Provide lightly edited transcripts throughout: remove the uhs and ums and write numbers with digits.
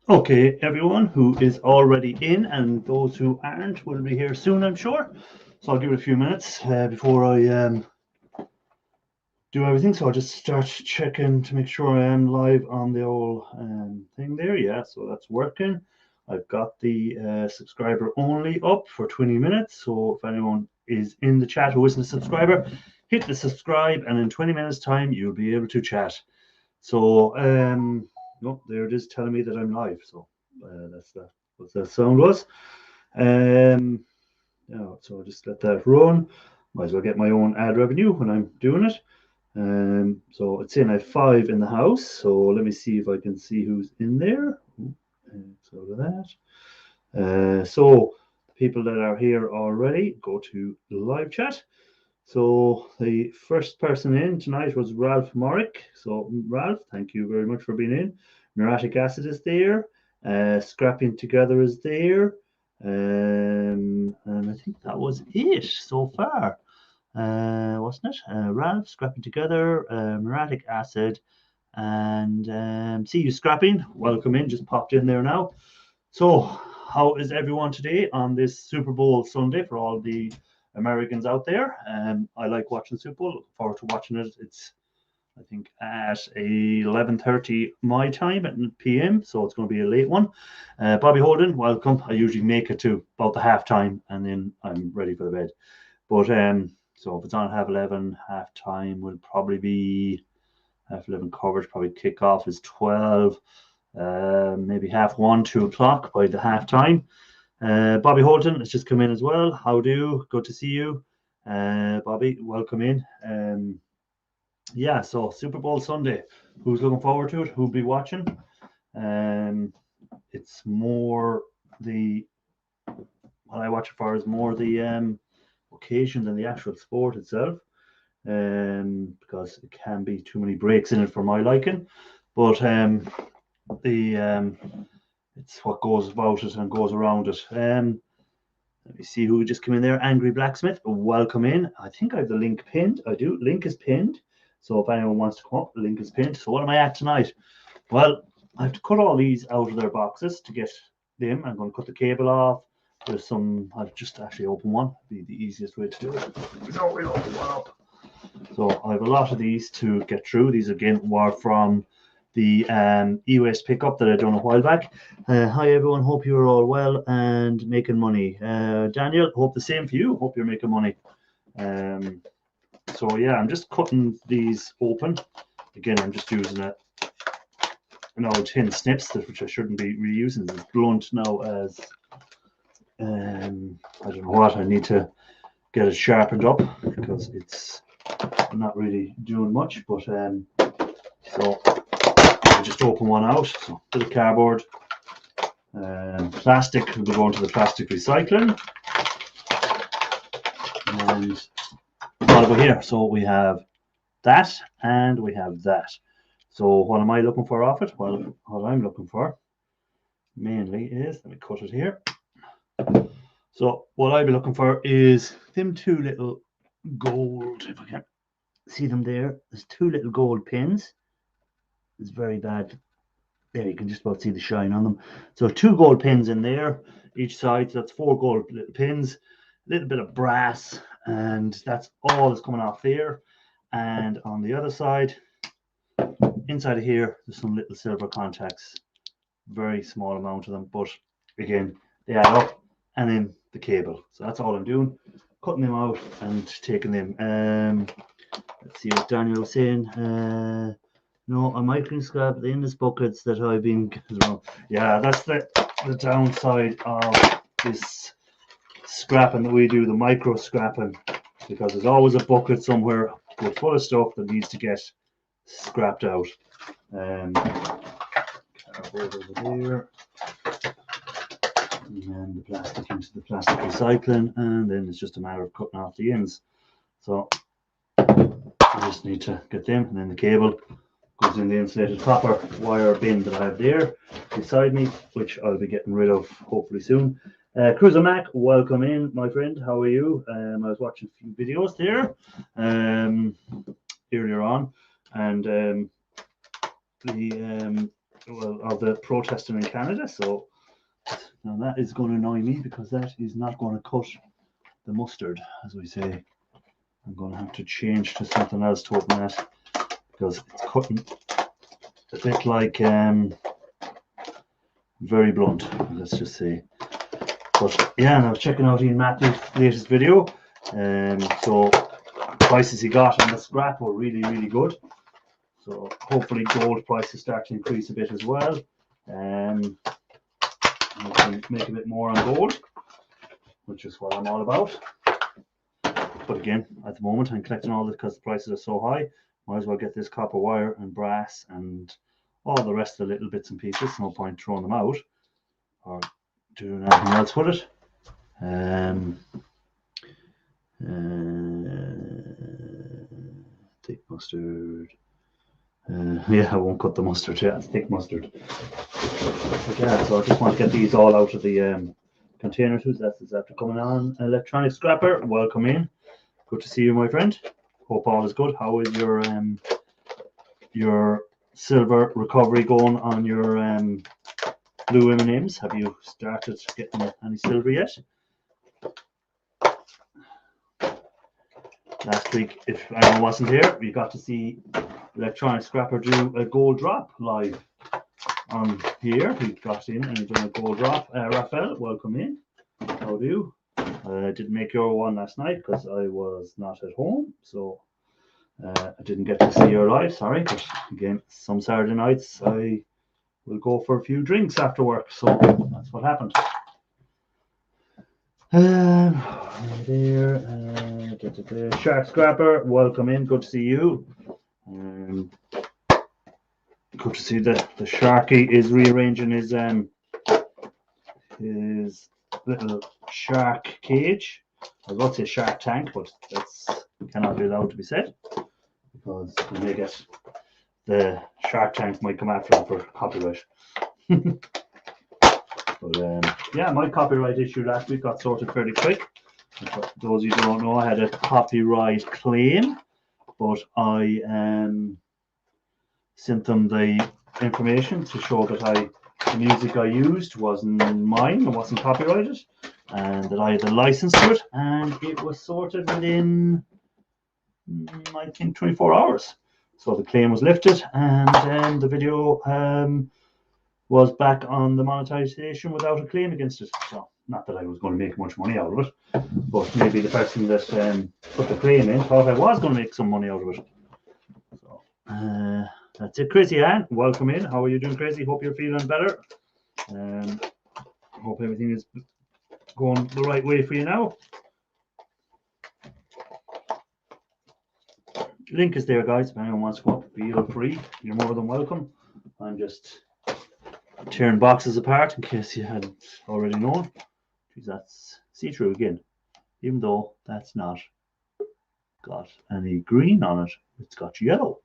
Okay, everyone who is already in and those who aren't will be here soon, I'm sure. So I'll give it a few minutes before I do everything. So I'll just start checking to make sure I am live on the old thing there. Yeah, so that's working. I've got the subscriber only up for 20 minutes. So if anyone is in the chat who isn't a subscriber, hit the subscribe and in 20 minutes time you'll be able to chat. So no, there it is telling me that I'm live. So that's what that sound was. Yeah, so I'll just let that run. Might as well get my own ad revenue when I'm doing it. So it's in. I have 5 in the house. So let me see if I can see who's in there. So with that. So the people that are here already, go to live chat. So the first person in tonight was Ralph Morrick. So Ralph, thank you very much for being in. Muriatic acid is there. Scrapping together is there. And I think that was it so far, wasn't it? Ralph, scrapping together, muriatic acid, and see you scrapping. Welcome in, just popped in there now. So how is everyone today on this Super Bowl Sunday for all the Americans out there? I like watching Super Bowl. Look forward to watching it. It's I think at 11:30 my time at PM, so it's going to be a late one. Bobby Holden, welcome. I usually make it to about the halftime, and then I'm ready for the bed. But so if it's on half 11, halftime will probably be half 11 coverage. Probably kickoff is 12. Maybe half 1, 2 o'clock by the halftime. Bobby Holton has just come in as well. How do? Good to see you. Bobby, welcome in. Yeah, so Super Bowl Sunday. Who's looking forward to it? Who'll be watching? It's more what I watch it for is more the occasion than the actual sport itself. Because it can be too many breaks in it for my liking. But it's what goes about it and goes around it. Let me see who just came in there. Angry Blacksmith, welcome in. I think I have the link pinned. I do. Link is pinned. So if anyone wants to come up, the link is pinned. So what am I at tonight? Well, I have to cut all these out of their boxes to get them. I'm going to cut the cable off. There's some. I've just actually opened one. Be the easiest way to do it. We'll open one up. So I have a lot of these to get through. These again were from the e-waste pickup that I done a while back. Hi everyone, hope you're all well and making money. Daniel, hope the same for you. Hope you're making money. So yeah, I'm just cutting these open. Again, I'm just using an old tin snips, which I shouldn't be reusing. It's blunt now as I don't know what. I need to get it sharpened up because it's not really doing much. But so I just open one out. So bit of cardboard, plastic. We'll go into the plastic recycling, and what over here? So we have that and we have that. So what am I looking for off it? Well, what I'm looking for mainly is, let me cut it here. So what I'll be looking for is them 2 little gold, if I can see them there. There's 2 little gold pins. It's very bad. There, you can just about see the shine on them. So 2 gold pins in there, each side. So that's 4 gold little pins, a little bit of brass, and that's all that's coming off there. And on the other side, inside of here, there's some little silver contacts. Very small amount of them, but again, they add up. And then the cable. So that's all I'm doing. Cutting them out and taking them. Let's see what Daniel was saying. No, I'm micro scrap the endless buckets that I've been. Yeah, that's the downside of this scrapping that we do, the micro scrapping, because there's always a bucket somewhere full of stuff that needs to get scrapped out. Cardboard over there. And the plastic into the plastic recycling, and then it's just a matter of cutting off the ends. So I just need to get them, and then the cable goes in the insulated copper wire bin that I have there beside me, which I'll be getting rid of hopefully soon. Cruiser Mac, welcome in, my friend. How are you? I was watching a few videos there earlier on, and of the protesting in Canada. So now that is going to annoy me because that is not going to cut the mustard, as we say. I'm going to have to change to something else to open that because it's cutting a bit like very blunt, let's just say. But yeah, and I was checking out Ian Matthew's latest video. So prices he got on the scrap were really, really good. So hopefully gold prices start to increase a bit as well. And we can make a bit more on gold, which is what I'm all about. But again, at the moment I'm collecting all this because the prices are so high. Might as well get this copper wire and brass and all the rest of the little bits and pieces. No point throwing them out or doing anything else with it. Thick mustard. Yeah, I won't cut the mustard. Yeah, it's thick mustard. But yeah, so I just want to get these all out of the container. Who's that? Is after coming on? Electronic Scrapper, welcome in. Good to see you, my friend. Hope all is good. How is your silver recovery going on your blue M&Ms? Have you started getting any silver yet? Last week, if anyone wasn't here, we got to see Electronic Scrapper do a gold drop live on here. He got in and he done a gold drop. Raphael, welcome in. How do you? I didn't make your one last night because I was not at home, so I didn't get to see your live. Sorry, but again, some Saturday nights I will go for a few drinks after work, so that's what happened. Shark Scrapper, welcome in. Good to see you. Good to see that the Sharky is rearranging his little shark cage. I was about to say shark tank, but that's cannot be allowed to be said because we may get the Shark Tank might come after him for copyright. But yeah, my copyright issue last week got sorted fairly quick. For those of you who don't know, I had a copyright claim, but I sent them the information to show that the music I used wasn't mine, it wasn't copyrighted, and that I had the license to it, and it was sorted within, I think, 24 hours. So the claim was lifted, and the video was back on the monetization without a claim against it. So, not that I was going to make much money out of it, but maybe the person that put the claim in thought I was going to make some money out of it. So, that's it. Crazy Ann, welcome in. How are you doing, Crazy? Hope you're feeling better. Hope everything is going the right way for you now. Link is there, guys. If anyone wants to go up, feel free. You're more than welcome. I'm just tearing boxes apart in case you hadn't already known. Geez, that's see-through again. Even though that's not got any green on it, it's got yellow.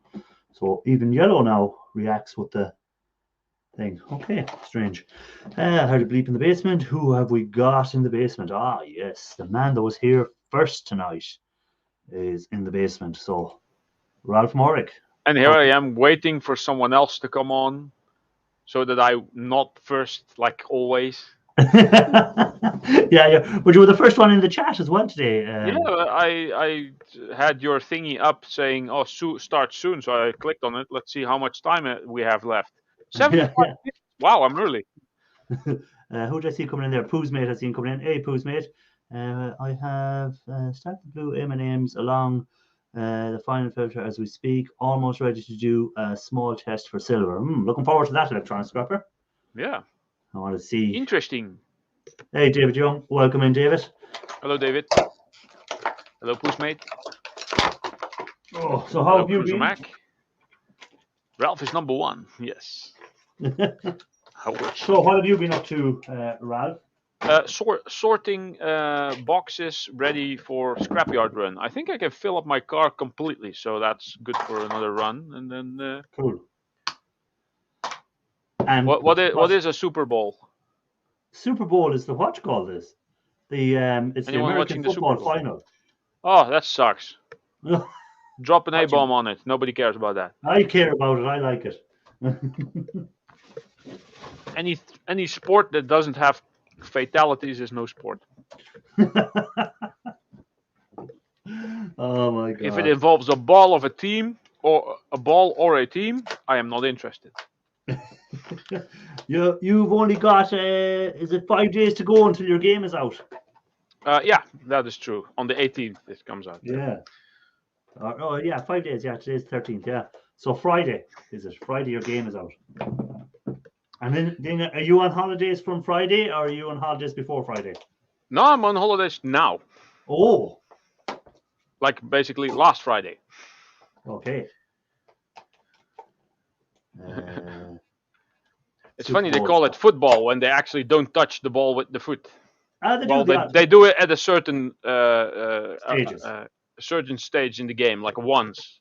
So even yellow now reacts with the thing. Okay, strange. How to bleep in the basement. Who have we got in the basement? Ah, yes, the man that was here first tonight is in the basement. So, Ralph Morrick. And here I am waiting for someone else to come on so that I'm not first, like always. yeah. But you were the first one in the chat as well today. Yeah, I had your thingy up saying, "Oh, start soon." So I clicked on it. Let's see how much time we have left. 75 minutes. Wow, I'm early. Who did I see coming in there? Pooh's mate I seen coming in. Hey, Pooh's mate. I have stacked the blue M&Ms along the final filter as we speak. Almost ready to do a small test for silver. Looking forward to that, Electronic Scrapper. Yeah. I want to see. Interesting. Hey, David Young. Welcome in, David. Hello, David. Hello, Pooh's mate. Oh, so how have you been? Mac. Ralph is number one. Yes. So what have you been up to, Ralph? Sorting boxes ready for scrapyard run. I think I can fill up my car completely, so that's good for another run. And then cool. And what is a Super Bowl? Super Bowl is the what you call this? The it's the American football final. Oh, that sucks. Drop an A-bomb on it. Nobody cares about that. I care about it. I like it. Any sport that doesn't have fatalities is no sport. Oh my If it god. involves a ball of a team or a ball or a team, I am not interested. You've only got is it 5 days to go until your game is out? Yeah, that is true. On the 18th, it comes out. Yeah. Oh yeah, 5 days. Yeah, today's 13th. Yeah. So Friday is it? Friday your game is out. And then are you on holidays from Friday, or are you on holidays before Friday? No, I'm on holidays now. Oh. Like basically last Friday. Okay. It's funny they call it football when they actually don't touch the ball with the foot. They do it at a certain stages. certain stage in the game, like once.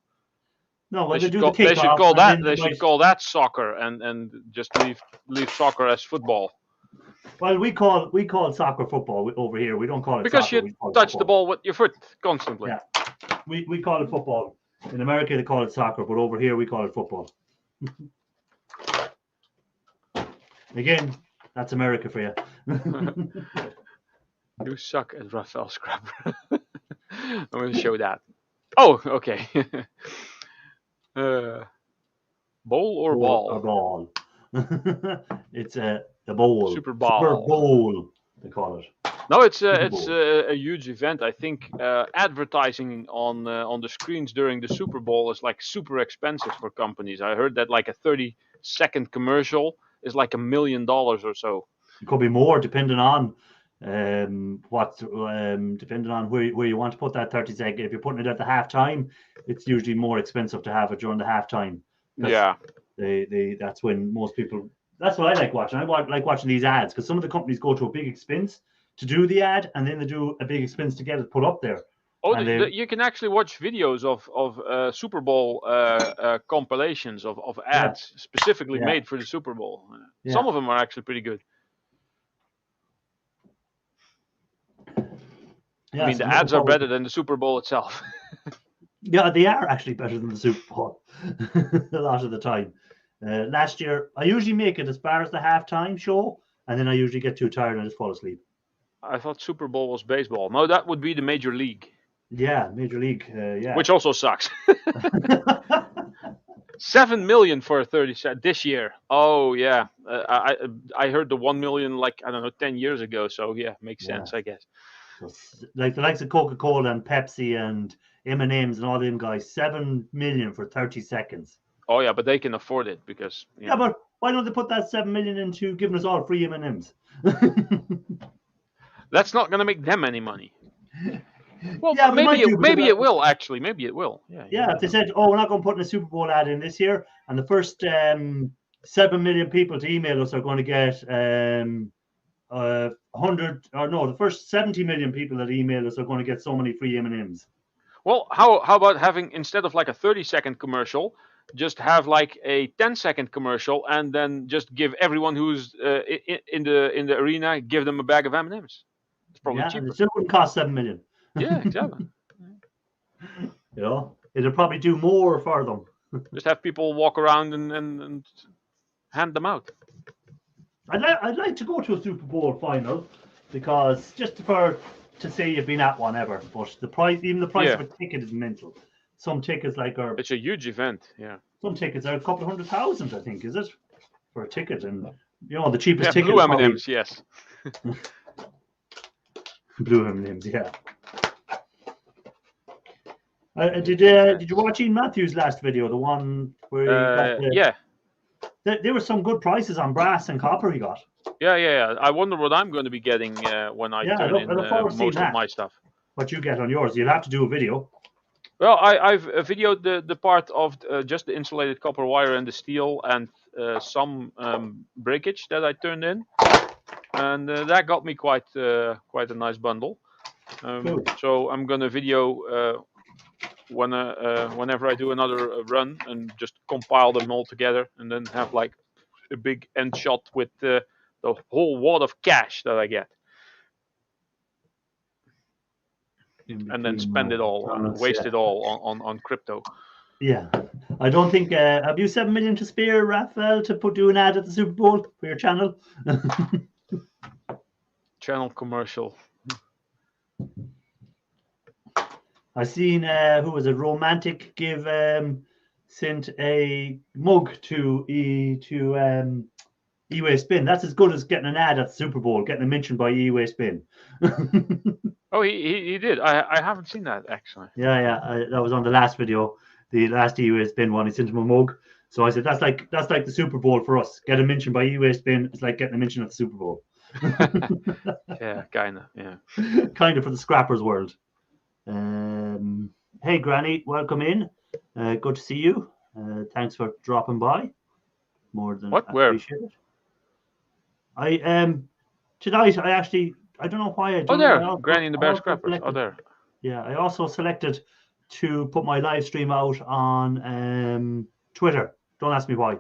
No, well, they do the kickoff. They should call that soccer and just leave soccer as football. Well, we call soccer football over here. We don't call it because soccer. You touch the ball with your foot constantly. Yeah, we call it football. In America, they call it soccer, but over here we call it football. Again, that's America for you. You suck at Raphael Scrapper. I'm going to show that. Oh, okay. Bowl or ball? A ball. It's a bowl. Super Bowl. Super Bowl, they call it. No, it's a huge event. I think advertising on the screens during the Super Bowl is like super expensive for companies. I heard that like a 30-second commercial is like $1 million or so. It could be more, depending on depending on where you want to put that 30 second. If you're putting it at the halftime, it's usually more expensive to have it during the halftime. Yeah, that's when most people. That's what I like watching. I like watching these ads because some of the companies go to a big expense to do the ad, and then they do a big expense to get it put up there. Oh, you can actually watch videos of Super Bowl compilations of ads specifically made for the Super Bowl. Yeah. Some of them are actually pretty good. Yeah, I mean, the ads are better than the Super Bowl itself. Yeah, they are actually better than the Super Bowl a lot of the time. Last year, I usually make it as far as the halftime show, and then I usually get too tired and just fall asleep. I thought Super Bowl was baseball. No, that would be the Major League. Yeah, Major League. Yeah, which also sucks. $7 million for a 30 set this year. Oh yeah, I heard the 1 million like I don't know 10 years ago. So yeah, makes sense, I guess. Like the likes of Coca-Cola and Pepsi and M&Ms and all them guys, 7 million for 30 seconds. Oh yeah, but they can afford it because. Yeah, but why don't they put that 7 million into giving us all free M&Ms? That's not going to make them any money. Well, yeah, maybe it will actually. Maybe it will. Yeah. Yeah, if they said, "Oh, we're not going to put in a Super Bowl ad in this year," and the first 7 million people to email us are going to get 100 or no, the first 70 million people that email us are going to get so many free M&Ms. Well, how about having instead of like a 30-second commercial, just have like a 10-second commercial, and then just give everyone who's in the arena, give them a bag of M&Ms. It's probably cheaper. And it still wouldn't cost 7 million. Yeah, exactly. You know, it'll probably do more for them. Just have people walk around and hand them out. I'd like to go to a Super Bowl final because just to say you've been at one ever, but the price of a ticket is mental. Some tickets it's a huge event, yeah. Some tickets are a couple of 100,000, I think, is it, for a ticket? And you know the cheapest ticket. Blue M&Ms, yes. Blue M&Ms, yeah. Did you watch Ian Matthews' last video? The one where he got there were some good prices on brass and copper he got. Yeah. I wonder what I'm going to be getting when I turn in most of my stuff. What you get on yours? You'll have to do a video. Well, I've videoed the part of just the insulated copper wire and the steel and some breakage that I turned in, and that got me quite a nice bundle. So I'm gonna video whenever I do another run and just compile them all together, and then have like a big end shot with the whole wad of cash that I get. And then spend it all, waste it all on crypto. Yeah, I don't think. Have you 7 million to spare, Raphael, to do an ad at the Super Bowl for your channel? Channel commercial. I seen who was it? Romantic give sent a mug to E-Way Spin. That's as good as getting an ad at the Super Bowl, getting a mention by E-Way Spin. Oh, he did. I haven't seen that actually. Yeah. That was on the last video, the last E-Way Spin one. He sent him a mug. So I said that's like the Super Bowl for us. Get a mention by E-Way Spin. It's like getting a mention at the Super Bowl. Yeah, kinda. Yeah. Kind of for the scrappers world. Hey, Granny, welcome in. Good to see you. Thanks for dropping by. More than What? Where? appreciate it. I tonight I don't know why I Oh, done there, it. Granny and the Bear Scrappers. Oh, there. Yeah, I also selected to put my live stream out on Twitter. Don't ask me why.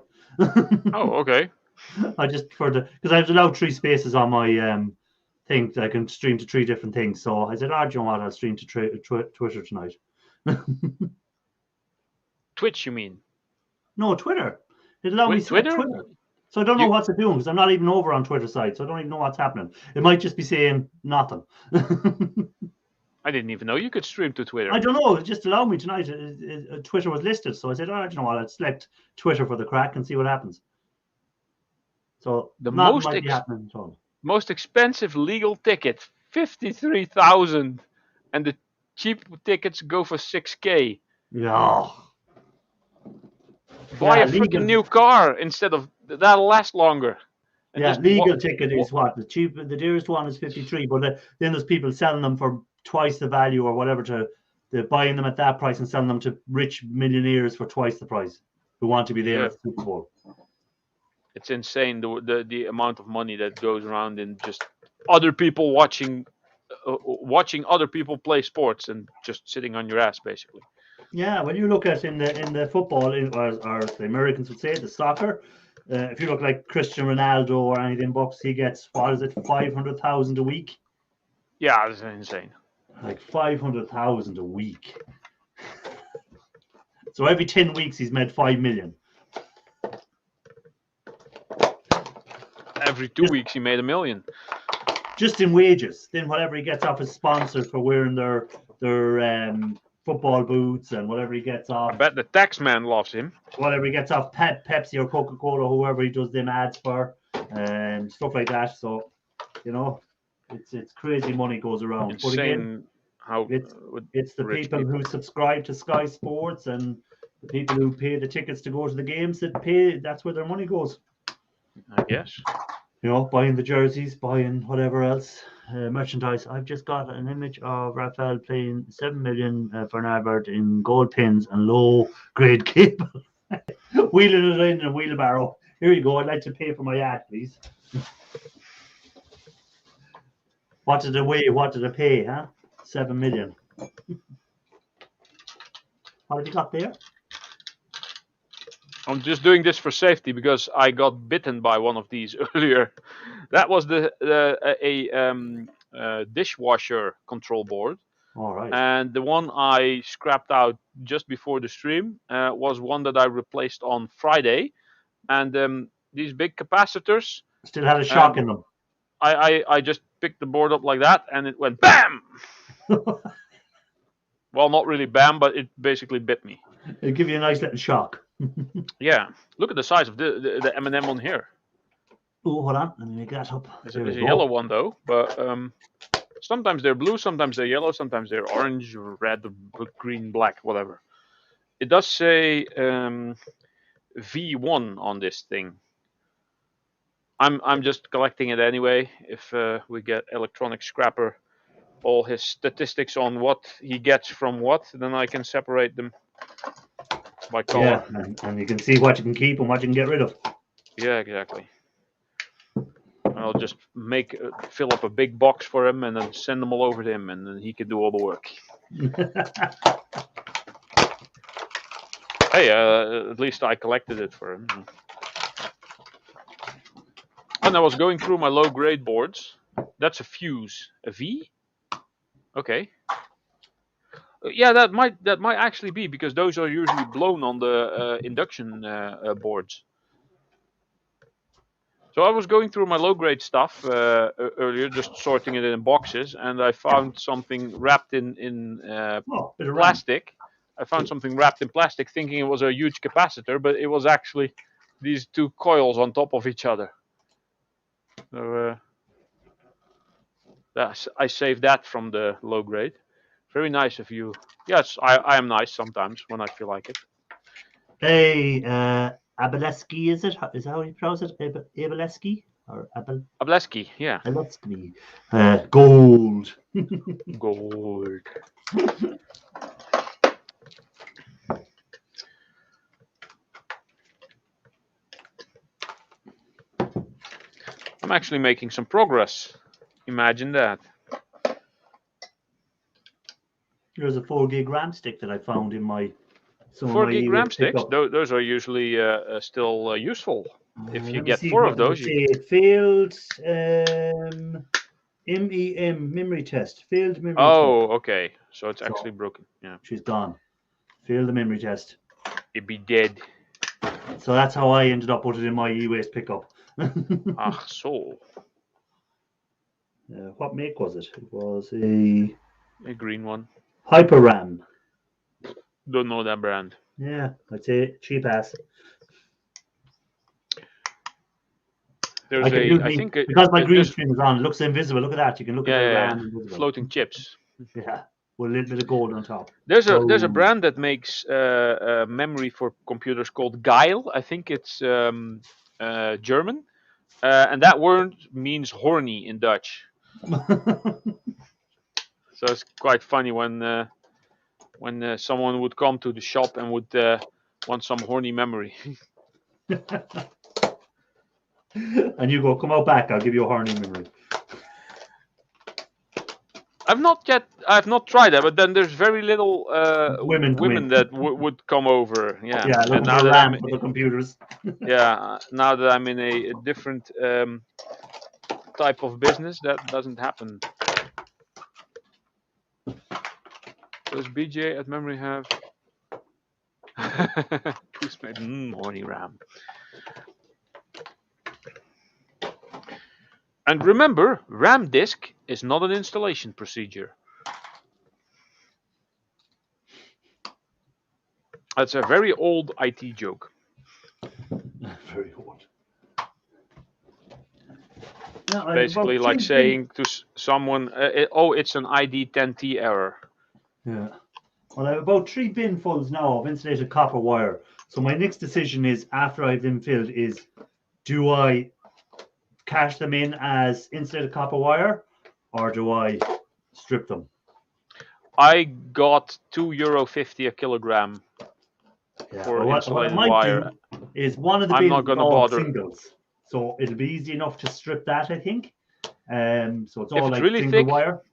Oh, okay. I just because I've allowed 3 spaces on my thing that I can stream to 3 different things. So I said, do you know what? I'll stream to Twitter tonight. Twitch, you mean? No, Twitter. It allowed me to select Twitter? Twitter. So I don't know what's it doing because I'm not even over on Twitter site. So I don't even know what's happening. It might just be saying nothing. I didn't even know you could stream to Twitter. I don't know. It just allowed me tonight. Twitter was listed. So I said, do you know what? I'll select Twitter for the crack and see what happens. So the nothing might be happening at all. Most expensive legal ticket, 53,000, and the cheap tickets go for 6K. Yeah. Buy a freaking new car instead of that'll last longer. And legal ticket is what the dearest one is 53, but then there's people selling them for twice the value or whatever. They're buying them at that price and selling them to rich millionaires for twice the price who want to be there at the Super Bowl. It's insane the amount of money that goes around in just other people watching other people play sports and just sitting on your ass basically. Yeah, when you look at in the football, or the Americans would say the soccer, if you look like Cristiano Ronaldo or anything bucks, he gets 500,000 a week. Yeah, that's insane. Like 500,000 a week. So every 10 weeks he's made 5 million. Every 2 weeks he made $1 million. Just in wages. Then whatever he gets off his sponsors for wearing their football boots and whatever he gets off. I bet the tax man loves him. Whatever he gets off Pepsi or Coca-Cola, whoever he does them ads for, and stuff like that. So, it's crazy money goes around. Insane. But again, how it's the people who subscribe to Sky Sports and the people who pay the tickets to go to the games that pay. That's where their money goes. I guess. Buying the jerseys, buying whatever else, merchandise. I've just got an image of Raphael playing 7 million for an advert in gold pins and low grade cable. Wheeling it in a wheelbarrow. Here you go. I'd like to pay for my ad, please. What did it weigh? What did it pay? 7 million. What have you got there? I'm just doing this for safety because I got bitten by one of these earlier. That was a dishwasher control board. All right. And the one I scrapped out just before the stream was one that I replaced on Friday. And these big capacitors still had a shock in them. I just picked the board up like that and it went BAM! Well, not really BAM, but it basically bit me. It'll give you a nice little shock. Yeah, look at the size of the M&M on here. Oh, hold on, let me make that up. It's a yellow one though, but sometimes they're blue, sometimes they're yellow, sometimes they're orange, or red, or green, black, whatever. It does say V1 on this thing. I'm just collecting it anyway. If we get Electronic Scrapper all his statistics on what he gets from what, then I can separate them by color. Yeah, and you can see what you can keep and what you can get rid of. Yeah, exactly. I'll just fill up a big box for him and then send them all over to him, and then he can do all the work. Hey, at least I collected it for him. And I was going through my low-grade boards. That's a fuse. A V? Okay. Yeah, that might actually be, because those are usually blown on the induction boards. So I was going through my low-grade stuff earlier, just sorting it in boxes, and I found something wrapped in Bit of RAM. plastic. I found something wrapped in plastic, thinking it was a huge capacitor, but it was actually these two coils on top of each other. So I saved that from the low grade. Very nice of you. Yes, I am nice sometimes when I feel like it. Hey, Abeleski, is it? Is that how you pronounce it? Abeleski? Or Ableski, yeah. Abeleski. Gold. Gold. I'm actually making some progress. Imagine that. There's a 4 gig RAM stick that I found in my 4 gig RAM sticks. pickup. Those are usually still useful. If you Let me get see, 4 what of does those, it say? Failed MEM memory test. Failed memory test. Oh, okay. So it's actually broken. Yeah. She's gone. Failed the memory test. It'd be dead. So that's how I ended up putting it in my e-waste pickup. Ah, so. What make was it? It was a green one. Hyper RAM. Don't know that brand. Yeah, I'd say cheap ass. There's I think because my green screen is on, it looks invisible. Look at that. You can look at the RAM invisible. Floating chips. Yeah, with a little bit of gold on top. There's a brand that makes memory for computers called Geil. I think it's German, and that word means horny in Dutch. So it's quite funny when someone would come to the shop and would want some horny memory. And you go, come out back, I'll give you a horny memory. I've not tried that, but then there's very little women that would come over. Yeah, and now that I'm for the computers. Yeah, now that I'm in a different type of business, that doesn't happen. Does BJ at memory have? Who's made horny RAM? And remember, RAM disk is not an installation procedure. That's a very old IT joke. Very old. Basically, like saying to someone, it's an ID10T error. Yeah. Well, I have about 3 binfuls now of insulated copper wire. So my next decision is, after I've them filled, is do I cash them in as insulated copper wire, or do I strip them? I got €2.50 a kilogram for insulated wire. Is one of the bins all singles, so it'll be easy enough to strip that, I think. So it's all like really single wire,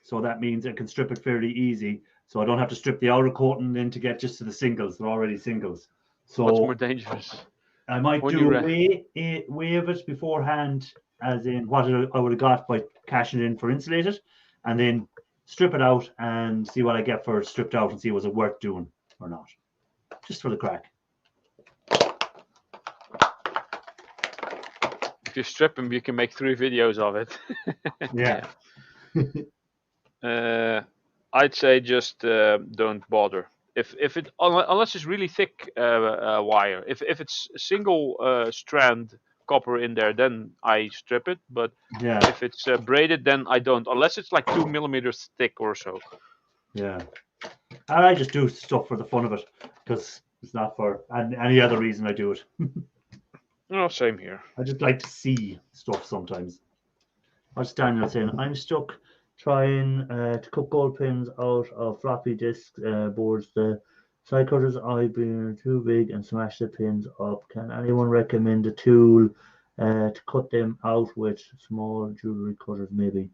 so that means I can strip it fairly easy. So I don't have to strip the outer coating in to get just to the singles. They're already singles. So what's more dangerous? I might do a way of it beforehand, as in what I would have got by cashing it in for insulated, and then strip it out and see what I get for stripped out, and see was it worth doing or not. Just for the crack. If you strip them, you can make 3 videos of it. Yeah. I'd say just don't bother. If it unless it's really thick wire. If it's a single strand copper in there, then I strip it. But if it's braided, then I don't. Unless it's like 2 millimeters thick or so. Yeah. I just do stuff for the fun of it, because it's not for any other reason I do it. No, same here. I just like to see stuff sometimes. What's Daniel saying? I'm stuck trying to cut gold pins out of floppy disk boards. The side cutters I've been too big and smash the pins up. Can anyone recommend a tool to cut them out with? Small jewelry cutters, maybe.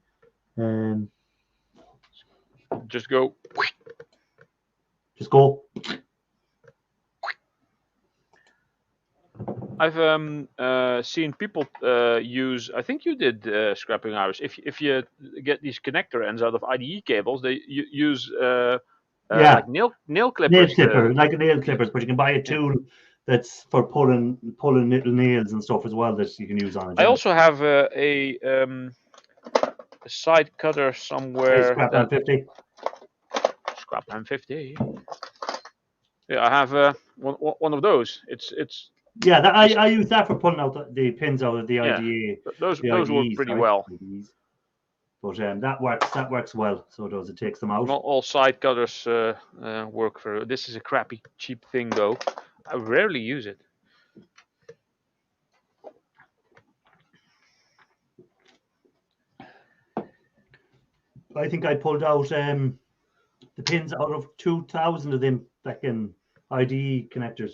Just go. Just go. I've seen people use. I think you did scrapping hours. If you get these connector ends out of IDE cables, they use like nail nail clippers. clipper, like a nail clippers, but you can buy a tool that's for pulling little nails and stuff as well that you can use on it. I also have a side cutter somewhere. Scrap that 50. Scrap M50. Yeah, I have one of those. It's Yeah, I use that for pulling out the pins out of the yeah. IDA. Those IDEs, work pretty right? well. IDEs. But that works well. So does it takes them out. Not all side cutters work for. This is a crappy cheap thing though. I rarely use it. I think I pulled out the pins out of 2,000 of them fucking IDE connectors.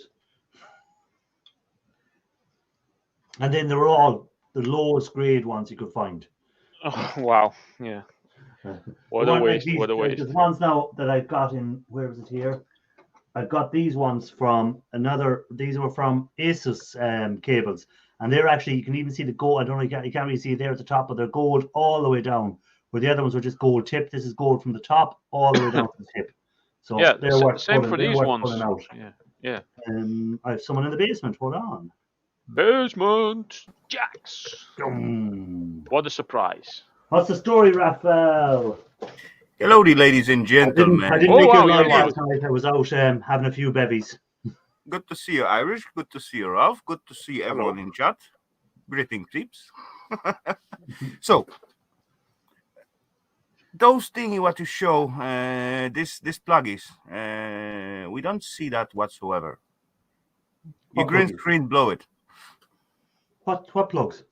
And then they were all the lowest grade ones you could find. Oh, wow. Yeah. What a waste. What a waste. There's ones now that I've got in, where was it here? I've got these ones from these were from Asus cables. And they're actually, you can even see the gold. I don't know, you can't really see it there at the top, but they're gold all the way down. Where the other ones were just gold tip. This is gold from the top all the way down to the tip. So yeah, they're worth same for these ones. pulling out. Yeah. I have someone in the basement. Hold on. Basement Jacks. What a surprise. What's the story, Raphael? Hello, ladies and gentlemen. I didn't make it live last night. I was out having a few bevies. Good to see you, Irish. Good to see you, Ralph. Good to see everyone in chat. Greeting, peeps. So, those thingy what you show, this pluggies, we don't see that whatsoever. Your green screen blow it. What plugs?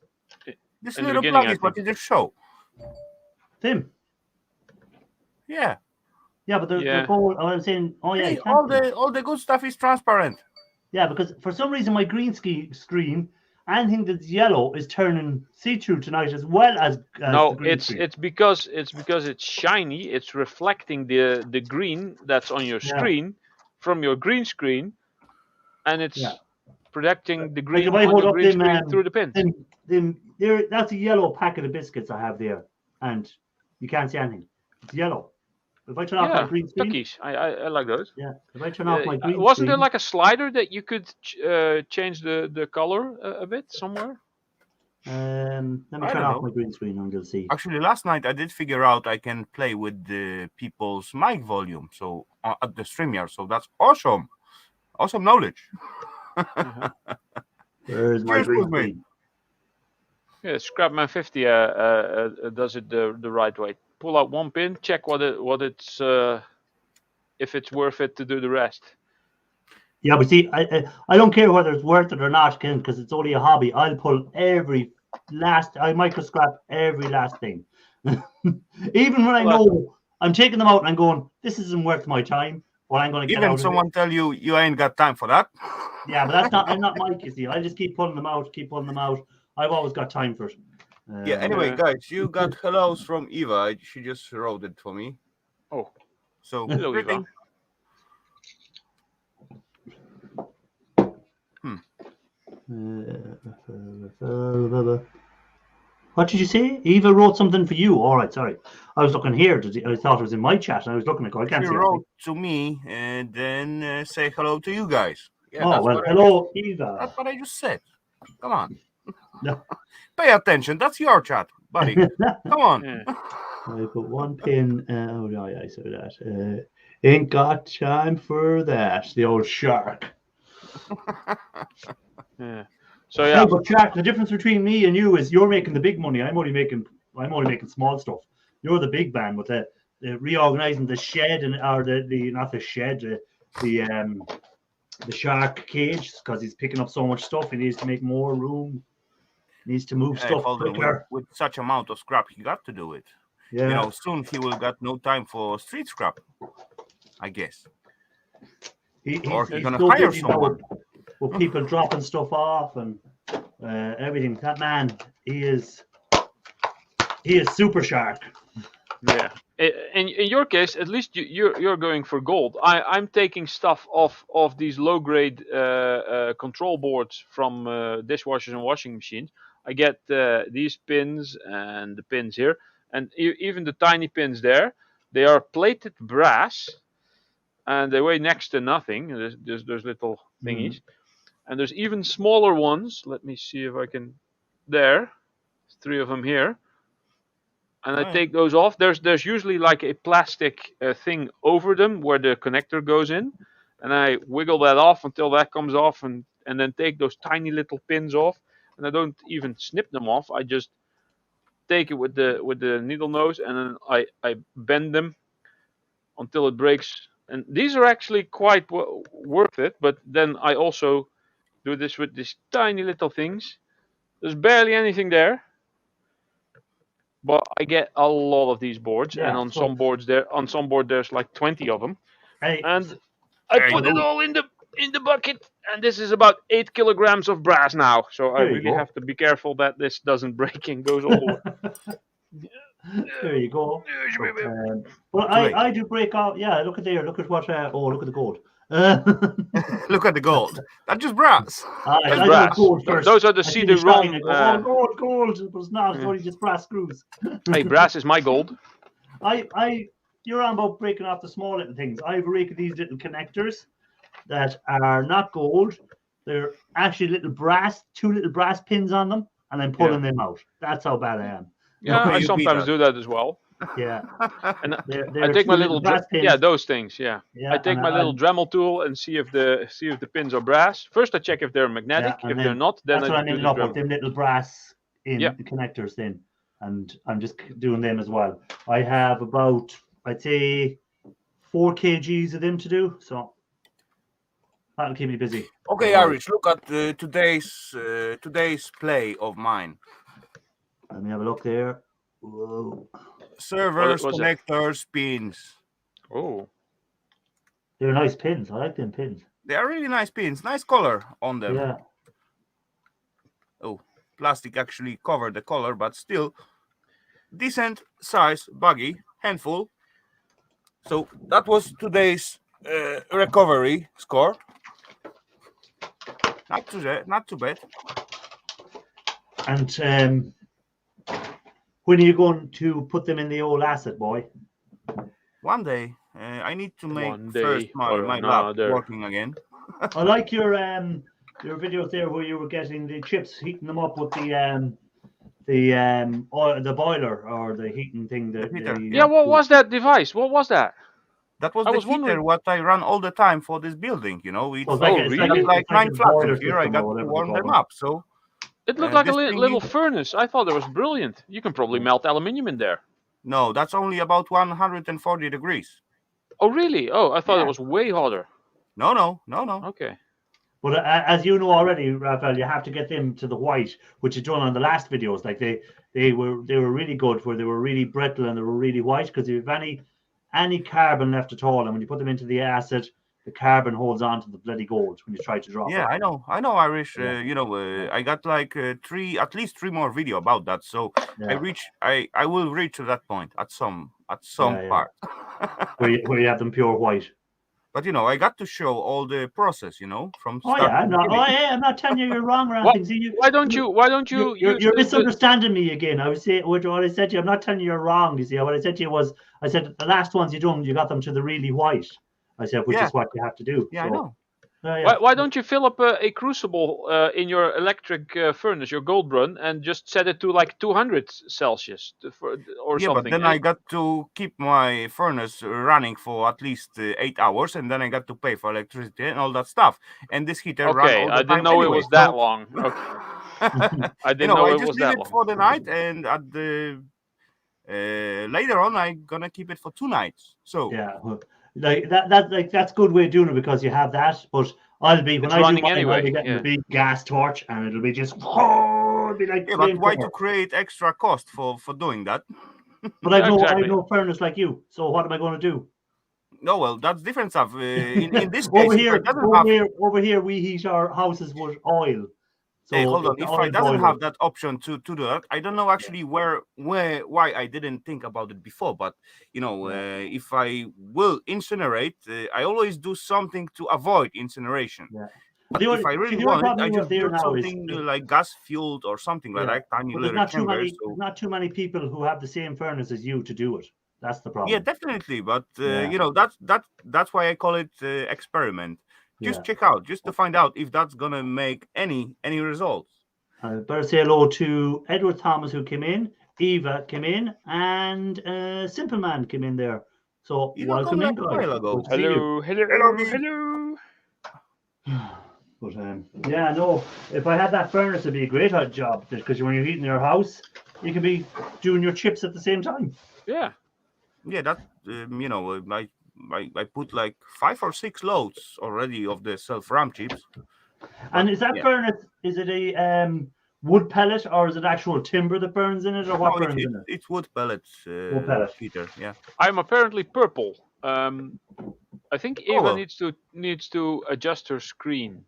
This little pluggies what you just show. Them. Yeah. Yeah, but they're gold. I was saying, hey, all the good stuff is transparent. Yeah, because for some reason my green screen, anything that's yellow is turning see-through tonight as well as no, the green screen. It's because it's shiny. It's reflecting the green that's on your screen from your green screen, and it's projecting the green on your green screen through the pins. That's a yellow packet of biscuits I have there, and you can't see anything. It's yellow. If I turn off my green screen, Tuckies. I like those. Yeah. If I turn off my green wasn't there like a slider that you could change the color a bit somewhere? Let me turn off my green screen and you'll see. Actually, last night I did figure out I can play with the people's mic volume, so at the StreamYard. So that's awesome. Awesome knowledge. Where's my green screen? Yeah, Scrapman 50 does it the right way. Pull out one pin, check what it's if it's worth it to do the rest. Yeah, but see, I don't care whether it's worth it or not, Ken, because it's only a hobby. I'll pull I microscrap every last thing. Even when I know I'm taking them out and I'm going, this isn't worth my time. Well, I'm going to get out. Even someone tell you ain't got time for that. Yeah, but I'm not Mike, you see. I just keep pulling them out. I've always got time for it. Yeah, anyway, guys, you got hellos from Eva. She just wrote it for me. Oh. So, hello, Eva. What did you say? Eva wrote something for you. All right, sorry. I was looking here. I thought it was in my chat. And I was looking at it. I can't see. She wrote to me and then say hello to you guys. Yeah, hello, Eva. That's what I just said. Come on. No. Pay attention. That's your chat, buddy. Come on. I put one pin. Oh, no, I saw that. Ain't got time for that. The old shark. Yeah. So yeah. But Jack, the difference between me and you is you're making the big money. I'm only making small stuff. You're the big man with the reorganizing the shed or the shark cage because he's picking up so much stuff. He needs to make more room. He needs to move stuff quicker. With such amount of scrap, he got to do it. Yeah. Soon he will got no time for street scrap, I guess. He's gonna hire someone. With people dropping stuff off and everything. That man, he is super shark. Yeah. In your case, at least you're going for gold. I'm taking stuff off these low grade control boards from dishwashers and washing machines. I get these pins and the pins here, and even the tiny pins there. They are plated brass, and they weigh next to nothing. There's those little thingies, and there's even smaller ones. Let me see if I can. There's 3 of them here, and I take those off. There's usually like a plastic thing over them where the connector goes in, and I wiggle that off until that comes off, and then take those tiny little pins off. And I don't even snip them off. I just take it with the needle nose, and then I bend them until it breaks. And these are actually quite worth it. But then I also do this with these tiny little things. There's barely anything there, but I get a lot of these boards, and on some board there's like 20 of them, and I put it all in the bucket. And this is about 8 kilograms of brass now, so I really have to be careful that this doesn't break and goes all the way. There you go. Well, I do break out. Yeah, look at there. Look at what. Look at the gold. Look at the gold. That's just brass. That's brass. Gold first. Those are the CD-ROM. Gold. It was not. It's only just brass screws. Hey, brass is my gold. You're on about breaking off the small little things. I break these little connectors that are not gold. They're actually two little brass pins on them, and I'm pulling them out. That's how bad I am. Yeah, I sometimes do that as well. Yeah, and I take my little those things. Yeah, I take my little Dremel tool and see if the pins are brass. First, I check if they're magnetic. If they're not, then that's I what I'm ending up with them little brass in the connectors. Then, and I'm just doing them as well. I have about, I'd say, 4 kgs of them to do, so that'll keep me busy. Okay, Irish, look at today's play of mine. Let me have a look there. Whoa. Servers, connectors, pins. Oh. They're nice pins. I like them pins. They are really nice pins. Nice color on them. Yeah. Oh, plastic actually covered the color, but still decent size, buggy, handful. So that was today's recovery score. Not too bad. And when are you going to put them in the old asset, boy? One day. I need to make first my lab working again. I like your videos there where you were getting the chips, heating them up with the boiler or the heating thing. What was that device? What was that? That was the heater what I run all the time for this building. You know, it's really? like 9 flats here. I got to warm them up. So it looked like a little furnace. I thought it was brilliant. You can probably melt aluminium in there. No, that's only about 140 degrees. Oh, really? Oh, I thought it was way hotter. No. Okay. But as you know already, Raphael, you have to get them to the white, which is done on the last videos. Like they were really good, where they were really brittle and they were really white, because if you have any carbon left at all, and when you put them into the acid, the carbon holds on to the bloody gold when you try to drop it. Yeah, I know, Irish. I got like at least 3 more video about that. So I will reach to that point at some part. where you have them pure white. But I got to show all the process, from start. I'm not telling you you're wrong or anything. Why don't you? You're misunderstanding me again. I was saying what I said to you. I'm not telling you you're wrong. You see, what I said to you was, I said the last ones you got them to the really white. I said, which is what you have to do. Yeah, so, I know. Why don't you fill up a crucible in your electric furnace, your gold run, and just set it to like 200 Celsius or something? But then I got to keep my furnace running for at least 8 hours, and then I got to pay for electricity and all that stuff. And this heater ran all the time. I didn't know it was that long. Okay. I didn't know it was that long. I just leave it for the night, and at the later on, I'm gonna keep it for 2 nights. So yeah. Like that's good way of doing it, because you have that. But I'll be when I do mine, I'll be getting a big gas torch, and it'll be just it'll be like. But why to create extra cost for doing that? But I know furnace like you. So what am I going to do? No, well, that's different stuff. In this case, over here, we heat our houses with oil. So hey, hold on. If I doesn't have that option to do that, I don't know actually why I didn't think about it before. But if I will incinerate, I always do something to avoid incineration. Yeah. But if I really want it, I just do something like gas fueled or something like that. Tiny little chamber. There's not too many people who have the same furnace as you to do it. That's the problem. Yeah, definitely. But Yeah. that's why I call it experiment. Just Yeah. check out, just to find out if that's gonna make any results. I better say hello to Edward Thomas, who came in, Eva came in, and Simple Man came in there. So You don't come welcome in, like a guys. while ago. Good to see you. Hello. But yeah, no. If I had that furnace, it'd be a great job because when you're heating your house, you can be doing your chips at the same time. Yeah. Yeah, that I put like 5 or 6 loads already of the self-ram chips. And But, is that yeah. furnace? Is it a wood pellet or is it actual timber that burns in it, or what No, burns in it? it's wood pellets, Wood pellet. Peter. Yeah. I'm apparently purple. I think Eva Oh, needs to adjust her screen,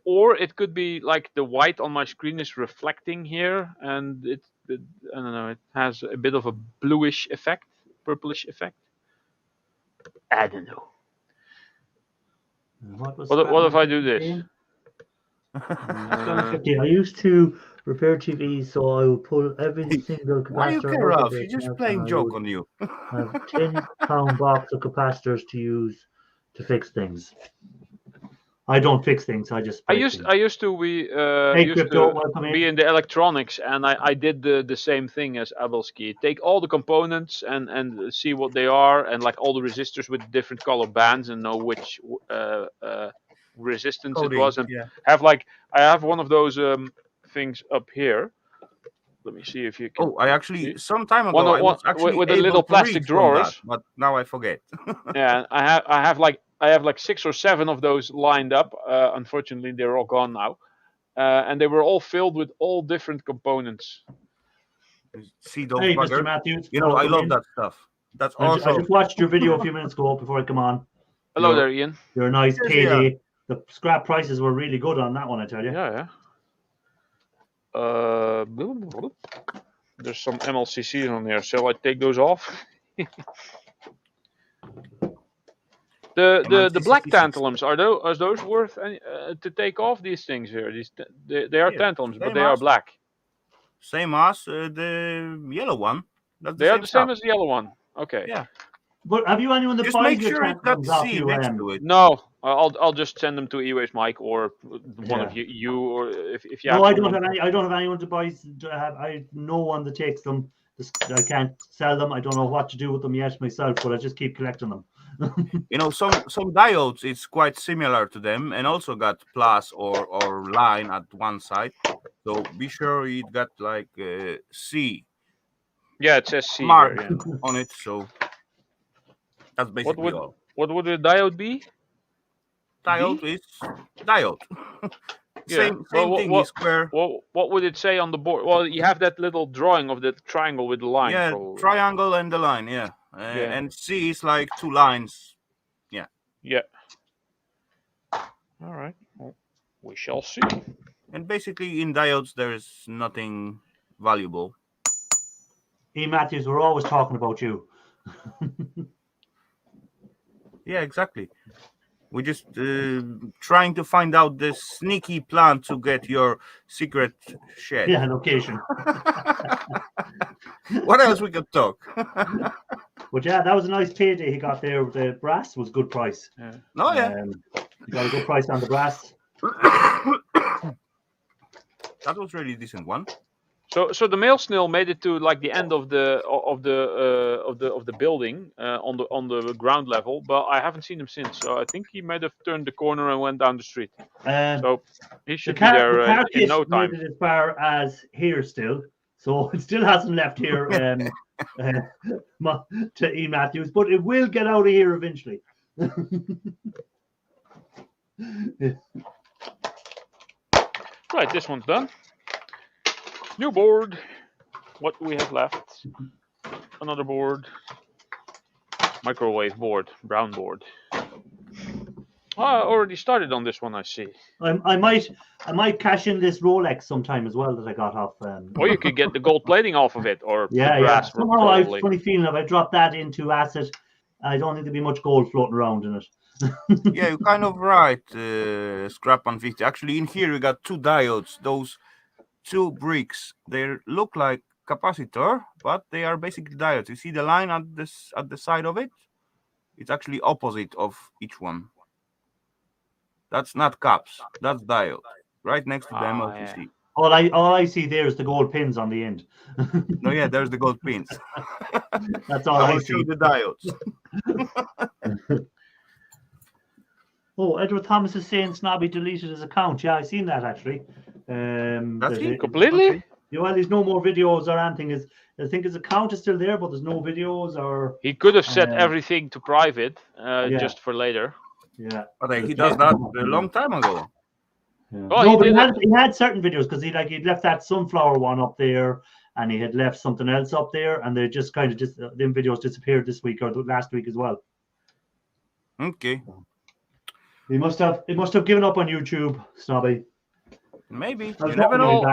or it could be like the white on my screen is reflecting here, and it I don't know. It has a bit of a bluish effect, purplish effect. I don't know. What if I do this? 50. I used to repair TVs, so I would pull every single why you capacitor care, out of Ralph? it, You're just and playing I joke would on you. have 10-pound box of capacitors to use to fix things. I don't fix things. I just break things. I used to be Hey, Crypto, welcome be in. in the electronics, and I did the same thing as Abelski. Take all the components and see what they are, and like all the resistors with different color bands, and know which resistance it Coding, was, and yeah. I have one of those things up here. Let me see if you can. Oh, I actually see. some time ago I was actually with the able little to plastic read from that, drawers. but now I forget. Yeah, I have like 6 or 7 of those lined up. Unfortunately, they're all gone now, and they were all filled with all different components. See those Hey, Mr. buggers? Matthews, I welcome love in. that stuff. That's I awesome. just watched your video a few minutes ago before I come on. Hello there, Ian. You're a nice Cheers, payday. Ian. The scrap prices were really good on that one, I tell you. Yeah. There's some MLCCs on there. Shall I take those off? The black tantalums, are those worth to take off these things here? They are tantalums, but they are black. Same as the yellow one. That's They are the same stuff. as the yellow one. Okay. Yeah. But have you anyone that Just buys make your sure it got tantalums off C you? next to it. No, I'll just send them to E-Waste Mike or one of you, or if you. No, have I someone... I don't have anyone to buy. I no one that takes them. I can't sell them. I don't know what to do with them yet myself, but I just keep collecting them. Some diodes, it's quite similar to them, and also got plus or line at one side. So be sure it got like C. Yeah, it says C mark here, on it. So that's basically all. What would the diode be? Diode is diode. Same thing is square. What would it say on the board? Well, you have that little drawing of the triangle with the line. Yeah, probably. Triangle and the line. Yeah. And C is like 2 lines. Yeah. Yeah. All right. Well, we shall see. And basically, in diodes, there is nothing valuable. E. Matthews, we're always talking about you. Yeah, exactly. We're just trying to find out the sneaky plan to get your secret shed. Yeah, location. What else we could talk? But yeah, that was a nice payday he got there. The brass was good price. Yeah. Oh yeah, he got a good price on the brass. That was really decent one. So the male snail made it to like the end of the building on the ground level, but I haven't seen him since. So I think he might have turned the corner and went down the street. So he should be there in no time. Made it as far as here still, so it still hasn't left here to E. Matthews, but it will get out of here eventually. Right, this one's done. New board. What do we have left? Another board. Microwave board. Brown board. Oh, I already started on this one, I see. I might cash in this Rolex sometime as well that I got off. Or you could get the gold plating off of it, or yeah, brass. Yeah. Somehow I have a funny feeling if I drop that into asset, I don't think there'll be much gold floating around in it. Yeah, you're kind of right, Scrap 150. Actually, in here we got 2 diodes. Those 2 bricks, they look like capacitor, but they are basically diodes. You see the line at the side of it? It's actually opposite of each one. That's not caps. That's diode. Right next to the MOCC. Yeah. All I see there is the gold pins on the end. No, yeah, there's the gold pins. That's all I I will see. show the diodes. Oh, Edward Thomas is saying Snobby deleted his account. Yeah, I've seen that actually. That's it? Completely? Okay. Well, there's no more videos or anything. I think his account is still there, but there's no videos or. He could have set everything to private, yeah. just for later. Yeah. But he does that a long time ago. Yeah. Well, No, he but did he had certain videos because he'd left that sunflower one up there, and he had left something else up there, and they just kind of them videos disappeared this week or last week as well. Okay. He must have given up on YouTube, Snobby. Maybe. I You never know.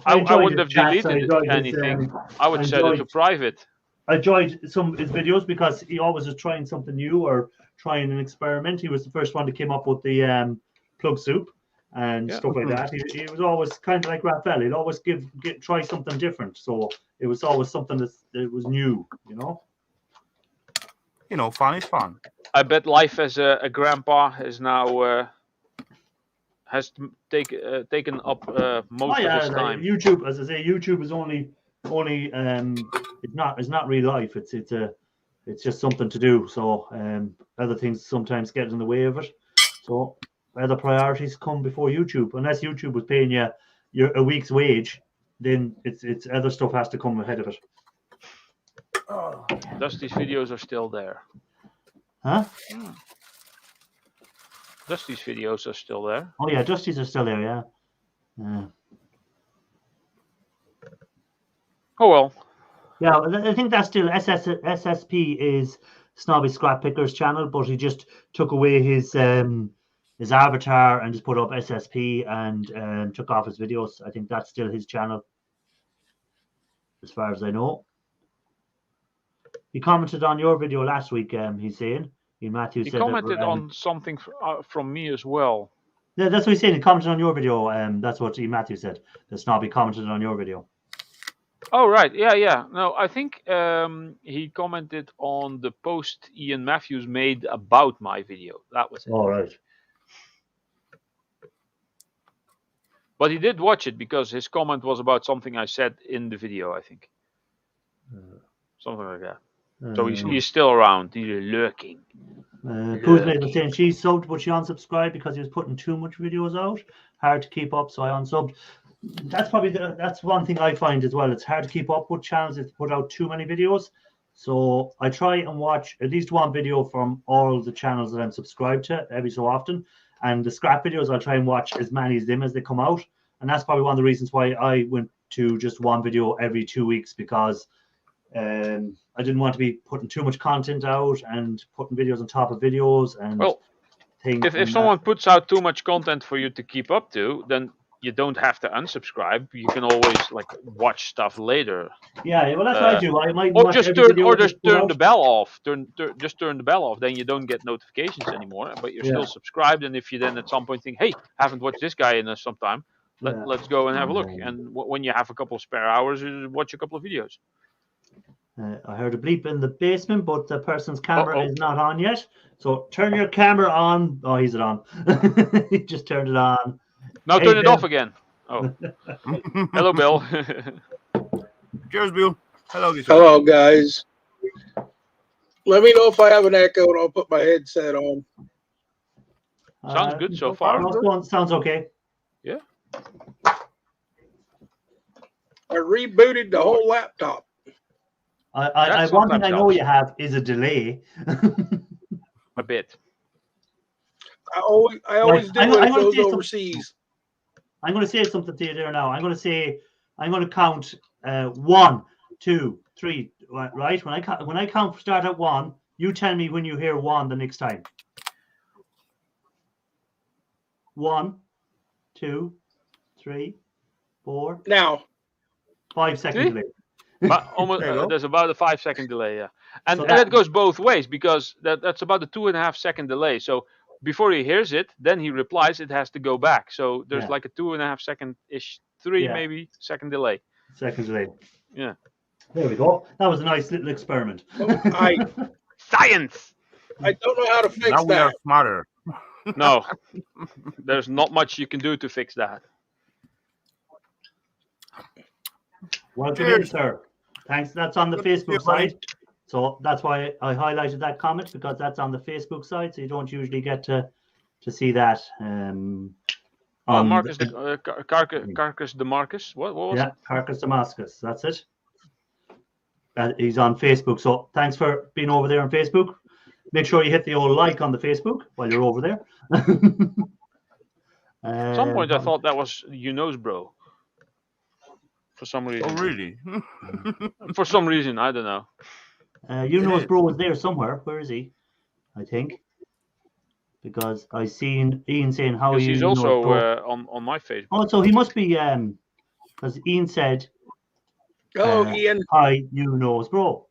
I wouldn't have deleted anything. I would set it to private. I enjoyed some of his videos because he always was trying something new or trying an experiment. He was the first one that came up with the plug soup and stuff like that. He was always kind of like Raphael. He'd always try something different. So it was always something that was new, you know. You know, fun is fun. I bet life as a grandpa is now has taken up most of his time. YouTube, as I say, YouTube is only it's not real life. It's just something to do. So other things sometimes get in the way of it. So other priorities come before YouTube. Unless YouTube was paying you a week's wage, then it's other stuff has to come ahead of it. Dusty's videos are still there. Huh? Dusty's videos are still there. Oh yeah, Dusty's are still there. Yeah. Oh well. Yeah, I think that's still SSP is Snobby Scrap Picker's channel, but he just took away his avatar and just put up SSP and took off his videos. I think that's still his channel, as far as I know. He commented on your video last week. He's saying Matthew he said commented on something from me as well. Yeah, that's what he's saying. He commented on your video. That's what Matthew said. The Snobby commented on your video. Oh right, yeah. No, I think he commented on the post Ian Matthews made about my video. That was it. All right. But he did watch it because his comment was about something I said in the video. I think something like that. So he's still around. He's lurking. Kuzma was saying she subbed, but she unsubscribed because he was putting too much videos out. Hard to keep up, so I unsubbed. That's probably that's one thing I find as well. It's hard to keep up with channels if they put out too many videos. So I try and watch at least one video from all the channels that I'm subscribed to every so often. And the scrap videos, I'll try and watch as many of them as they come out. And that's probably one of the reasons why I went to just one video every 2 weeks, because I didn't want to be putting too much content out and putting videos on top of videos and things. If someone puts out too much content for you to keep up to, then you don't have to unsubscribe. You can always watch stuff later. Yeah, well that's what I do. I might just turn the bell off. Just turn the bell off. Then you don't get notifications anymore, but you're still subscribed. And if you then at some point think, hey, haven't watched this guy in some time, let's go and have a look. And when you have a couple of spare hours, watch a couple of videos. I heard a bleep in the basement, but the person's camera is not on yet. So turn your camera on. Oh, he's on. He just turned it on. Now turn it off again. Oh. Hello, Bill. Cheers, Bill. Hello, guys. Let me know if I have an echo and I'll put my headset on. Sounds good so far. Sounds okay. Yeah. I rebooted the whole laptop. One thing I know you have is a delay. A bit. I always do when it goes overseas. I'm going to say something to you there now. I'm going to count 1, 2, 3. Right? When I count, start at 1. You tell me when you hear 1 the next time. 1, 2, 3, 4. Now. 5 second delay. But almost, there's about a 5 second delay, yeah, and that goes both ways, because that's about a 2.5 second delay. So before he hears it, then he replies, it has to go back. So there's like a 2.5 second ish, 3 maybe second delay. Seconds away. Yeah. There we go. That was a nice little experiment. Science. I don't know how to fix Now we are that. smarter. No, there's not much you can do to fix that. Welcome in, Cheers. sir. Thanks. That's on the Good to see you, Facebook buddy. side. So that's why I highlighted that comment, because that's on the Facebook side. So you don't usually get to see that. Oh, on Marcus, the- Carcass Demarcus. What was yeah, it? Carcass Damascus. That's it. He's on Facebook. So thanks for being over there on Facebook. Make sure you hit the old like on the Facebook while you're over there. At some point, I thought that was bro. For some reason. Oh, really? For some reason, I don't know. his bro was there somewhere. Where is he? I think. Because I seen Ian saying how Because he's also bro. on my Facebook. Oh, so he must be because Ian said, Ian. hi, his bro.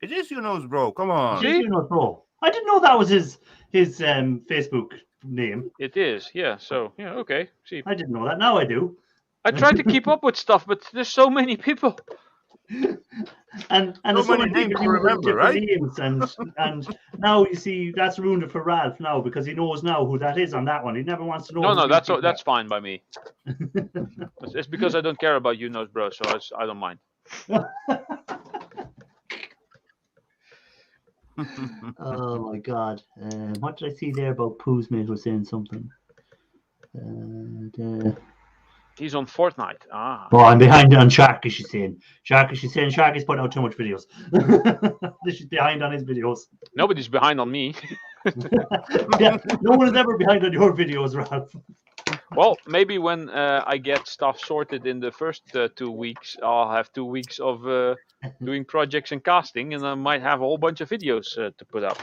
It is bro. Come on. See? His bro. I didn't know that was his Facebook name. It is, yeah. So yeah, okay. See, I didn't know that. Now I do. I try to keep up with stuff, but there's so many people. And So there's so many many names people to with remember, different right? names, and now you see that's ruined it for Ralph now, because he knows now who that is on that one. He never wants to know. No, that's fine by me. It's because I don't care about bro, so I don't mind. Oh my god! What did I see there about Pooh's mate was saying something? He's on Fortnite. Ah. Oh, I'm behind on Sharky. She's saying Sharky's putting out too much videos. She's behind on his videos. Nobody's behind on me. Yeah, no one is ever behind on your videos, Ralph. Well, maybe when I get stuff sorted in the first 2 weeks, I'll have 2 weeks of doing projects and casting, and I might have a whole bunch of videos to put up.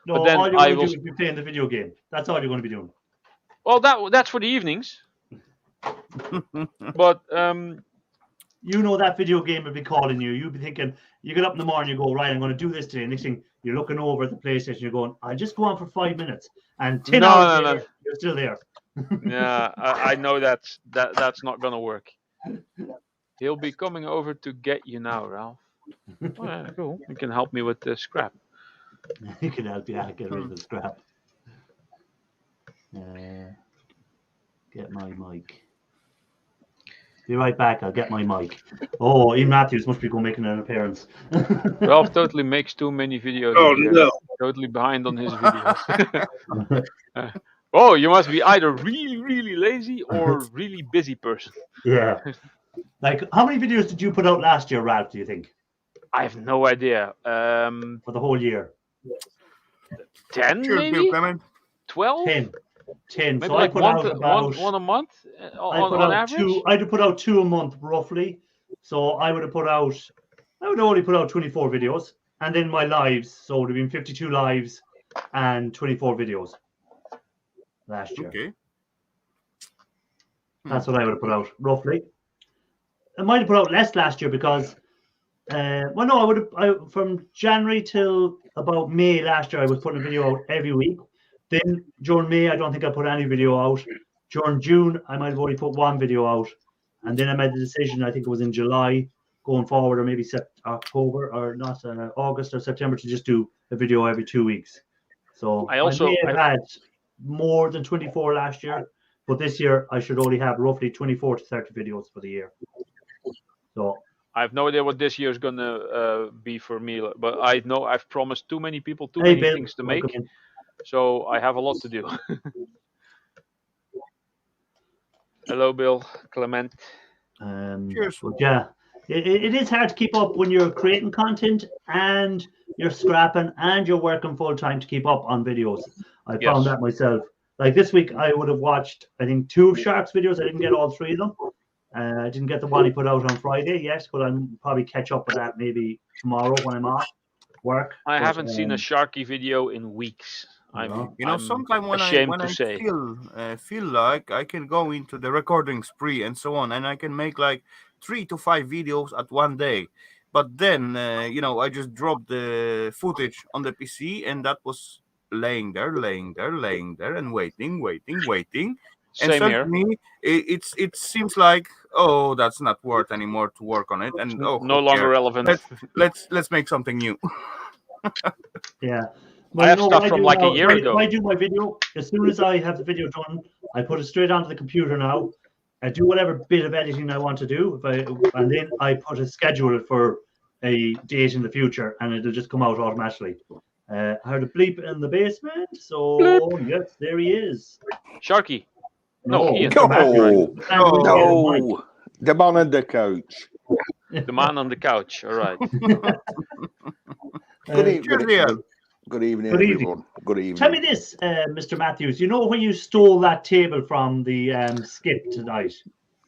No, but then all you're I going to will. do is be playing the video game. That's all you're going to be doing. Well, that's for the evenings. But that video game will be calling you. You'll be thinking, you get up in the morning, you go, right, I'm going to do this today. Next thing, you're looking over at the PlayStation, you're going, I'll just go on for 5 minutes. And 10 hours later, you're still there. Yeah, I know that's not going to work. He'll be coming over to get you now, Ralph. Oh, yeah, cool. You can help me with the scrap. He can help you out, get rid of the scrap. Get my mic. Be right back. I'll get my mic. Oh, Ian Matthews must be going making an appearance. Ralph totally makes too many videos. Oh, no. Totally behind on his videos. Oh, you must be either really, really lazy or really busy person. Yeah. Like, how many videos did you put out last year, Ralph, do you think? I have no idea. For the whole year? 10 Sure, maybe? Bill Clement. 12? 10. Maybe So like I put one, out about one a month on average? two. I'd have put out 2 a month roughly. So I would only put out 24 videos, and then my lives. So it would have been 52 lives and 24 videos last year. Okay. That's what I would have put out roughly. I might have put out less last year because, from January till about May last year, I was putting a video out every week. Then during May, I don't think I put any video out. During June, I might have only put 1 video out. And then I made the decision, I think it was in July, going forward, or maybe October, or not August or September, to just do a video every 2 weeks. So I may have had more than 24 last year, but this year I should only have roughly 24 to 30 videos for the year. So I have no idea what this year is gonna be for me, but I know I've promised too many people too many things to make, so I have a lot to do. Hello, Bill, Clement. Cheers. But yeah, it is hard to keep up when you're creating content and you're scrapping and you're working full time to keep up on videos. I found that myself. Like this week, I would have watched, I think, 2 Sharks videos. I didn't get all 3 of them. I didn't get the one he put out on Friday, yes, but I'll probably catch up with that maybe tomorrow when I'm off work. I haven't seen a Sharky video in weeks. Sometimes when I feel like I can go into the recording spree and so on, and I can make like 3 to 5 videos at one day. But then, I just dropped the footage on the PC, and that was laying there, and waiting. Same here. certainly it seems like, oh, that's not worth anymore to work on it, and oh, No who longer cares? relevant. Let's make something new. Yeah. I have stuff what from do like a now, year if ago. I do my video, as soon as I have the video done, I put it straight onto the computer now. I do whatever bit of editing I want to do, and then I put a schedule for a date in the future, and it'll just come out automatically. I heard a bleep in the basement, so yes, there he is. Sharky. No, No, Ian. Mr. Matthews. No, Matthews getting the mic. no, the man on the couch. The man on the couch. All right. Good, Cheers, Ian. good evening, Good evening. everyone. Good evening. Tell me this, Mr. Matthews. You know when you stole that table from the skip tonight?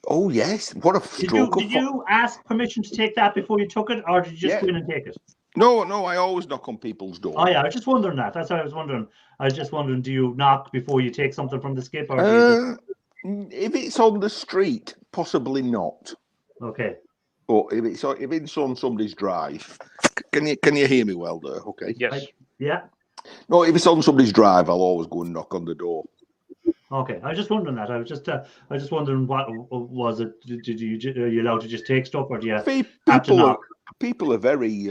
Oh yes, what a stroke Did you ask permission to take that before you took it, or did you just go in and take it? No, I always knock on people's door. Oh yeah, I was just wondering that. That's what I was wondering. I was just wondering, do you knock before you take something from the skip, or do you just... If it's on the street, possibly not. Okay. But if it's on somebody's drive, can you hear me well there? Okay. Yes. Yeah. No, if it's on somebody's drive, I'll always go and knock on the door. Okay. I was just wondering that. I was just wondering what was it? Are you allowed to just take stuff, or do you have to knock? People are very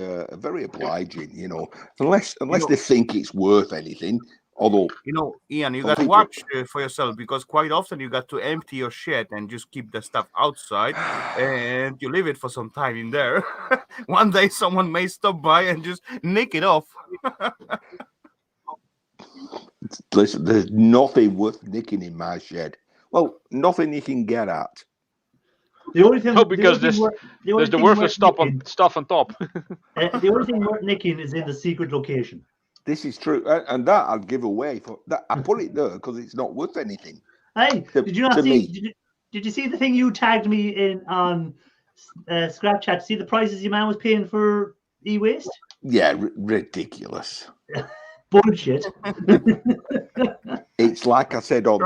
obliging, you know, unless they think it's worth anything. Although, you know, Ian, you got to watch for yourself, because quite often you got to empty your shed and just keep the stuff outside, and you leave it for some time in there. One day someone may stop by and just nick it off. listen, there's nothing worth nicking in my shed. Well, nothing you can get at. The only thing, No, because there's the worthless stuff on top. The only thing worth nicking is in the secret location. This is true, and that I'll give away for that. I put it there because it's not worth anything. Hey, did you not see? Did you see the thing you tagged me in on Scrap Chat? See the prices your man was paying for e-waste? Yeah, ridiculous. Bullshit. It's like I said on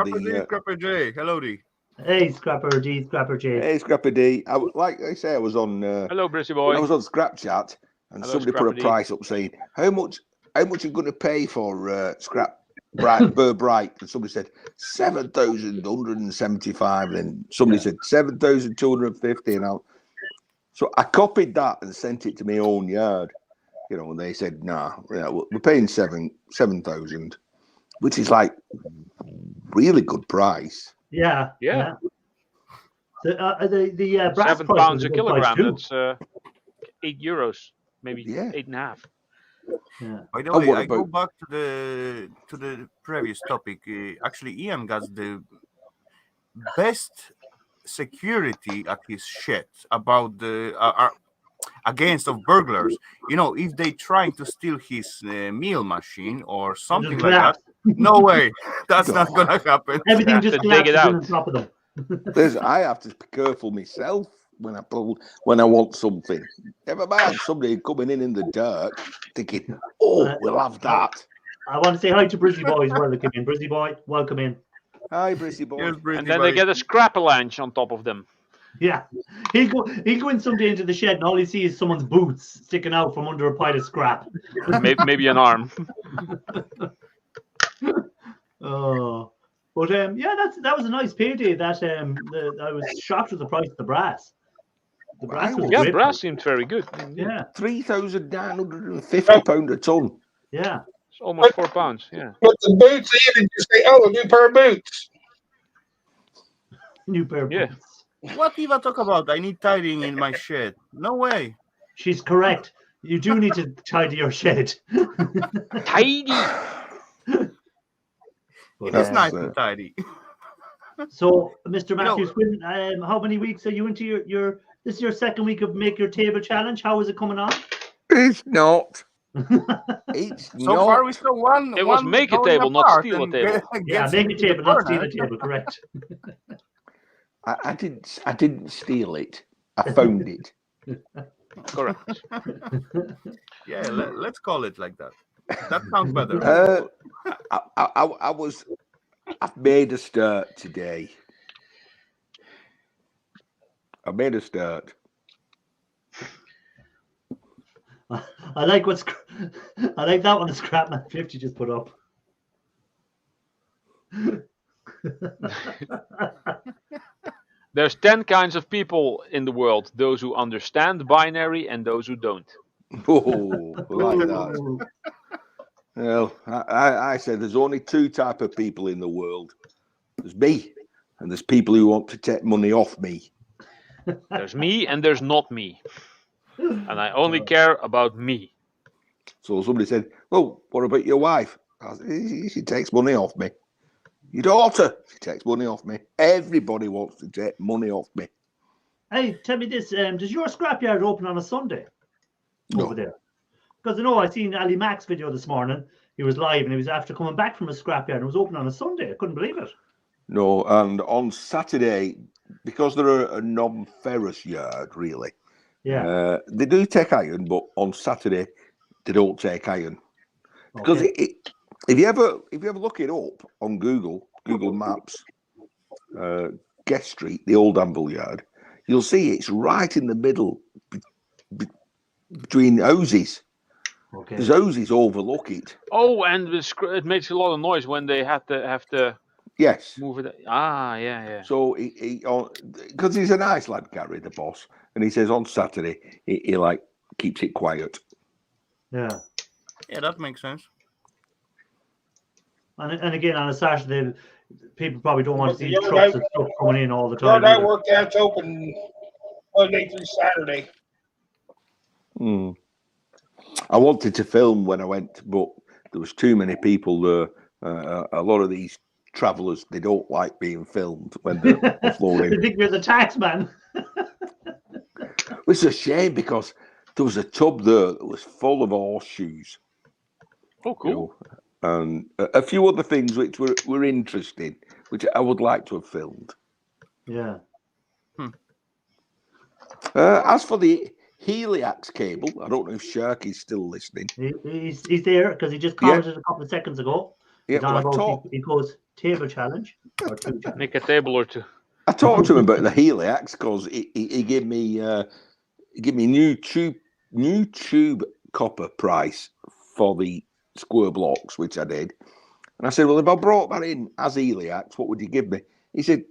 Scrapper J. Hello, D. Hey, Scrapper D, Scrapper J. Hey, Scrapper D. Like I say, I was on. Hello, Brissy boy. I was on Scrap Chat, and Hello, somebody Scrapper put a D. price up saying how much are you going to pay for scrap Burr Bright? And somebody said 7,175, and somebody said 7,250, and so I copied that and sent it to my own yard. You know, and they said, "Nah, yeah, we're paying 7,000, which is like really good price." Yeah. The brass £7 a kilogram. too. That's €8, maybe 8.5. Yeah. By the way, I go about... back to the previous topic. Actually, Ian got the best security at his shed about the against of burglars. You know, if they trying to steal his meal machine or something like that, no way, that's not gonna happen. Everything just dig it out on top of them. I have to be careful myself when I want something. Never mind somebody coming in the dark thinking, "Oh, we'll have that." I want to say hi to Brizzy Boy as well. That came in. Brizzy Boy, welcome in. Hi, Brissy boy. Cheers, Brizzy and then buddy. they get a scrap-a-lanche on top of them. Yeah, he'll go in someday into the shed, and all he sees is someone's boots sticking out from under a pile of scrap. Maybe an arm. Oh, but yeah, that was a nice payday. That I was shocked with the price of the brass. The brass was great. Brass seemed very good. Yeah, £3,950 a ton. yeah. It's almost £4. Yeah. But the boots, even you say, "Oh, a new pair of boots." New pair of boots. What Eva talk about? I need tidying in my shed. No way. She's correct. You do need to tidy your shed. Tidy. It's nice and tidy. So, Mr. Matthews, how many weeks are you into your? This is your second week of Make Your Table Challenge. How is it coming on? It's not. It's so far we saw one. It was make a table, not steal a table. Yeah, make a table, not steal a table. Correct. I didn't steal it. I found it. Correct. Yeah, let's call it like that. That sounds better. I've made a start today. I made a start. I like that one. The Scrapman 50 just put up. There's 10 kinds of people in the world: those who understand binary and those who don't. Oh, like that. Well, I said there's only two type of people in the world. There's me, and there's people who want to take money off me. There's me and there's not me. And I only care about me. So somebody said, well, what about your wife? I said, she takes money off me. Your daughter, she takes money off me. Everybody wants to take money off me. Hey, tell me this, does your scrapyard open on a Sunday No. over there? Because I know I seen Ali Mac's video this morning. He was live and he was after coming back from a scrapyard and it was open on a Sunday. I couldn't believe it. No, and on Saturday, because they're a non-ferrous yard, really, Yeah. they do take iron, but on Saturday they don't take iron. Because Okay. if you ever look it up on Google Maps, Guest Street, the old Anvil Yard, you'll see it's right in the middle between houses. Okay. There's houses overlook it. Oh, and it makes a lot of noise when they have to Yes. move it. Ah, yeah. So because he's a nice lad, Gary, the boss, and he says on Saturday he like keeps it quiet. Yeah. Yeah, that makes sense. And again, on a Saturday, people probably don't want to see Your trucks night- and stuff coming in all the Your time. night either. work that's open Monday through Saturday. Hmm. I wanted to film when I went, but there was too many people there. A lot of these travellers, they don't like being filmed when they're They offloading. think you're the tax man. Which is a shame because there was a tub there that was full of horseshoes. Oh, cool. And a few other things which were interesting, which I would like to have filmed. Yeah. As for the Heliax cable, I don't know if Sharky's still listening. He's there because he just commented a couple of seconds ago. Yeah, He's on well, about he goes table challenge or two challenge. Make a table or two. I talked to him about the Heliax because he gave me new tube copper price for the square blocks, which I did. And I said, well, if I brought that in as Heliax, what would you give me? He said,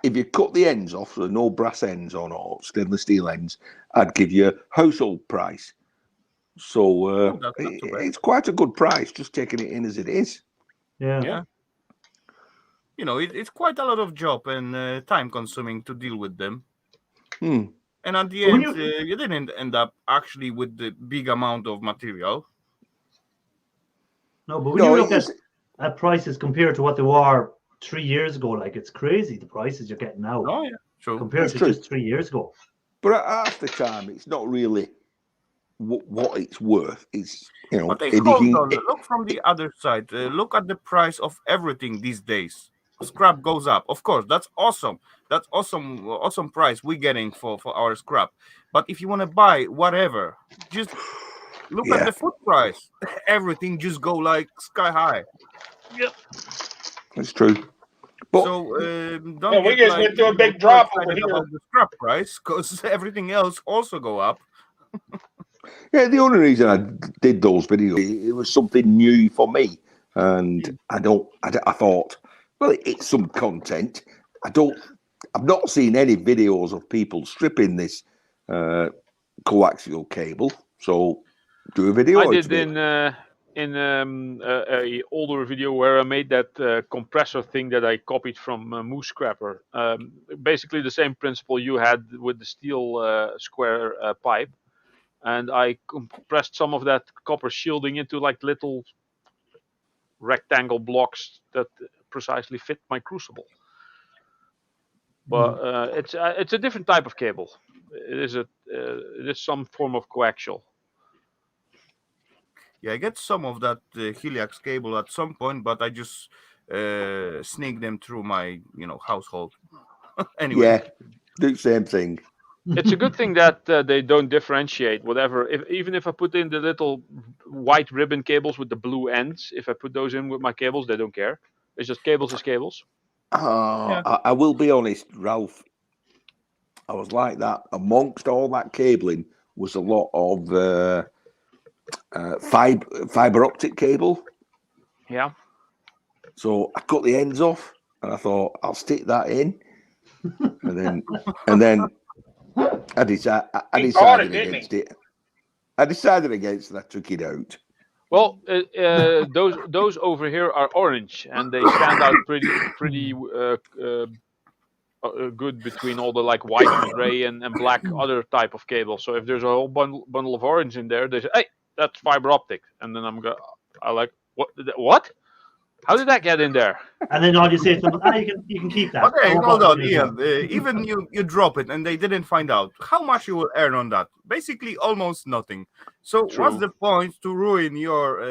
if you cut the ends off, so no brass ends on or stainless steel ends, I'd give you a household price. So it's quite a good price, just taking it in as it is. Yeah. You know, it's quite a lot of job and time consuming to deal with them. Hmm. And at the end, you didn't end up actually with the big amount of material. No, but when you look at prices compared to what they were 3 years ago, like it's crazy the prices you're getting now. Oh, yeah, true. Compared to just 3 years ago. But at half the time, it's not really what it's worth. It's, you know, But hold on, look from the other side. Look at the price of everything these days. Scrap goes up. Of course, that's awesome. That's awesome price we're getting for our scrap. But if you want to buy whatever, just look at the food price. Everything just go like sky high. Yep. That's true. But, so don't we just went through a big drop over here about the scrap price because everything else also go up. Yeah, the only reason I did those videos, it was something new for me, and I thought, well, it's some content. I've not seen any videos of people stripping this coaxial cable, so do a video. I did in a older video where I made that compressor thing that I copied from Moose Scrapper. Basically the same principle you had with the steel square pipe. And I compressed some of that copper shielding into like little rectangle blocks that precisely fit my crucible. But it's a different type of cable. It is some form of coaxial. Yeah, I get some of that Heliax cable at some point, but I just sneak them through my household. Anyway. Yeah, do the same thing. It's a good thing that they don't differentiate whatever. Even if I put in the little white ribbon cables with the blue ends, if I put those in with my cables, they don't care. It's just cables is cables. I will be honest, Ralph. I was like that. Amongst all that cabling was a lot of fiber optic cable. Yeah. So I cut the ends off and I thought I'll stick that in, and then I decided against it. I decided against it. I took it out. Well, those over here are orange, and they stand out pretty good between all the like white and gray and black other type of cable. So if there's a whole bundle of orange in there, they say, "Hey, that's fiber optic," and then I like what? How did that get in there? And then all you say to them, you can keep that. Okay, hold on, Ian. Even you drop it and they didn't find out. How much you will earn on that? Basically, almost nothing. So True. what's the point to ruin your,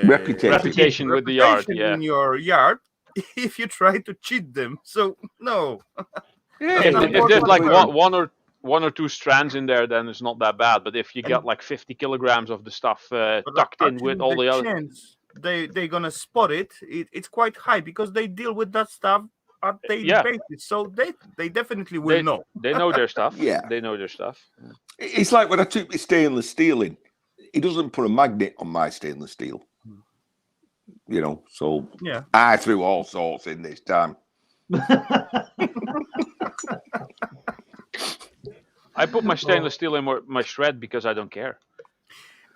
reputation with the yard? Yeah. In your yard if you try to cheat them? So no. If there's like one or two strands in there, then it's not that bad. But if you got like 50 kilograms of the stuff tucked in with all the other. They're gonna spot it. It's quite high because they deal with that stuff on daily basis. So they definitely will know. They know their stuff. Yeah, they know their stuff. It's like when I took my stainless steel in. He doesn't put a magnet on my stainless steel. You know, so yeah, I threw all sorts in this time. I put my stainless steel in my shred because I don't care.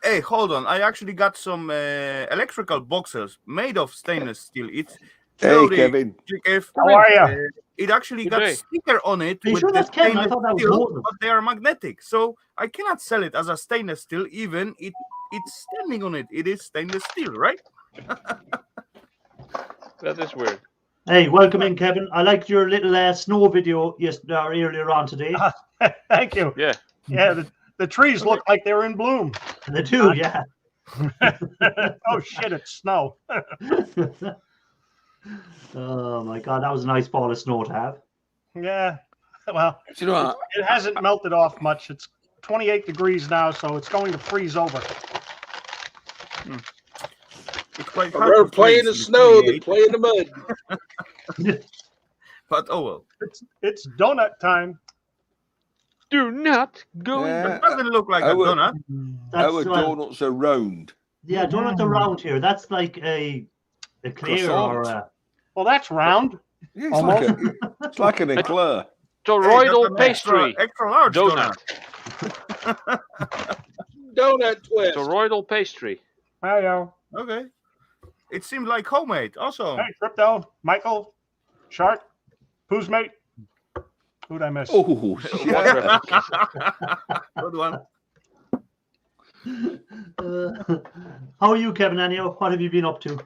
Hey, hold on. I actually got some electrical boxes made of stainless steel. It's Kevin. How are you? It actually got a sticker on it with the stainless steel, but they are magnetic. So I cannot sell it as a stainless steel, even it's standing on it. It is stainless steel, right? That is weird. Hey, welcome in, Kevin. I liked your little snow video earlier on today. Thank you. Yeah. Yeah, the trees look like they're in bloom. They do, yeah. Oh, shit, it's snow. Oh, my God. That was a nice ball of snow to have. Yeah. Well, You know, it hasn't melted off much. It's 28 degrees now, so it's going to freeze over. It's quite I'd rather play in the snow than play in the mud. But oh well. It's donut time. Do not go in. It doesn't look like a donut. Our donuts are round. Yeah, donuts are round here. That's like a clear or a... Well, that's round. Yeah, it's like an eclair. Toroidal pastry. Extra large donut. Donut twist. Toroidal pastry. Hiyo. Okay. It seems like homemade. Also. Hey, Crypto, Michael, Shark, who's mate? Who'd I miss? Oh, Good one. How are you, Kevin? Anyhow, what have you been up to?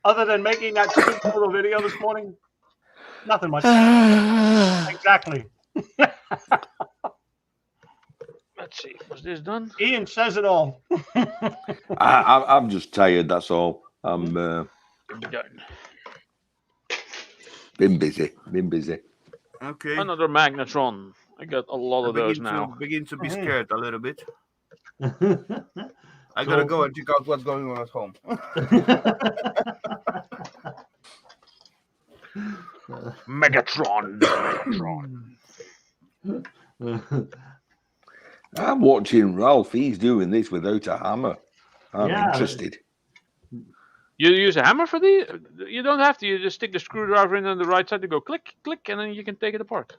Other than making that stupid little video this morning, nothing much. Exactly. Let's see. Was this done? Ian says it all. I'm just tired. That's all. I'm been busy. Okay. Another magnetron. I got a lot of those now. Begin to be scared a little bit. I gotta go and check out what's going on at home. Megatron. I'm watching Ralph. He's doing this without a hammer. I'm interested. You use a hammer for these? You don't have to. You just stick the screwdriver in on the right side to go click, click, and then you can take it apart.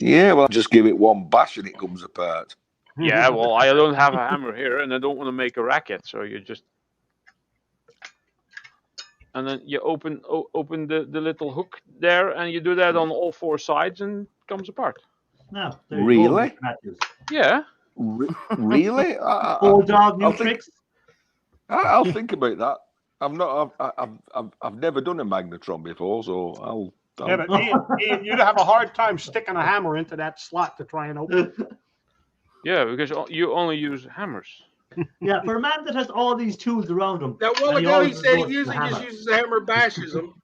Yeah, well, just give it one bash and it comes apart. Yeah, well, I don't have a hammer here, and I don't want to make a racket, so you just... And then you open the little hook there, and you do that on all four sides, and it comes apart. No, really? Yeah. Really? Old dog, new tricks. I'll think about that. I've never done a magnetron before, so I'll Yeah, but Ian, you'd have a hard time sticking a hammer into that slot to try and open it. Yeah, because you only use hammers. Yeah, for a man that has all these tools around him. That while ago he said he usually just uses a hammer, bashes them.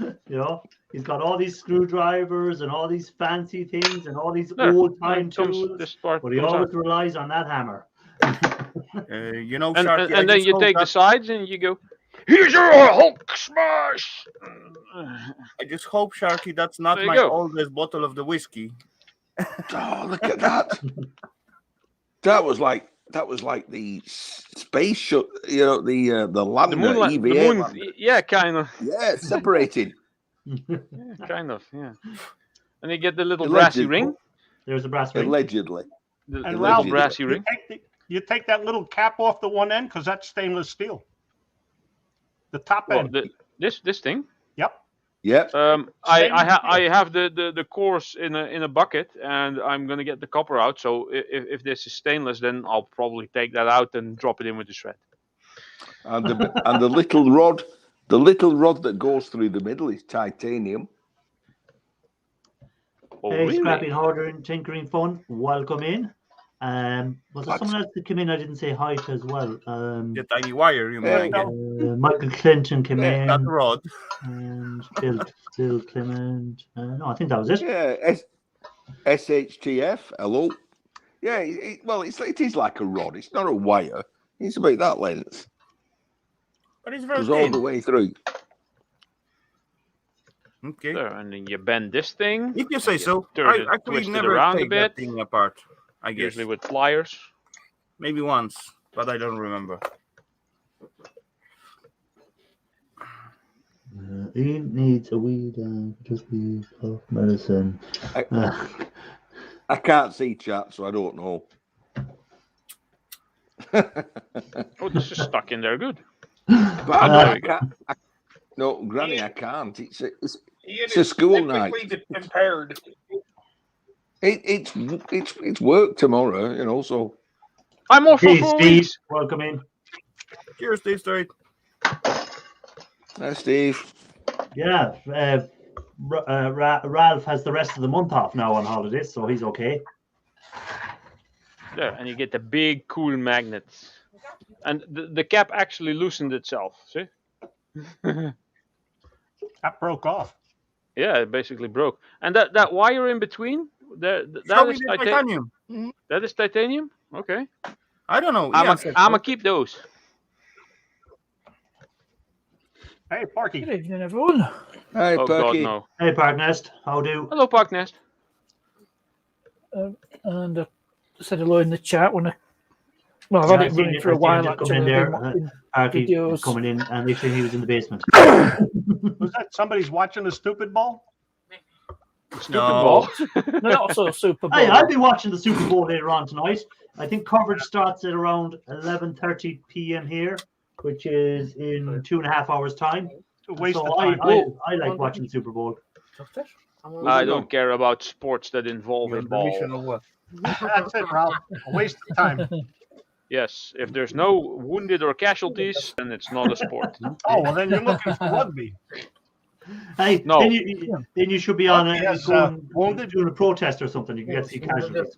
You know, he's got all these screwdrivers and all these fancy things and all these old-time tools, but he always relies on that hammer. You know, and Sharky, then you take the sides and you go, here's your Hulk smash! I just hope, Sharky, that's not my oldest bottle of the whiskey. Oh, look at that. That was like that was like the space shut. You know, the lander, The moon, EVA lander. yeah, kind of. Yeah, separated. Yeah, kind of, yeah. And you get the little brassy ring. There's a brass ring. Allegedly. The And little Ralph, brassy ring. you take that little cap off the one end because that's stainless steel. The top What, end. this thing? Yep. Yep. I have the coarse in a bucket, and I'm gonna get the copper out. So if this is stainless, then I'll probably take that out and drop it in with the shred. And the little rod, that goes through the middle is titanium. Oh, Hey, really? Scrapping, Hoarding, Tinkering Fun, welcome in. Was there someone else that came in? I didn't say hi to as well. The tiny wire, you mean? Michael Clinton came in. That rod. And Bill Clement. No, I think that was it. Yeah, SHTF. Hello. Yeah, it is like a rod. It's not a wire. It's about that length. But it's It very goes all thin. the way through. Okay. There, and then you bend this thing. If you say so. Turn I it, actually twist it never around a take that bit. thing apart, I guess. Usually with pliers. Maybe once, but I don't remember. Ian needs a weed just be of medicine. I can't see chat, so I don't know. Oh, this is stuck in there good. But there we go. No, Granny, I can't. It's a school night. Impaired. It's work tomorrow, you know. So I'm off for Hey, 4 Steve, weeks. welcome in. Cheers, Steve Straight. Hi, Steve. Yeah, Ralph has the rest of the month off now on holidays, so he's okay. There, and you get the big cool magnets. And the cap actually loosened itself, see? That broke off. Yeah, it basically broke. And that wire in between, that Probably is the titanium. That is titanium? Okay. I don't know. I'm Yeah, gonna keep those. Hey, Parky. Good evening, everyone. Hi, Oh god, Perky. no. Hey, Parknest, how do? Hello, Park Nest. And I said hello in the chat when I've had it running for a while actually. I've been watching Parky videos. coming in, and they say he was in the basement. Was that somebody's watching the stupid ball? Stupid No. ball. No, not so Super Bowl. Hey, I'll be watching the Super Bowl later on tonight. I think coverage starts at around 11:30 p.m. here, which is in 2.5 hours' time. A waste So of time. I like watching the Super Bowl. I don't care about sports that involve a ball. That's it, Ralph. A waste of time. Yes, if there's no wounded or casualties, then it's not a sport. Oh, well, then you're looking for rugby. Hey, No. then you should be on Yes, doing a protest or something. You can get to see casualties.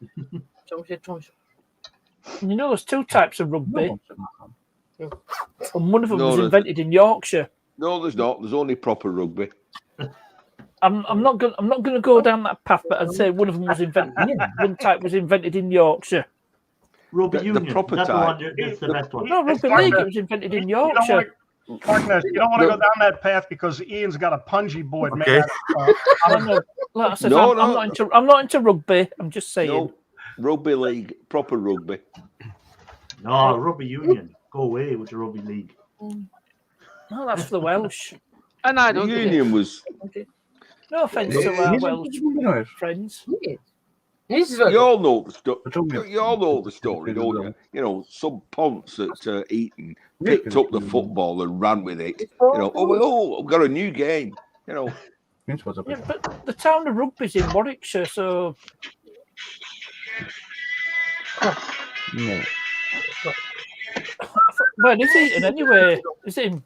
You know, there's two types of rugby, and one of them No, was there's- invented in Yorkshire. No, there's not. There's only proper rugby. I'm not gonna go down that path, but I'd say one of them was invented. One type was invented in Yorkshire. Rugby The union. proper That's the type. one. That's the best one. No, rugby It's league. like It was invented in You don't Yorkshire. want to go down that path because Ian's got a punji board Okay. made out I know. Like I said, No, I'm no. not into rugby. I'm just saying. No, rugby league, proper rugby. No, rugby union. Go away with your rugby league. No, that's for the Welsh. And I The don't care. union was. No offence to our Welsh friends. You all know the story. You all know the story, don't you? You know, some ponce at Eton picked up the football and ran with it. You know, we've got a new game. You know, Yeah, but the town of Rugby's in Warwickshire, so where is Eton anyway? Is it in?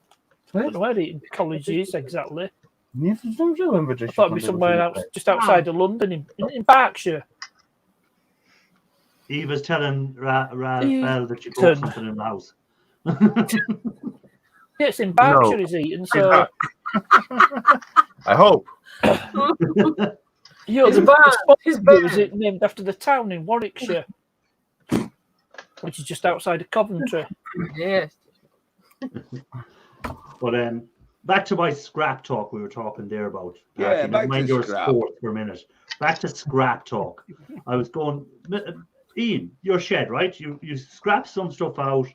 I don't know where Eton College is exactly. I thought it'd be somewhere else, just outside of London, in Berkshire. Eva's telling Raphael that you Turn. broke something in the house. Yeah, it's in Berkshire, is Eton. So I hope. you know, the sport was it named after the town in Warwickshire, which is just outside of Coventry. Yes. But back to my scrap talk we were talking there about. Yeah, Never back to mind your scrap. sport for a minute. Back to scrap talk. I was going. Ian, your shed, right? You scrap some stuff out,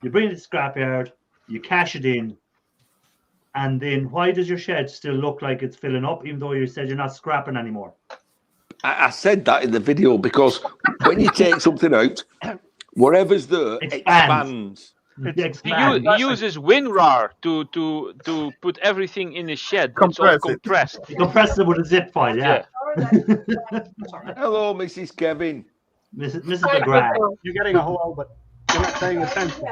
you bring it to the scrapyard, you cash it in, and then why does your shed still look like it's filling up, even though you said you're not scrapping anymore? I said that in the video because when you take something out, whatever's there expands. He uses WinRAR to put everything in his shed. It's all compressed. He compresses it with a zip file, yeah. Hello, Mrs. Kevin. Mrs. McGrath. You're getting a hello, but you're not paying attention.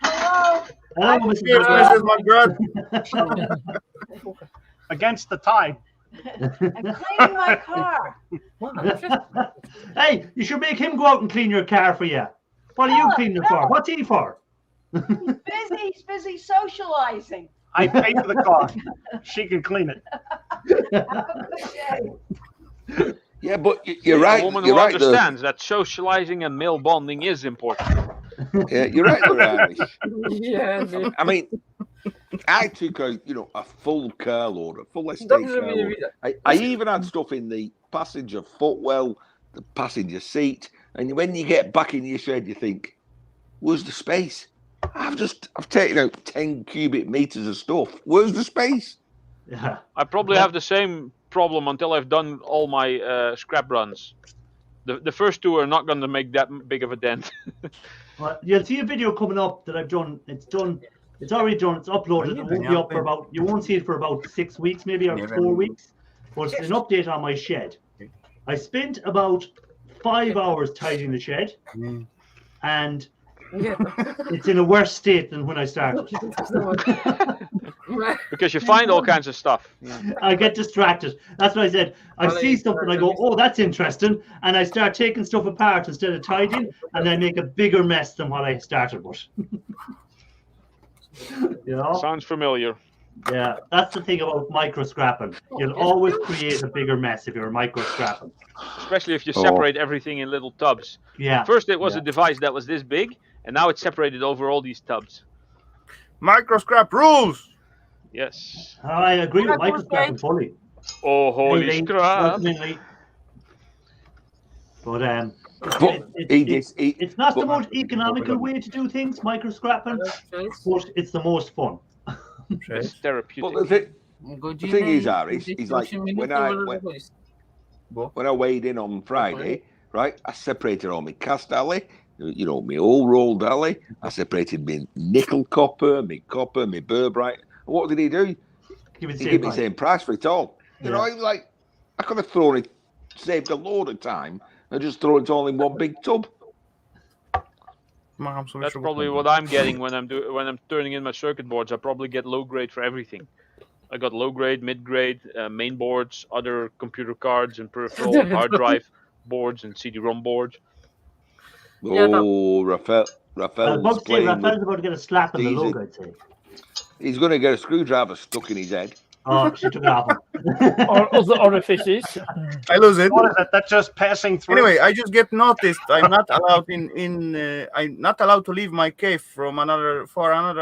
Hello. Hello, Mrs. McGrath. Against the tide. I'm cleaning my car. Hey, you should make him go out and clean your car for you. What are you cleaning for? What's he for? He's busy socializing. I pay for the car. She can clean it. Yeah, but you're right. A woman you're who right understands that socializing and male bonding is important. Yeah, you're right there, Irish. Yeah. I mean, I took out, a full car load, a full estate car load. I even had stuff in the passenger footwell, the passenger seat, and when you get back in your shed, you think, where's the space? I've taken out 10 cubic meters of stuff. Where's the space? Yeah. I probably have the same problem until I've done all my scrap runs. The first two are not going to make that big of a dent. Well, you'll see a video coming up that I've done. It's done. It's already done. It's uploaded. It won't be up for about. You won't see it for about 6 weeks, maybe, or 4 weeks. But it's an update on my shed. I spent about 5 hours tidying the shed, and it's in a worse state than when I started. Because you find all kinds of stuff. I get distracted. That's what I said. I see something, I go, oh, that's interesting, and I start taking stuff apart instead of tidying, and I make a bigger mess than what I started with. Sounds familiar. Yeah, that's the thing about micro scrapping. You'll always create a bigger mess if you're micro scrapping. Especially if you separate everything in little tubs. Yeah. First it was a device that was this big, and now it's separated over all these tubs. Micro scrap rules. Yes. I agree with micro scrapping fully. Oh, holy Really, scrap. ultimately. But it's not the most economical way to do things, micro scrapping, but it's the most fun. It's therapeutic. But the thing is, Harry, is like when I weighed in on Friday, right, I separated all my cast alley, my old rolled alley. I separated my nickel copper, my burbrite. What did he do? He gave me the same price for it all. I could have thrown it, saved a load of time, and just throw it all in one big tub. That's probably what I'm getting when I'm turning in my circuit boards. I probably get low grade for everything. I got low grade, mid grade, main boards, other computer cards and peripheral hard drive boards and CD-ROM boards. Oh, Raphael's Rafael's about to get a slap in the lug, I'd say. He's going to get a screwdriver stuck in his head. Oh, she took it off him. Or other orifices. I lose it. What is it? That's just passing through. Anyway, I just get noticed. I'm not allowed I'm not allowed to leave my cave for another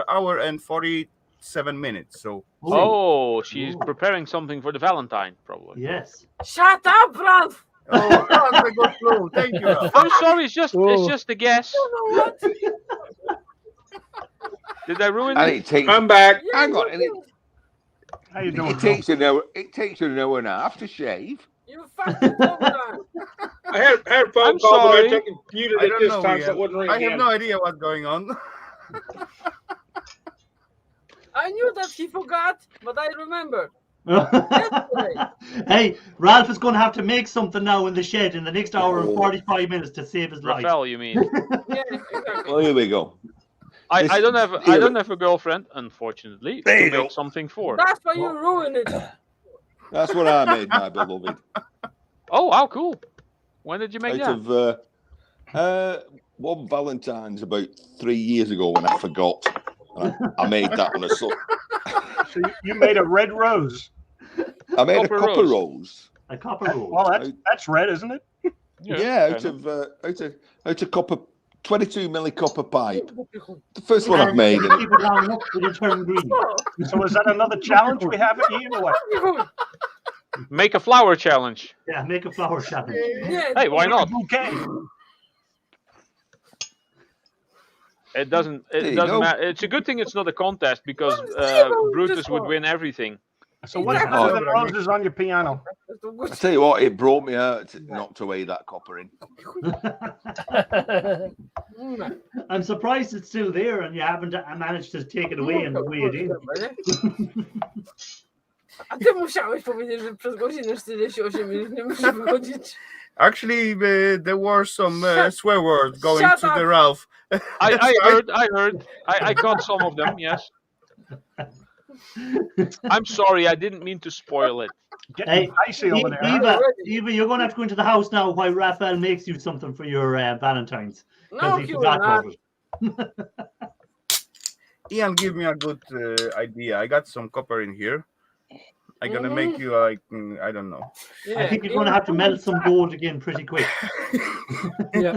hour and 47 minutes. So. Oh, she's preparing something for the Valentine, probably. Yes. Shut up, Ralph. Oh, I got through. Thank you. I'm sorry. It's just a guess. Did I ruin it? I'm back. Hang on. How you doing? It takes an hour. It takes an hour and a half to shave. You fucking I had a phone I'm call, sorry. but I took it muted at this time, so it wouldn't ring I again. have no idea what's going on. I knew that he forgot, but I remembered. Hey, Ralph is going to have to make something now in the shed in the next hour and 45 minutes to save his life. Raphael, you mean? Yeah, exactly. Well, here we go. I don't have a girlfriend, unfortunately, There to you go. make something for. That's why you ruined it. That's what I made, my beloved. Oh, how cool! When did you make Out that? of one Valentine's about 3 years ago when I forgot. I made that on a So you made a red rose. I made Copper a copper rose. rose. A copper rose. Well, that's red, isn't it? Yeah, out of copper, 22 milli copper pipe. The first one I've made. Keep it long enough to it turn green. So is that another challenge we have at you or what? Make a flower challenge. Yeah, make a flower challenge. Yeah. Hey, why not? Okay. It doesn't. There It you doesn't go. matter. It's a good thing it's not a contest because Brutus would win everything. So what's Yeah. better than roses on your piano? I tell you what, it broke me out not to weigh that copper in. I'm surprised it's still there and you haven't managed to take it away and weigh it in. A ty musiałeś powiedzieć, że przez godzinę 48 minut nie muszę wychodzić. Actually, there were some swear words going Shut to up. the Ralph. I heard. I caught some of them. Yes. I'm sorry. I didn't mean to spoil it. Getting icy over there. Eva, you're going to have to go into the house now while Raphael makes you something for your Valentine's. No, Because he he will forgot not. about it. Ian, give me a good idea. I got some copper in here. I'm gonna make you like I don't know. Yeah, I think you're going to have to melt some gold again pretty quick. Yeah.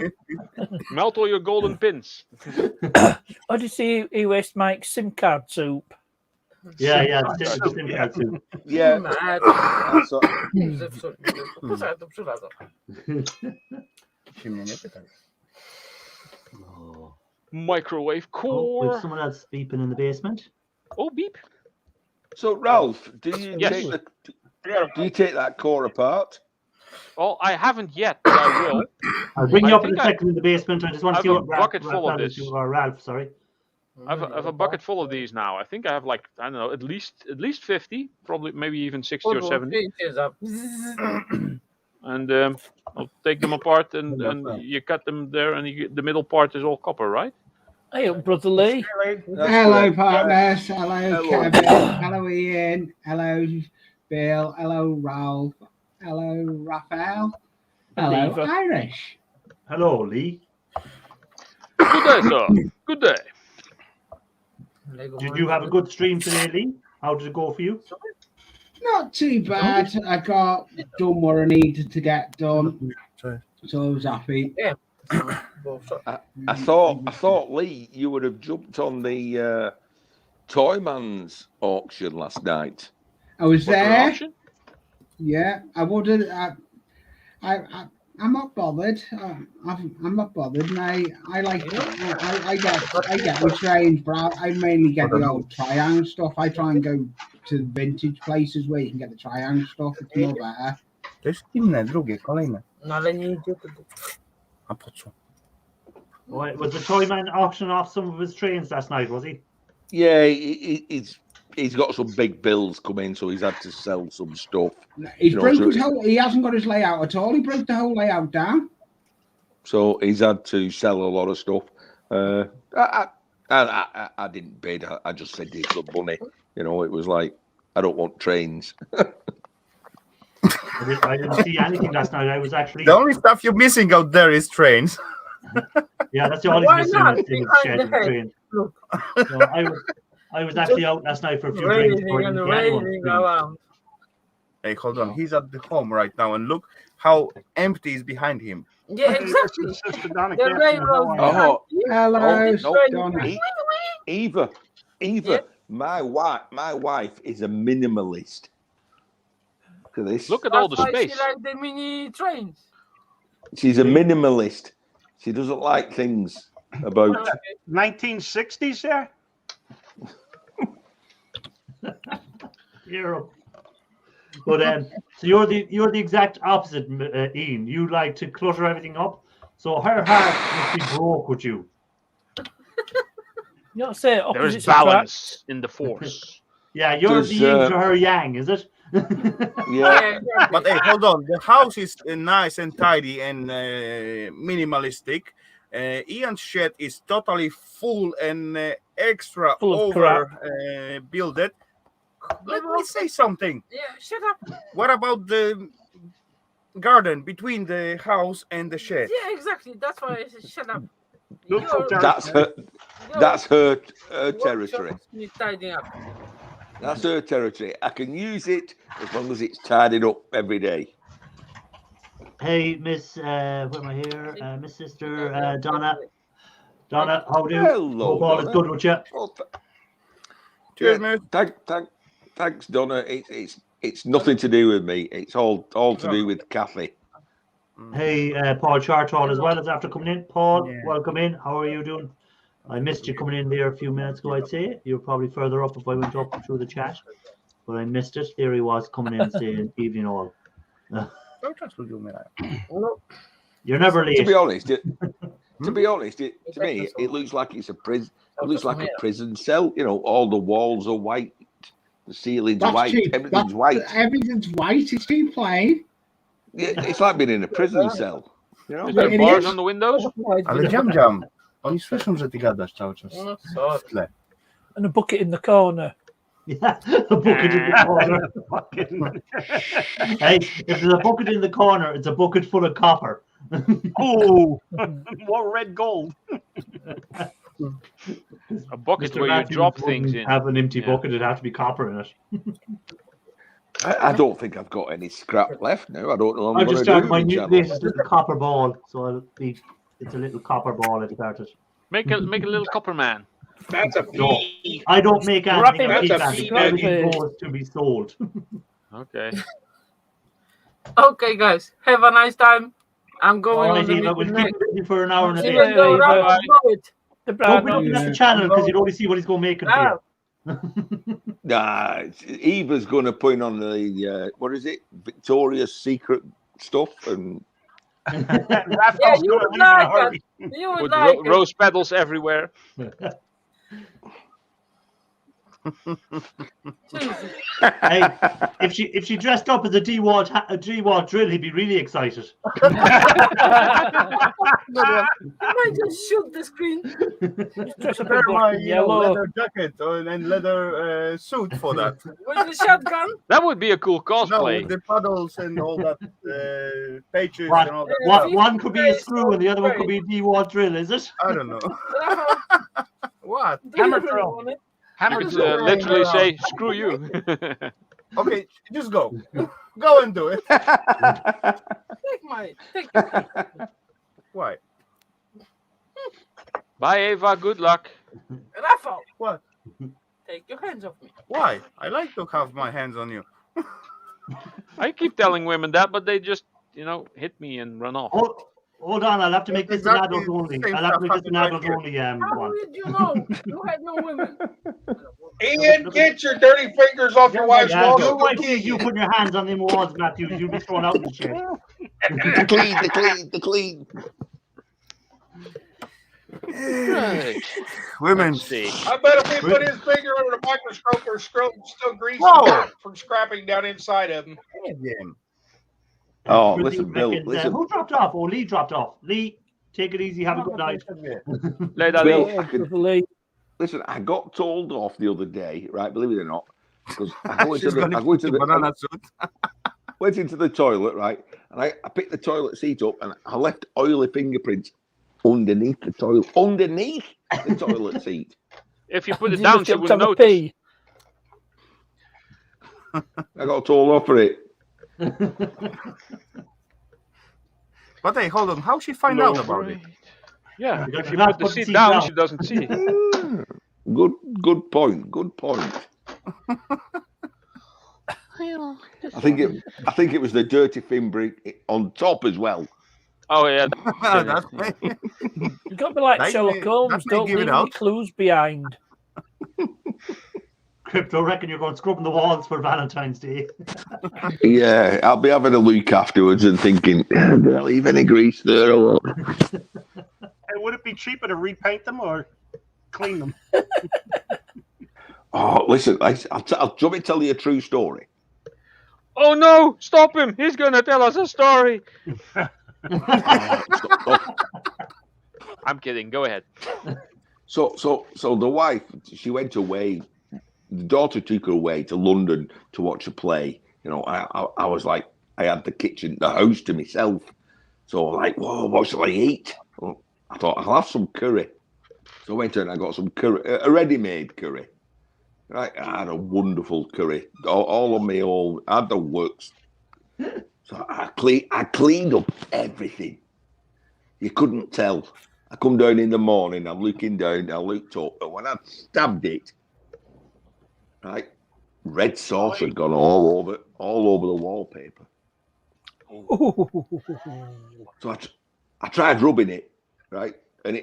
Melt all your golden pins. Oh, did you see he waste Mike's SIM card soup? Yeah, SIM card soup. Yeah. Mad. That's all. Po co ja to przywadzam? Się mnie nie pytaj. Oh. Microwave Oh, core. with someone else beeping in the basement. Oh, beep. So, Ralph, do you Yes. take that core apart? Oh, I haven't yet, but I will. I'll bring you I up in think a second in the basement. I just want to I see have what a bucket full of Raphael is this. doing, or Ralph, sorry. I have a bucket full of these now. I think I have like I don't know, at least 50, probably maybe even 60 or 70. And I'll take them apart and you cut them there, and the middle part is all copper, right? Hey, Brother Lee. Hello, partners. Hello, Hello. Kevin. Hello, Ian. Hello, Bill. Hello, Ralph. Hello, Raphael. Hello, Eva. Irish. Hello, Lee. Good day, sir. Good day. Did you have a good stream today, Lee? How did it go for you? Not too bad. I got done what I needed to get done, so I was happy. Yeah. I thought Lee, you would have jumped on the Toyman's auction last night. I was Was there an there. auction? Yeah, I wouldn't. I'm not bothered. I'm not bothered, and I like. I get the trains, but I mainly get the old triangle stuff. I try and go to vintage places where you can get the triangle stuff. It's more better. To jest inne, drugie, kolejne. No ale nie idzie to. A po co? Well, was the Toyman auction off some of his trains last night, was he? Yeah, he's got some big bills coming, so he's had to sell some stuff. He's You know, broke so his whole. He hasn't got his layout at all. He broke the whole layout down. So he's had to sell a lot of stuff. I didn't bid. I just said it's good money. You know, it was like, I don't want trains. I didn't see anything last night. I was actually... The only stuff you're missing out there is trains. Yeah, that's the only Why thing not? in his shed Behind in the the train. Look. So I was actually out last night for a few drinks. before I Raining and didn't get anyone raining to drink. around. Hey, hold on. He's at the home right now, and look how empty is behind him. Yeah, exactly. Sister Donna The Catherine, railroad. Oh, Hello, no, Donna. Eva, Yeah. my wife is a minimalist. Look at this. Look at all the That's why space. she like the mini trains. She's a minimalist. She doesn't like things about. 1960s there? You're but so you're the exact opposite, Ian. You like to clutter everything up. So her heart must be broke with you. You don't say There is opposites attract. balance in the force. Yeah, you're Does, the yin to her yang, is it? Yeah, But hey, hold on. The house is nice and tidy and minimalistic. Ian's shed is totally full and extra Full of over builded. Let me say something. Yeah, shut up. What about the garden between the house and the shed? Yeah, exactly. That's why I said shut up. Neutral Your- territory. that's her your territory. workshop needs tidying up. That's her territory. I can use it as long as it's tidied up every day. Hey, Miss, where am I here? Miss Sister Donna. Donna, how do you? Hello, Hope all is Donna. good with you. Well, Cheers, yeah, mate. thanks, Donna. It's nothing to do with me. It's all to do with Kathy. Hey, Paul Chartall as well as after coming in. Paul, Yeah. welcome in. How are you doing? I missed you coming in there a few minutes ago, I'd say. You were probably further up if I went up through the chat. But I missed it. There he was coming in saying evening all. You're never late. To be honest, to me, it looks like it's a prison. It looks like a prison cell. You know, all the walls are white, the ceiling's white, everything's white. Everything's white. It's too plain. Yeah, it's like being in a prison cell. You know, Is there bars on the windows? Ale Jam, oni słyszą, że ty gadasz cały czas. W tle. And a bucket in the corner. Yeah, a bucket in the corner. Hey, if there's a bucket in the corner, it's a bucket full of copper. Oh, what red gold? A bucket Mr. where Matthews you drop wouldn't things in. have an empty bucket, it'd have to be copper in it. I don't think I've got any scrap left now. I don't know. I just started my new latest little copper ball, so it's a little copper ball I've started. Make a little copper man. That's a No, fee. I don't make anything. That's a fee. Everything goes to be sold. Okay. Okay, guys, have a nice time. I'm going on the Eva, we'll meeting keep it busy for an hour and a now. bit. Even though Ralph know it. Don't be looking at the channel because you'd only see what he's going to make it for. Nah, Eva's going to put on the what is it? Victoria's Secret stuff and. Yeah, you would like it. You would With like it. rose petals everywhere. Hey, if she dressed up as a Dji drill, he'd be really excited. I might just shoot the screen. Dress up Wear in my black and yellow. leather jacket and leather suit for that. With the shotgun. That would be a cool No, cosplay. with the paddles and all that pages What? and all that. One could be a screw and the other one could be a Dji drill, is it? I don't know. What? Hammer drill. You Hammer could drill. literally say, "Screw you." Okay, just go. Go and do it. Take your Why? Bye, Eva. Good luck. Rafa, What? take your hands off me. Why? I like to have my hands on you. I keep telling women that, but they just, hit me and run off. Hold on, I'll have to make this an Exactly adult only. same I'll have to make stuff this an happened adult right only How one. did you know? You had no women. Ian, get your dirty fingers off your wife's Yeah, walls. your wife sees you putting your hands on them walls, Matthew. You'll be thrown out in the shit. the clean. Right. Women. Let's see. I bet if he put his finger under the microscope, there's still grease Whoa. from scrapping down inside of him. Oh, listen, Bill. Listen, Who dropped off? Oh, Lee dropped off. Lee, take it easy. Have a good night. Later, Bill, Lee. listen, I got told off the other day, right? Believe it or not, because I went She's gonna went keep the banana suit. went into the toilet, right? And I picked the toilet seat up and I left oily fingerprints underneath the toilet seat. If you put it You down, must she have wouldn't a notice. pee. I got told off for it. But hey, hold on. How she find out about it? Yeah, Because if you you're put not the putting seat seat down, down. she doesn't see. Good point. I think it was the dirty fingerprint on top as well. Oh yeah. That's You've got to be like That Sherlock may- Holmes. that may Don't give it leave any out. clues behind. Crypto, reckon you're going scrubbing the walls for Valentine's Day. Yeah, I'll be having a look afterwards and thinking, did I leave any grease there or what? Hey, would it be cheaper to repaint them or clean them? Oh, listen, do you want me to tell you a true story? Oh no! Stop him! He's gonna tell us a story. I'm kidding. Go ahead. So the wife, she went away. The daughter took her away to London to watch a play. I was like, I had the house to myself. So like, whoa, what shall I eat? Well, I thought I'll have some curry. So I went in and I got some curry, a ready-made curry. Right, I had a wonderful curry, all on my own. I had the works. So I cleaned up everything. You couldn't tell. I come down in the morning, I'm looking down, I looked up, and when I stabbed it, right, red sauce had gone all over the wallpaper. So I tried rubbing it, right, and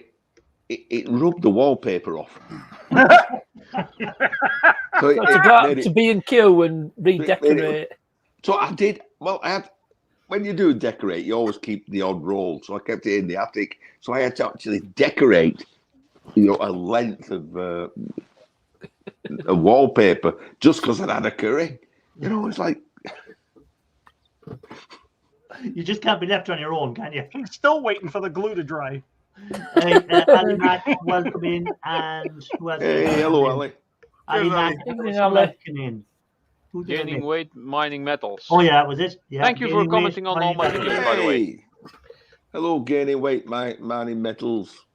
it rubbed the wallpaper off. So So to go out to B&Q and redecorate. So I did. Well, when you do decorate, you always keep the odd roll. So I kept it in the attic. So I had to actually decorate, a length of a wallpaper just because I'd had a curry. It's like you just can't be left on your own, can you? He's still waiting for the glue to dry. Hey, Ali Mac, welcome in, and who else? Hey, hello, Ali. Ali Mac, welcome in. Gaining weight, mining metals. Oh yeah, was it? Yeah. Thank you for commenting on all my videos, by the way. Hello, gaining weight, mining metals.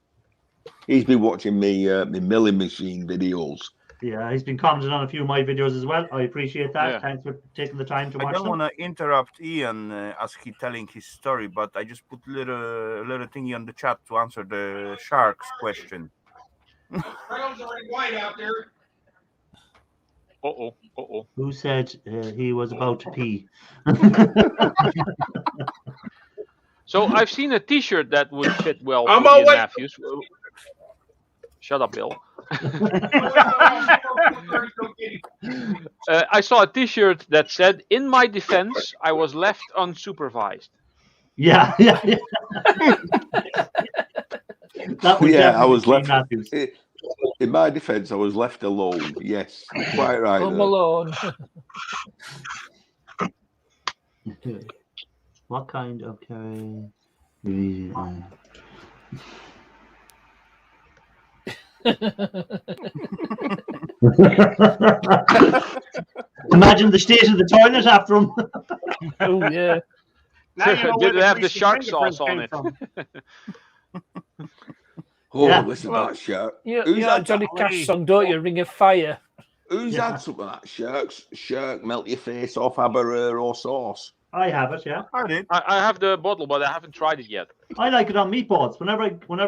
He's been watching me milling machine videos. Yeah, he's been commenting on a few of my videos as well. I appreciate that. Yeah. Thanks for taking the time to watch I don't them. want to interrupt Ian as he's telling his story, but I just put little thingy on the chat to answer the sharks question. Trail's already white out there. Uh-oh. Who said he was about to pee? So I've seen a T-shirt that would fit well I'm for all Ian wait. Matthews. Shut up, Bill. I saw a T-shirt that said, "In my defense, I was left unsupervised." Yeah. That would I was left. Matthews. In my defence, I was left alone. Yes, quite right. Home alone. What kind of carry? Imagine the state of the toilet after him. Oh yeah. Now you know where Did it have the greasy shark fingerprints sauce on came it? from. Oh, Yeah. listen to that shark. You Who's know had Johnny that? Cash song, don't you? Ring of Fire. Who's Yeah. had some of that shark melt your face off habanero sauce? I have it, yeah. I did. I have the bottle, but I haven't tried it yet. I like it on meatballs. Whenever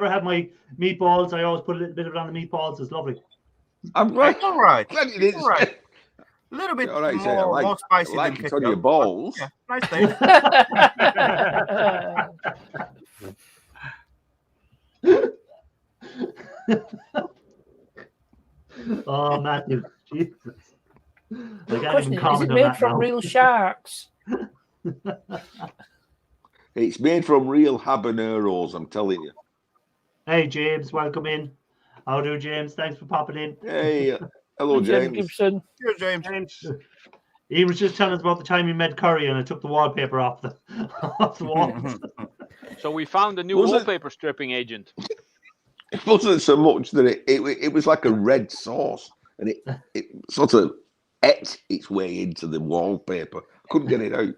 I have my meatballs, I always put a little bit of it on the meatballs. It's lovely. I'm right. All right. Glad you did. All right. A little bit All right, so more spicy like than it's on ketchup. your balls. Yeah, nice taste. Oh, Matthew, Jesus. I can't Question, even is comment it on made that from now. real sharks? It's made from real habaneros, I'm telling you. Hey, James, welcome in. How do, James? Thanks for popping in. Hey, hello, James. Gibson. Cheers, James. He was just telling us about the time he made curry and I took the wallpaper off the walls. So we found a new Was it- wallpaper stripping agent. It wasn't so much that it was like a red sauce, and it sort of ate its way into the wallpaper. I couldn't get it out,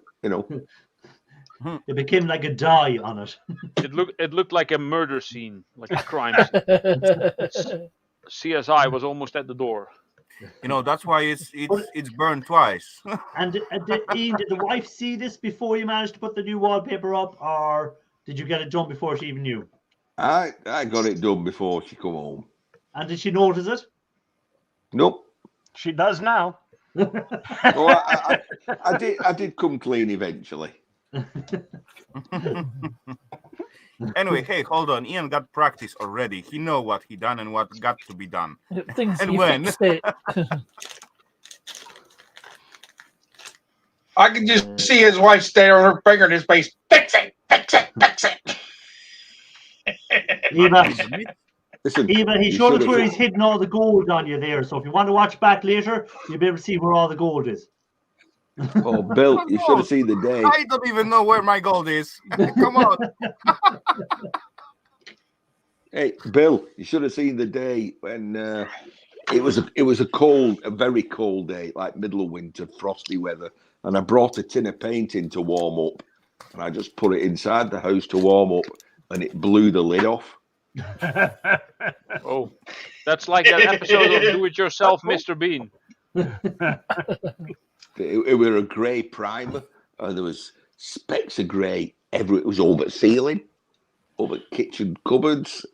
It became like a dye on it. It looked like a murder scene, like a crime scene. CSI was almost at the door. That's why it's burned twice. And Ian, did the wife see this before you managed to put the new wallpaper up, or did you get it done before she even knew? I got it done before she come home. And did she notice it? Nope. She does now. Well, I did come clean eventually. Anyway, hey, hold on. Ian got practice already. He know what he done and what got to be done. Things And you when? fixed it. I can just see his wife standing on her finger in his face. Fix it, fix it, fix it. Listen, Eva, he you showed us should've- where he's hidden all the gold on you there. So if you want to watch back later, you'll be able to see where all the gold is. Oh, Bill, you should have seen the day. I don't even know where my gold is. Come on. Hey, Bill, you should have seen the day when it was a very cold day, like middle of winter, frosty weather, and I brought a tin of paint in to warm up, and I just put it inside the house to warm up, and it blew the lid off. Oh, that's like that episode of Do It Yourself, Mr. Bean. It was a grey primer, and there was specks of grey everywhere. It was over the ceiling, over kitchen cupboards.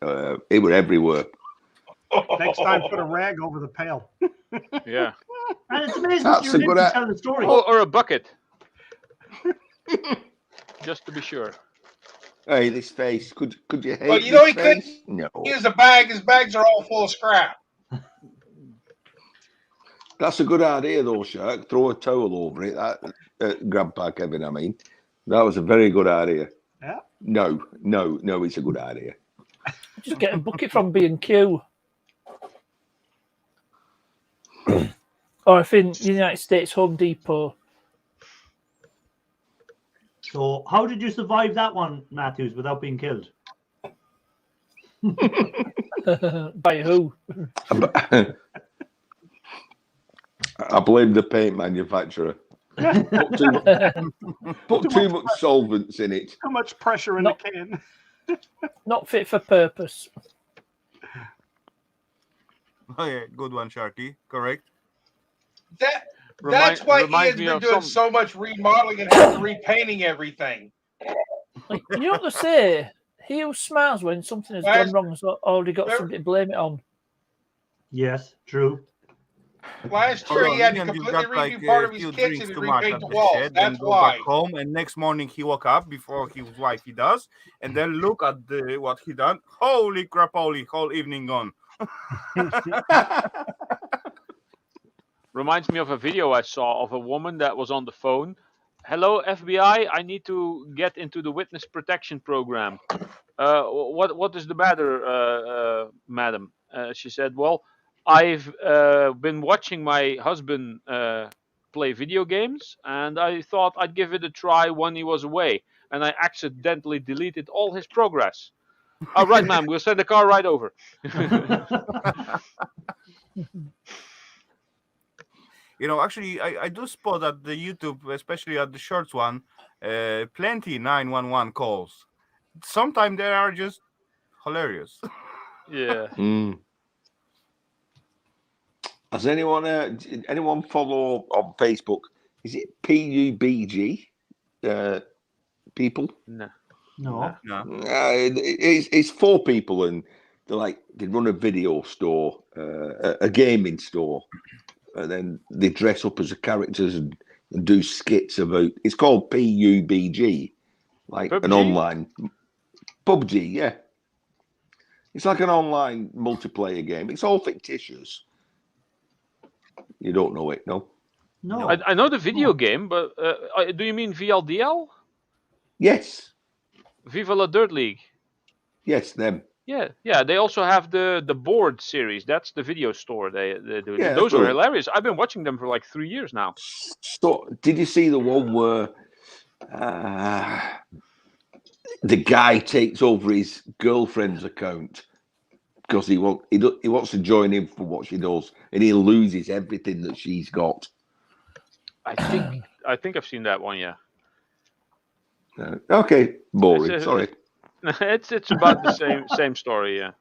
It were everywhere. Next time, put a rag over the pail. Yeah. And it's amazing That's you're a able good to at- tell the story. Or a bucket. Just to be sure. Hey, this face. Could you hate Well, you know this he couldn't face? No. use a bag. His bags are all full of scrap. That's a good idea, though, Shark. Throw a towel over it. That Grandpa Kevin, I mean. That was a very good idea. Yeah. No, it's a good idea. Just get a bucket from B&Q. Or if in the United States, Home Depot. So, how did you survive that one, Matthews, without being killed? By who? I blame the paint manufacturer. Put too much solvents in it. Too much pressure in the can. Not fit for purpose. Oh yeah, good one, Sharky. Correct. That's why Ian's been doing so much remodeling and having repainting everything. Like, you know what they say? He who smiles when something has gone wrong has already got something to blame it on. Yes, true. Last year he had to completely redo part of his kitchen and repaint the walls. That's why. Back home, and next morning he woke up before his wife he does, and then look at what he done. Holy crap! Holy, whole evening gone. Reminds me of a video I saw of a woman that was on the phone. Hello, FBI. I need to get into the witness protection program. What is the matter, madam? She said, well, I've been watching my husband play video games, and I thought I'd give it a try when he was away, and I accidentally deleted all his progress. All right, ma'am, we'll send the car right over. You know, actually, I do spot at the YouTube, especially at the shorts one, plenty 911 calls. Sometimes they are just hilarious. Yeah. Has anyone follow on Facebook? Is it PUBG people? No. It's 4 people, and they run a video store, a gaming store, and then they dress up as the characters and do skits about. It's called PUBG, like PUBG? an online PUBG. Yeah, it's like an online multiplayer game. It's all fictitious. You don't know it, no? No. I know the video game, but do you mean VLDL? Yes. Viva la Dirt League. Yes, them. Yeah. They also have the board series. That's the video store they do. Yeah, Those are cool. hilarious. I've been watching them for like 3 years now. So, did you see the one where the guy takes over his girlfriend's account because he wants to join in for what she does, and he loses everything that she's got? I think I've seen that one. Yeah. Okay, boring. Sorry. It's about the same story. Yeah.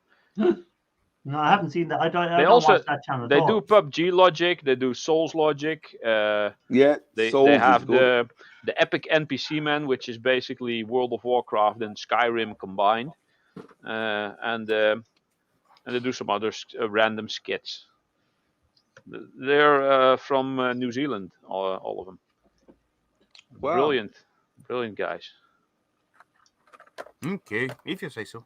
No, I haven't seen that. I don't also watch that channel. They do PUBG logic. They do Souls logic. Yeah. They Souls have is good. the epic NPC man, which is basically World of Warcraft and Skyrim combined, and they do some other random skits. They're from New Zealand, all of them. Wow. Brilliant guys. Okay, if you say so.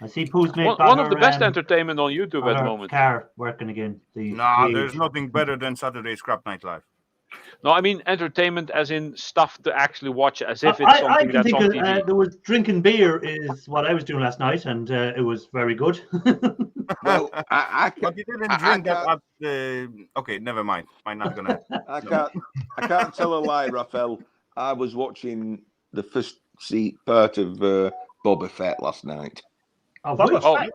I see Pooh's made one of the best entertainment on YouTube at the moment. Car working again. There's nothing better than Saturday Scrap Night Live. No, I mean entertainment as in stuff to actually watch, as if it's something that's on TV. There was drinking beer is what I was doing last night, and it was very good. Well, but you didn't drink that at the... Okay, never mind. I'm not gonna... I can't tell a lie, Raphael. I was watching the first part of Boba Fett last night. Boba Fett.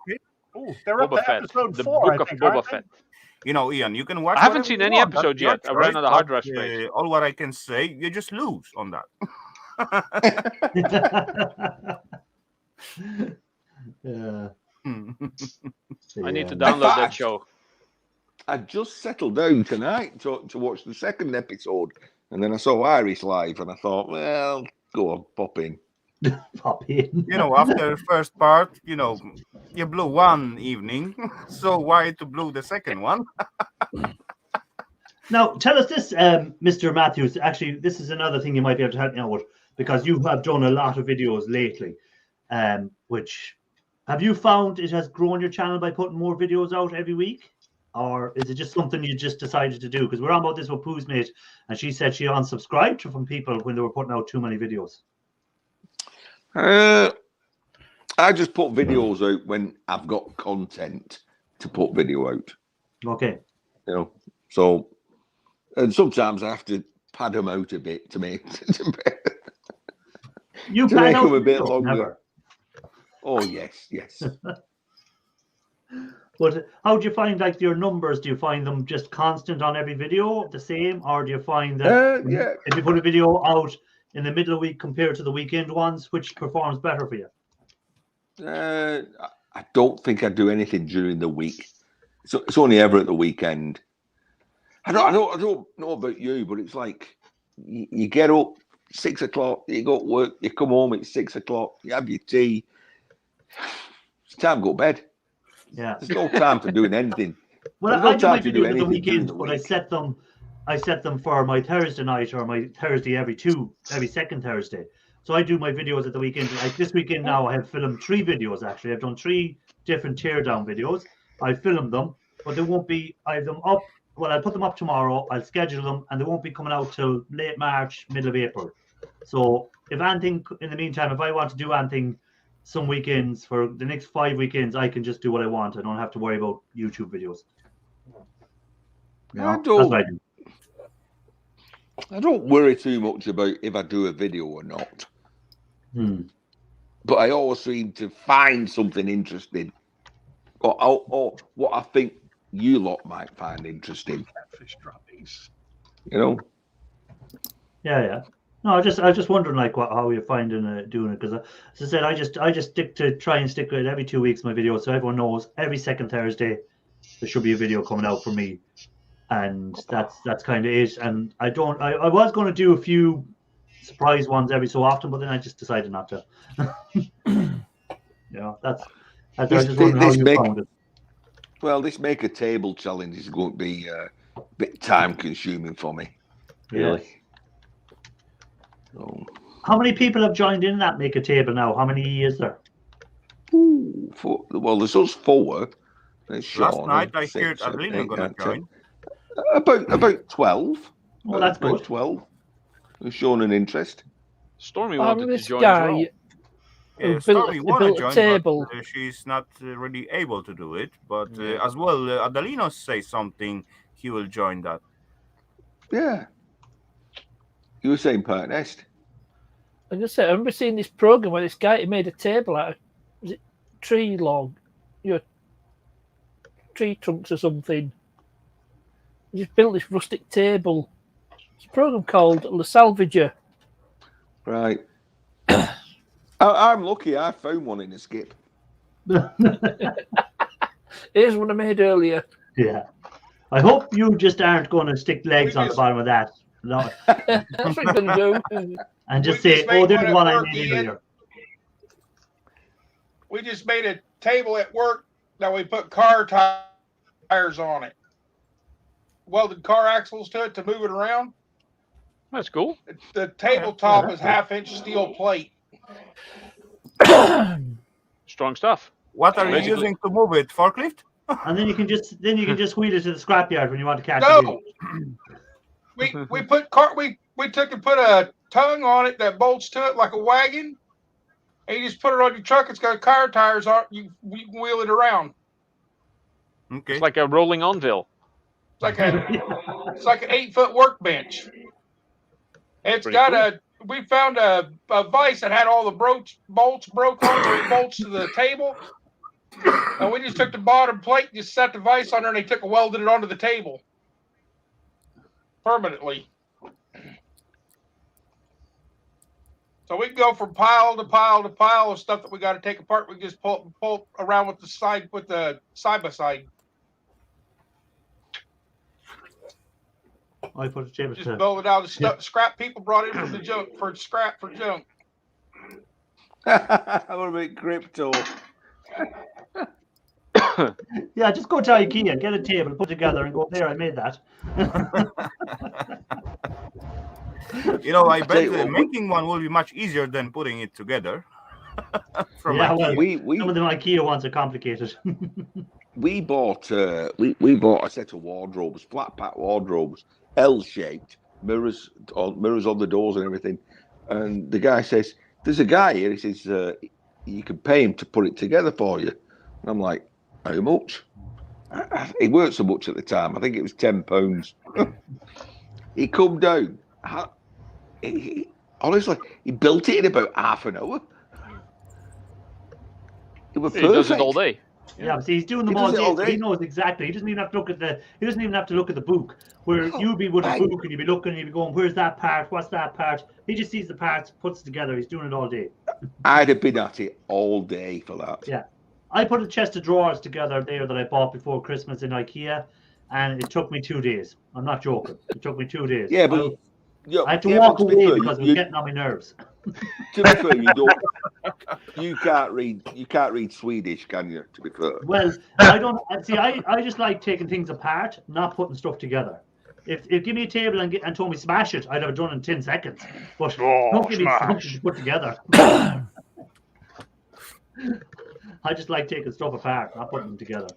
Oh, they're up to episode 4, Book of Boba Fett. You know, Ian, you can watch. I haven't seen any episodes yet. I ran out of hard drive space. All what I can say, you just lose on that. Yeah. I need to download that show. I just settled down tonight to watch the second episode, and then I saw Irish Live, and I thought, well, go on, pop in. Pop in. You know, after the first part, you know, you blew one evening, so why to blow the second one? Now, tell us this, Mr. Matthews. Actually, this is another thing you might be able to help me out with, because you have done a lot of videos lately. which have you found it has grown your channel by putting more videos out every week? Or is it just something you just decided to do? Because we're on about this with Pooh's mate, and she said she unsubscribed from people when they were putting out too many videos. I just put videos out when I've got content to put video out. Okay. You know, so, and sometimes I have to pad them out a bit to make you to make out them a bit videos, longer. never. Oh yes. But how do you find like your numbers? Do you find them just constant on every video, the same, or do you find that if you put a video out in the middle of the week compared to the weekend ones, which performs better for you? I don't think I do anything during the week. So it's only ever at the weekend. I don't know about you, but it's like you get up 6 o'clock, you go to work, you come home at 6 o'clock, you have your tea. It's time to go to bed. Yeah, there's no time for doing anything. Well, no I do my time to do videos at the anything weekend, during the but week. I set them for my Thursday night or my Thursday every second Thursday. So I do my videos at the weekend. Like this weekend now, I have filmed 3 videos actually. I've done 3 different teardown videos. I filmed them, but they won't be. I have them up. Well, I'll put them up tomorrow. I'll schedule them, and they won't be coming out till late March, middle of April. So if anything, in the meantime, if I want to do anything, some weekends for the next 5 weekends, I can just do what I want. I don't have to worry about YouTube videos. I don't worry too much about if I do a video or not. But I always seem to find something interesting, or what I think you lot might find interesting. Catfish droppings. You know. Yeah. No, I was just wondering like how you're finding doing it, because as I said, I just try and stick with it every 2 weeks my video, so everyone knows every second Thursday there should be a video coming out for me, and that's kind of it. And I was going to do a few surprise ones every so often, but then I just decided not to. That's I just wondering how you found it. Well, this make a table challenge is going to be a bit time consuming for me. Really. So, how many people have joined in that make a table now? How many is there? Well, there's us 4. There's Last Sean, night I heard Adelina going to join. About 12. Well, that's good. 12. Who's shown an interest. Stormy wanted to join guy as well. Yeah, Stormy wanted to join, table. but she's not really able to do it. But as well, Adelino say something. He will join that. Yeah. You were saying Part Nest. I just say I remember seeing this program where this guy he made a table out of tree log, tree trunks or something. He just built this rustic table. It's a program called Le Salvager. Right. I'm lucky. I found one in a skip. Here's one I made earlier. Yeah. I hope you just aren't going to stick legs on the bottom of that. No. That's what I'm going to do. And just say, oh, there's one I made earlier. We just made a table at work that we put car tires on it. Welded car axles to it to move it around. That's cool. The tabletop is 1/2-inch steel plate. Strong stuff. What are you using to move it? Forklift? And then you can just wheel it to the scrapyard when you want to catch it. No. We put we took and put a tongue on it that bolts to it like a wagon. And you just put it on your truck. It's got car tires on it. You wheel it around. Okay. It's like a rolling anvil. It's like an 8-foot workbench. It's Pretty got we found a vise that had all the bolts broke on, so it bolts to the table. And we just took the bottom plate, just set the vise on there, and they took and welded it onto the table permanently. So we can go from pile to pile to pile of stuff that we got to take apart. We just pull around with the side by side. I put a table. Just build it out of stuff. Scrap people brought in from the junk for junk. I want to make crypto. Yeah, just go to IKEA, get a table, put together, and go there. I made that. I bet making one will be much easier than putting it together. From Yeah, IKEA. well, some of the IKEA ones are complicated. We bought we bought a set of wardrobes, flat pack wardrobes, L-shaped, mirrors on the doors and everything. And the guy says, "There's a guy here." He says, "You can pay him to put it together for you." And I'm like, "How much?" It weren't so much at the time. I think it was £10. He come down. Honestly, he built it in about half an hour. It was perfect. He does it all day. Yeah, but see, he's doing them all day, so he knows exactly. He doesn't even have to look at the. He doesn't even have to look at the book. Where you'd be with a book and you'd be looking, and you'd be going, "Where's that part? What's that part?" He just sees the parts, puts it together. He's doing it all day. I'd have been at it all day for that. Yeah, I put a chest of drawers together there that I bought before Christmas in IKEA, and it took me 2 days. I'm not joking. It took me 2 days. Yeah, but I had to walk away because it was getting on my nerves. To be fair, you can't read Swedish, can you? To be fair. Well, I don't see. I just like taking things apart, not putting stuff together. If give me a table and told me smash it, I'd have it done in 10 seconds. But don't give me something to put together. I just like taking stuff apart, not putting them together.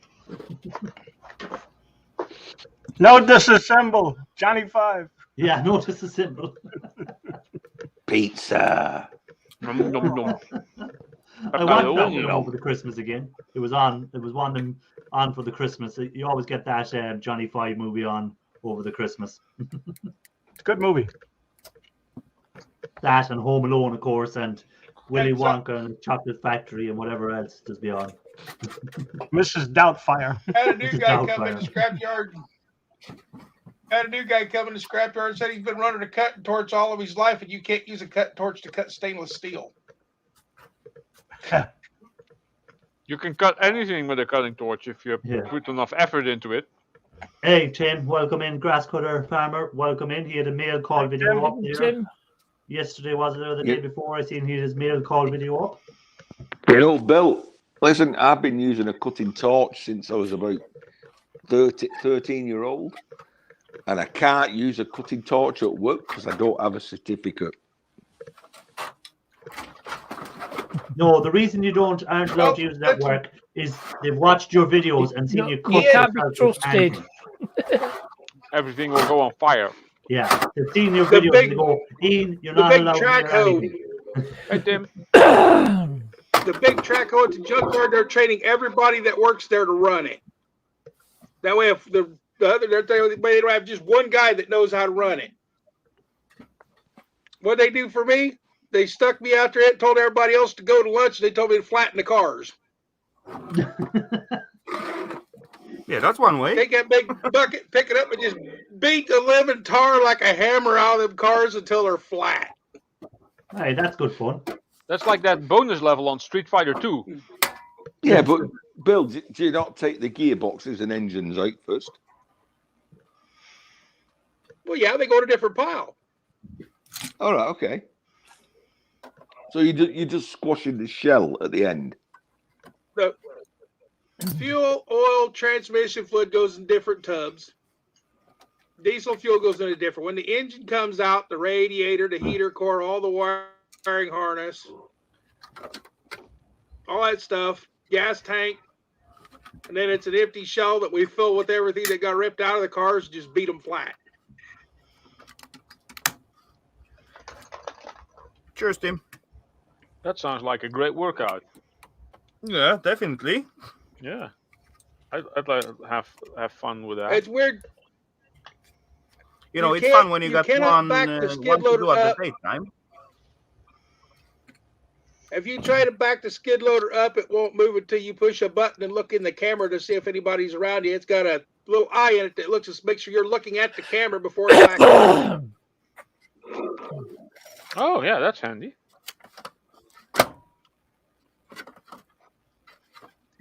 No disassemble, Johnny 5. Yeah, no disassemble. Pizza. Nom, nom, nom. I watched that one over the Christmas again. It was on. It was one on for the Christmas. You always get that Johnny 5 movie on over the Christmas. It's a good movie. That and Home Alone, of course, and Willy Wonka and Chocolate Factory and whatever else does be on. Mrs. Doubtfire. Had a new guy come in the scrapyard. Had a new guy come in the scrapyard and said he's been running a cutting torch all of his life, and you can't use a cutting torch to cut stainless steel. You can cut anything with a cutting torch if you put enough effort into it. Hey, Tim, welcome in, grass cutter farmer. Welcome in. He had a mail call video up there. Tim. Yesterday, was it, or the day before? I seen he had his mail call video up. You know, Bill, listen, I've been using a cutting torch since I was about 13-year-old, and I can't use a cutting torch at work because I don't have a certificate. No, the reason you aren't allowed to use it at work is they've watched your videos and seen you cut. You can't be trusted. Everything will go on fire. Yeah, they've seen your videos and they go, Ian, you're not allowed track to do anything. Hey, Tim. The big track hoe at the junkyard, they're training everybody that works there to run it. That way, if the other, they don't have just one guy that knows how to run it. What they do for me, they stuck me out there and told everybody else to go to lunch. They told me to flatten the cars. Yeah, that's one way. Take that big bucket, pick it up, and just beat the living tar like a hammer out of them cars until they're flat. Hey, that's good fun. That's like that bonus level on Street Fighter 2. Yeah, but Bill, do you not take the gearboxes and engines out first? Well, yeah, they go to a different pile. All right, okay. So you're just squashing the shell at the end. The fuel, oil, transmission fluid goes in different tubs. Diesel fuel goes in a different. When the engine comes out, the radiator, the heater core, all the wiring harness, all that stuff, gas tank, and then it's an empty shell that we fill with everything that got ripped out of the cars and just beat them flat. Cheers, Tim. That sounds like a great workout. Yeah, definitely. Yeah, I'd like to have fun with that. It's weird. You know, it's fun when you got one the to skid do loader at the same time. If you try to back the skid loader up, it won't move until you push a button and look in the camera to see if anybody's around you. It's got a little eye in it that looks to make sure you're looking at the camera before it backs up. Oh, yeah, that's handy.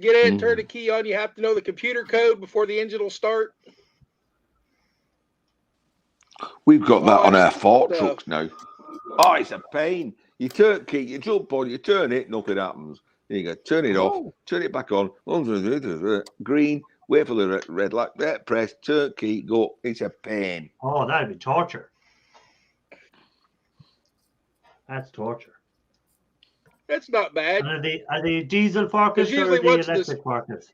Get in, turn the key on. You have to know the computer code before the engine will start. We've got that on our fork trucks now. Oh, it's a pain. You turn key, you jump on, you turn it, nothing happens. There you go. Turn it off, turn it back on. Green, wait for the red light. Press, turn key, go. It's a pain. Oh, that'd be torture. That's torture. It's not bad. And are they diesel forklifts or usually are they electric forklifts?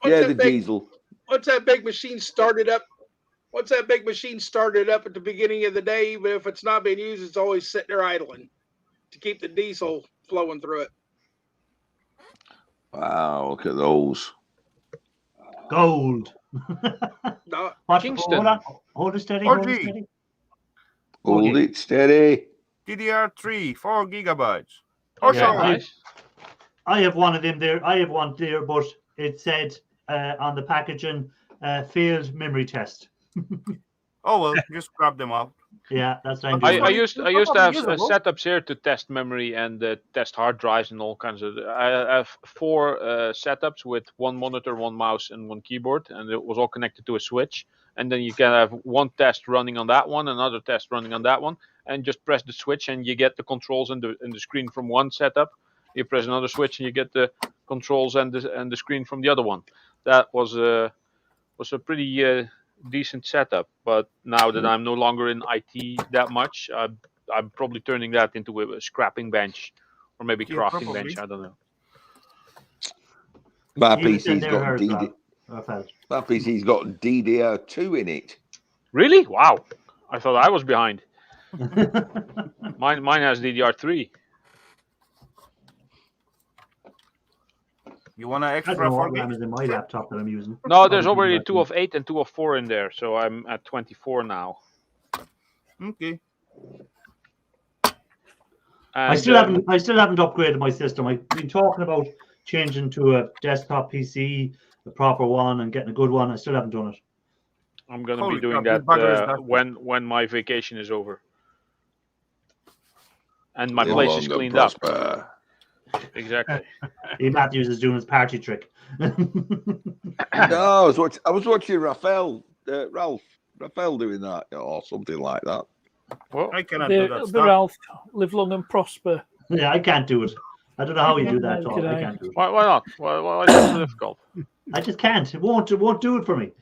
Yeah, the diesel. Once that big machine started up, at the beginning of the day, even if it's not being used, it's always sitting there idling to keep the diesel flowing through it. Wow, look at those. Gold. Kingston. Hold it steady. Or Hold it G. steady. Hold it steady. DDR3, 4 gigabytes. Oh, yeah, nice. I have one of them there. I have one there, but it said on the packaging, failed memory test. Oh well, just grab them out. Yeah, that's what I'm doing. I used to have setups here to test memory and test hard drives and all kinds of. I have 4 setups with 1 monitor, 1 mouse, and 1 keyboard, and it was all connected to a switch. And then you can have 1 test running on that one, another test running on that one, and just press the switch, and you get the controls and the screen from one setup. You press another switch, and you get the controls and the screen from the other one. That was a pretty decent setup. But now that I'm no longer in IT that much, I'm probably turning that into a scrapping bench or maybe crafting bench. I don't know. My PC's got DDR2 in it. Really? Wow! I thought I was behind. Mine has DDR3. You want an extra? I don't know what RAM is in my laptop that I'm using. No, there's already 2 of 8 and 2 of 4 in there, so I'm at 24 now. Okay. And, I still haven't upgraded my system. I've been talking about changing to a desktop PC, a proper one, and getting a good one. I still haven't done it. I'm going to be doing that when my vacation is over and my place is cleaned up. Exactly. Matthews is doing his party trick. No, I was watching Ralph doing that, or something like that. Well, I cannot do that. Ralph, live long and prosper. Yeah, I can't do it. I don't know how you do that. Tom. I can't do it. Why not? Why is it so difficult? I just can't. It won't do it for me.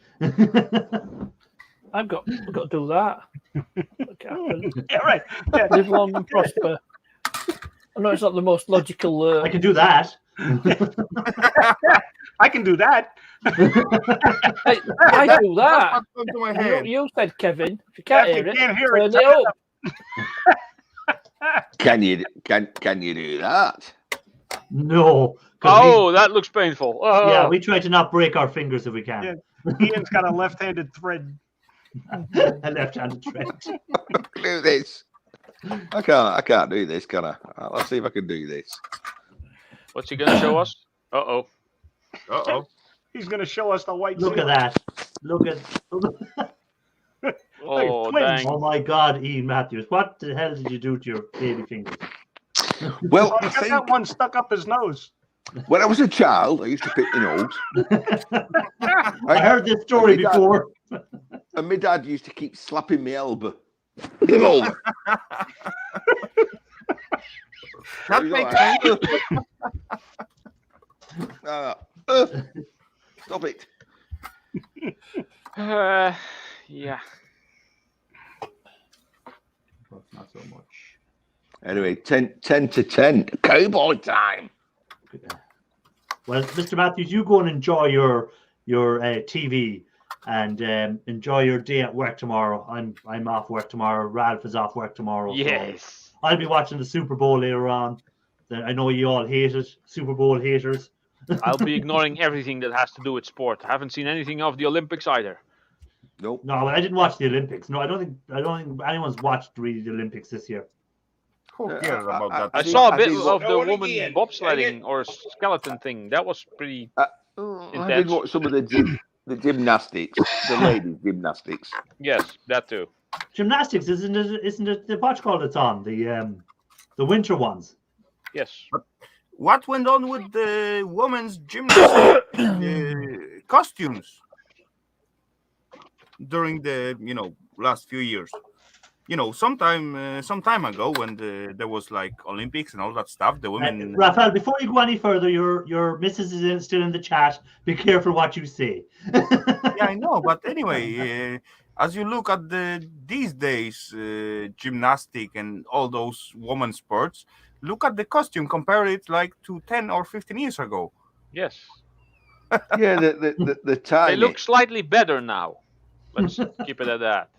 I've got to do that. Yeah, right. Yeah. Live long and prosper. I know it's not the most logical. I can do that. I can do that. I do that. You said, Kevin. If you can't hear it, turn it up. Can you do that? No. Oh, that looks painful. Oh. Yeah, we try to not break our fingers if we can. Yeah. Ian's got a left-handed thread. A left-handed thread. Do this. I can't do this, can I? Let's see if I can do this. What's he going to show us? Uh-oh. He's going to show us the white. Look at that. Look at. Oh, dang. Oh my God, Ian Matthews! What the hell did you do to your baby fingers? Well, I got that one stuck up his nose. When I was a child, I used to pick the nose. I heard this story before. And my dad used to keep slapping me elbow. That makes sense. Stop it. Yeah. Not so much. Anyway, 10 to 10. Cowboy time. Well, Mr. Matthews, you go and enjoy your TV and enjoy your day at work tomorrow. I'm off work tomorrow. Ralph is off work tomorrow. Yes. So I'll be watching the Super Bowl later on. I know you all hate it, Super Bowl haters. I'll be ignoring everything that has to do with sport. I haven't seen anything of the Olympics either. Nope. No, I didn't watch the Olympics. No, I don't think anyone's watched really the Olympics this year. Who cares about that? I saw a bit of the woman bobsledding or skeleton thing. That was pretty intense. I did watch some of the gymnastics, the ladies' gymnastics. Yes, that too. Gymnastics isn't it the what called it's on the winter ones? Yes. But what went on with the women's gymnastics costumes during the last few years? Some time ago when there was like Olympics and all that stuff, the women. Raphael, before you go any further, your missus is still in the chat. Be careful what you say. Yeah, I know, but anyway, as you look at these days, gymnastic and all those women's sports, look at the costume. Compare it like to 10 or 15 years ago. Yes. Yeah, the They tiny. look slightly better now. Let's keep it at that.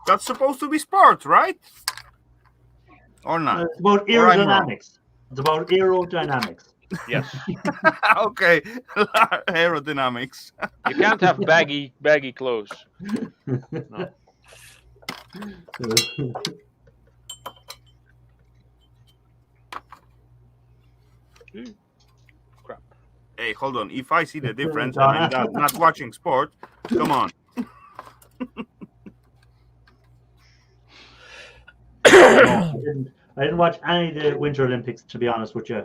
That's supposed to be sport, right? Or not? It's about Or I'm wrong. aerodynamics. It's about aerodynamics. Yes. Okay, aerodynamics. You can't have baggy clothes. No. Crap. Hey, hold on. If I see the difference and I'm not watching sport, come on. I didn't watch any of the Winter Olympics, to be honest with you.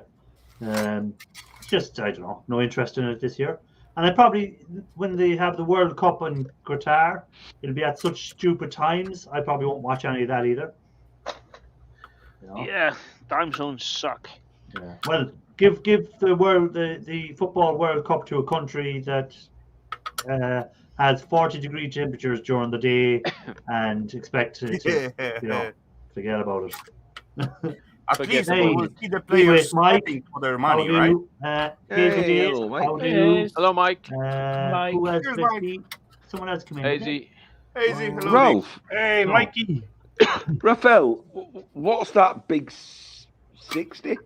Just, I don't know, no interest in it this year. And I probably, when they have the World Cup in Qatar, it'll be at such stupid times, I probably won't watch any of that either. You know? Yeah, time zones suck. Yeah. Well, give the football World Cup to a country that has 40-degree temperatures during the day and expect to forget about it. At least Hey, we will see the players Mike, fighting for their money, right? Hello, Mike. Hello, Mike. Mike. Who else? Here's Mike. Someone else come in. Hazy. Hazy, hello. Ralph, Hey, Mikey. Raphael, what's that big 60?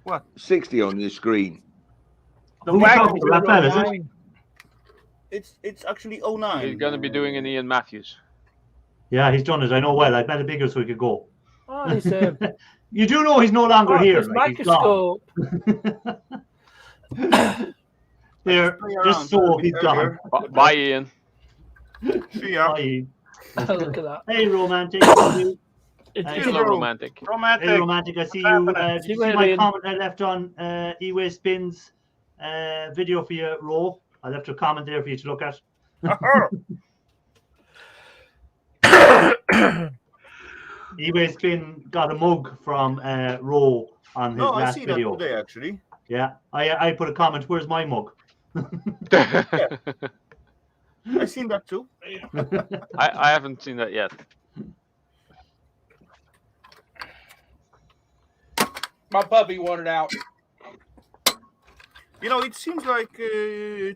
What? 60 on your screen. The wagon, Raphael, is it? It's actually 09. He's going to be doing an Ian Matthews. Yeah, he's done it. I know well. I've made it bigger so he could go. Oh, he's, you do know he's no longer here. his Like, he's gone. microscope. There, just so he's gone. Bye, Ian. See ya. Bye. Look at that. Hey, romantic. Hello, Hello. romantic. Romantic. Hey, romantic. I see you. Did you see my comment I left on E-Way Spin's video for you, Ro? I left a comment there for you to look at. E-Way Spin got a mug from Ro on his No, I last see video. that today, actually. Yeah, I put a comment. Where's my mug? I seen that too. I haven't seen that yet. My puppy wanted out. You know, it seems like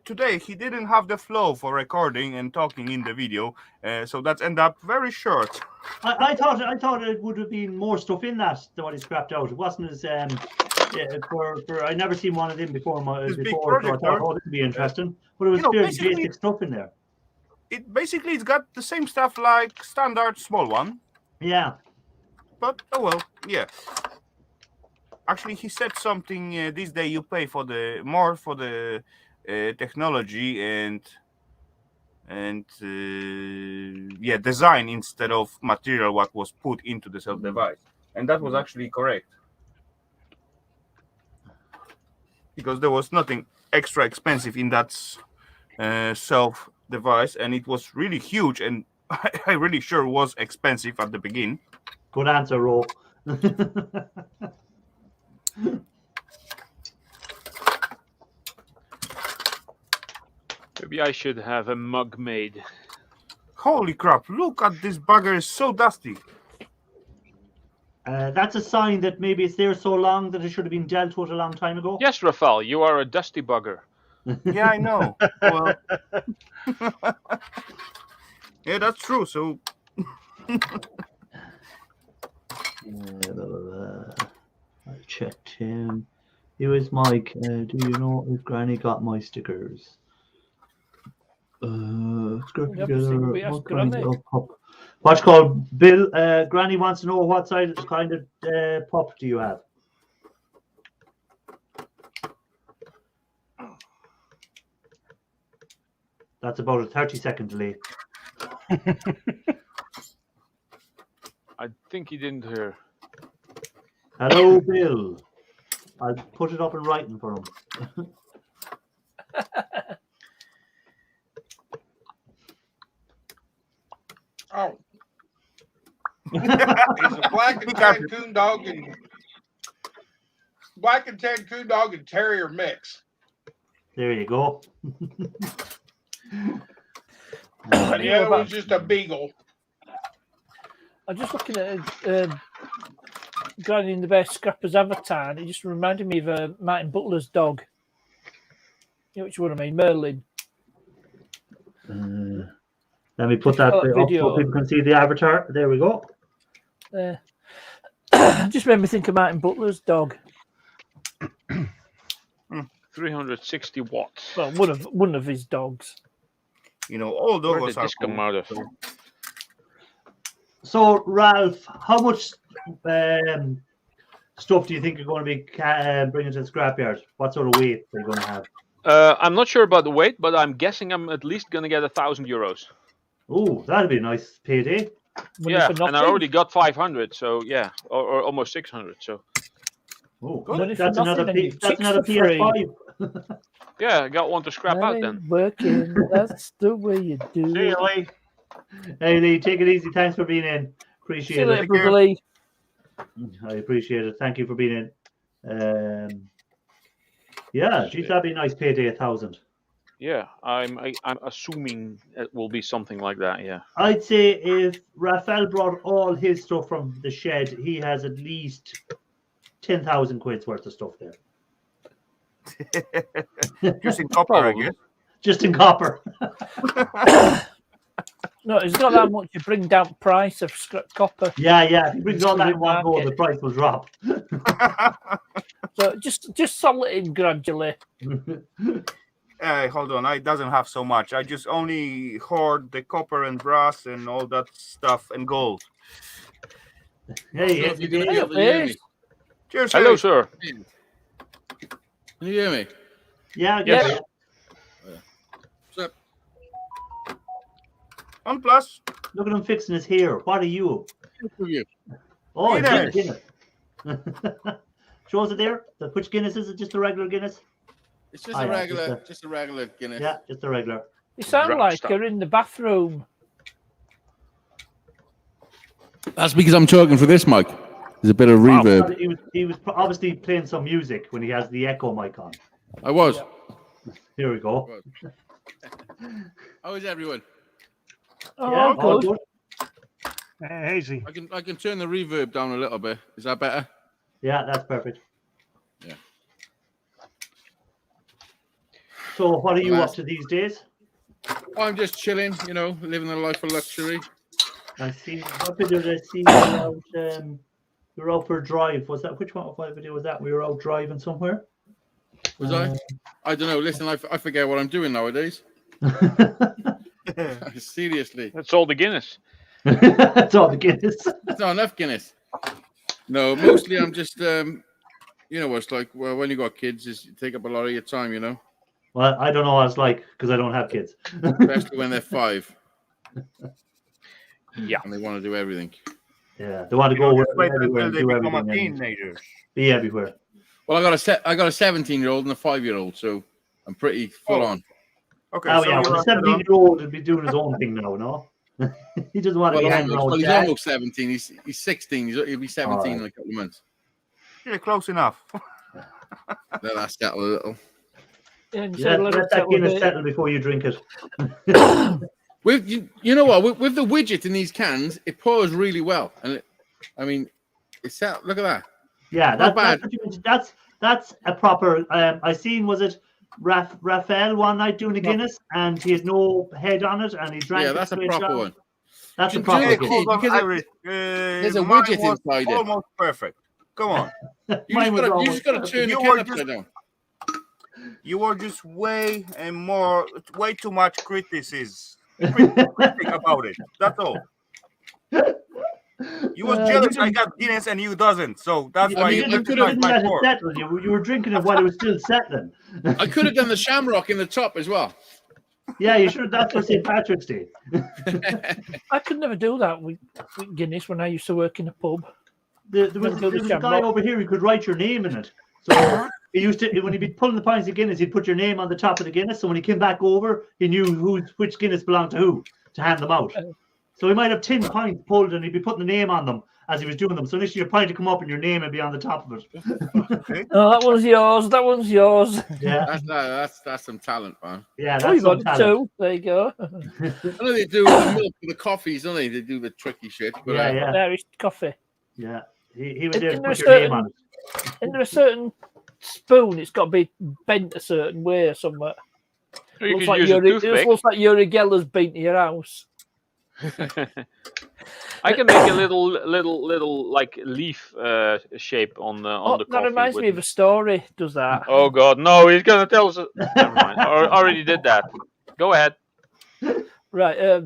today he didn't have the flow for recording and talking in the video, so that's ended up very short. I thought it would have been more stuff in that than what he scrapped out. It wasn't as I never seen one of them before. So I thought, oh, this would be interesting. But it was very basic stuff in there. It's got the same stuff like standard small one. Yeah. But oh well, yeah. Actually, he said something this day. You pay for more for the technology and design instead of material what was put into the self device, and that was actually correct because there was nothing extra expensive in that self device, and it was really huge, and I really sure was expensive at the beginning. Good answer, Ro. Maybe I should have a mug made. Holy crap, look at this bugger, is so dusty. That's a sign that maybe it's there so long that it should have been dealt with a long time ago. Yes, Raphael, you are a dusty bugger. Yeah, I know. Well, yeah, that's true. So I checked him. He was Mike. Do you know if Granny got my stickers? Scrap together. What's called Bill? Granny wants to know what kind of pup do you have? That's about a 30-second delay. I think he didn't hear. Hello, Bill. I'll put it up in writing for him. Oh. He's a black and tan coon dog and terrier mix. There you go. And the other one's just a beagle. I'm just looking at Granny and the Bear Scrapper's avatar, and it just reminded me of Martin Butler's dog. You know which one I mean? Merlin. Let me put that up so people can see the avatar. There we go. Just made me think of Martin Butler's dog. 360 watts. Well, one of his dogs. You know, all Where dogs did are this come out of? So, Ralph, how much stuff do you think you're going to be bringing to the scrapyard? What sort of weight are you going to have? I'm not sure about the weight, but I'm guessing I'm at least going to get €1,000. Oh, that'd be a nice payday. Yeah, and I already got 500, so yeah, or almost 600. So. Oh, that's another PS5. Yeah, I got one to scrap out then. Working, that's the way you do See you, Lee. Hey, Lee, take it easy. Thanks for being in. Appreciate it. Later, brother Lee. I appreciate it. Thank you for being in. Yeah, geez, that'd be a nice payday, 1,000. Yeah, I'm assuming it will be something like that. Yeah. I'd say if Raphael brought all his stuff from the shed, he has at least 10,000 quid's worth of stuff there. Just in copper, I guess. Just in copper. No, it's not that much. You bring down price of copper. Yeah. If he brings all that in one go, the price will drop. So just sell it in gradually. Hold on, it doesn't have so much. I just only hoard the copper and brass and all that stuff and gold. Hey, Cheers. Hello, sir. Can you hear me? Yeah. Yes. What's up? OnePlus. Look at him fixing his hair. What are you? You. Oh, Guinness. Shows it there. Which Guinness is it? Just a regular Guinness? It's just a regular, just a regular Guinness. Yeah, just a regular. You sound like you're in the bathroom. That's because I'm talking for this mic. There's a bit of reverb. He was obviously playing some music when he has the echo mic on. I was. Here we go. How is everyone? Yeah, all good. Hazy. I can turn the reverb down a little bit. Is that better? Yeah, that's perfect. Yeah. So, what are you up to these days? I'm just chilling, you know, living a life of luxury. I see. What video did I see? We were out for a drive. Was that what video was that? We were out driving somewhere. Was I? I don't know. Listen, I forget what I'm doing nowadays. Seriously. That's all the Guinness. That's all the Guinness. It's not enough Guinness. No, mostly I'm just, you know what it's like. Well, when you got kids, you take up a lot of your time, you know. Well, I don't know what it's like because I don't have kids. Especially when they're 5. Yeah. And they want to do everything. Yeah, they want to go everywhere and they do become everything. teenagers. Be everywhere. Well, I got a 17-year-old and a 5-year-old, so I'm pretty full on. Okay. Oh so yeah, well, a 17-year-old would be doing his own thing now, no? He doesn't want to be hanging around. Well, he's almost 17. He's 16. He'll be 17 in a couple of months. Yeah, close enough. Let that settle a little. Let that Guinness settle before you drink it. With you know what? With the widget in these cans, it pours really well, and it's out. Look at that. Yeah, Not bad. That's a proper. I seen, was it Raphael one night doing a Guinness, and he had no head on it, and he drank. Yeah, that's a proper one. That's a proper Guinness. There's a widget inside it. Almost perfect. Come on. You just got to turn the can upside down. You were just way too much critic about it. That's all. You was jealous I got Guinness and you doesn't, so that's why you didn't let it settle. You were drinking it while it was still settling. I could have done the shamrock in the top as well. Yeah, you should. That's for St. Patrick's Day. I could never do that with Guinness when I used to work in a pub. There was a guy over here who could write your name in it. So he used to, when he'd be pulling the pints of Guinness, he'd put your name on the top of the Guinness. So when he came back over, he knew which Guinness belonged to who to hand them out. So he might have 10 pints pulled and he'd be putting the name on them as he was doing them. So initially your pint would come up and your name would be on the top of it. Oh, that one's yours. That one's yours. Yeah. That's some talent, man. Yeah, Oh, that's you got some talent. two. There you go. I know they do the milk for the coffees, don't they? They do the tricky shit. But, Yeah. There is coffee. Yeah. He was there to Isn't there put a your name on certain- it. Isn't there a certain spoon? It's got to be bent a certain way or somewhere. You Looks could like use a Yuri, it toothpick. looks like Yuri Geller's been to your house. I can make a little like leaf shape on the That coffee. reminds with- me of a story. Does that? Oh God, no! He's gonna tell us. Never mind. I already did that. Go ahead. Right.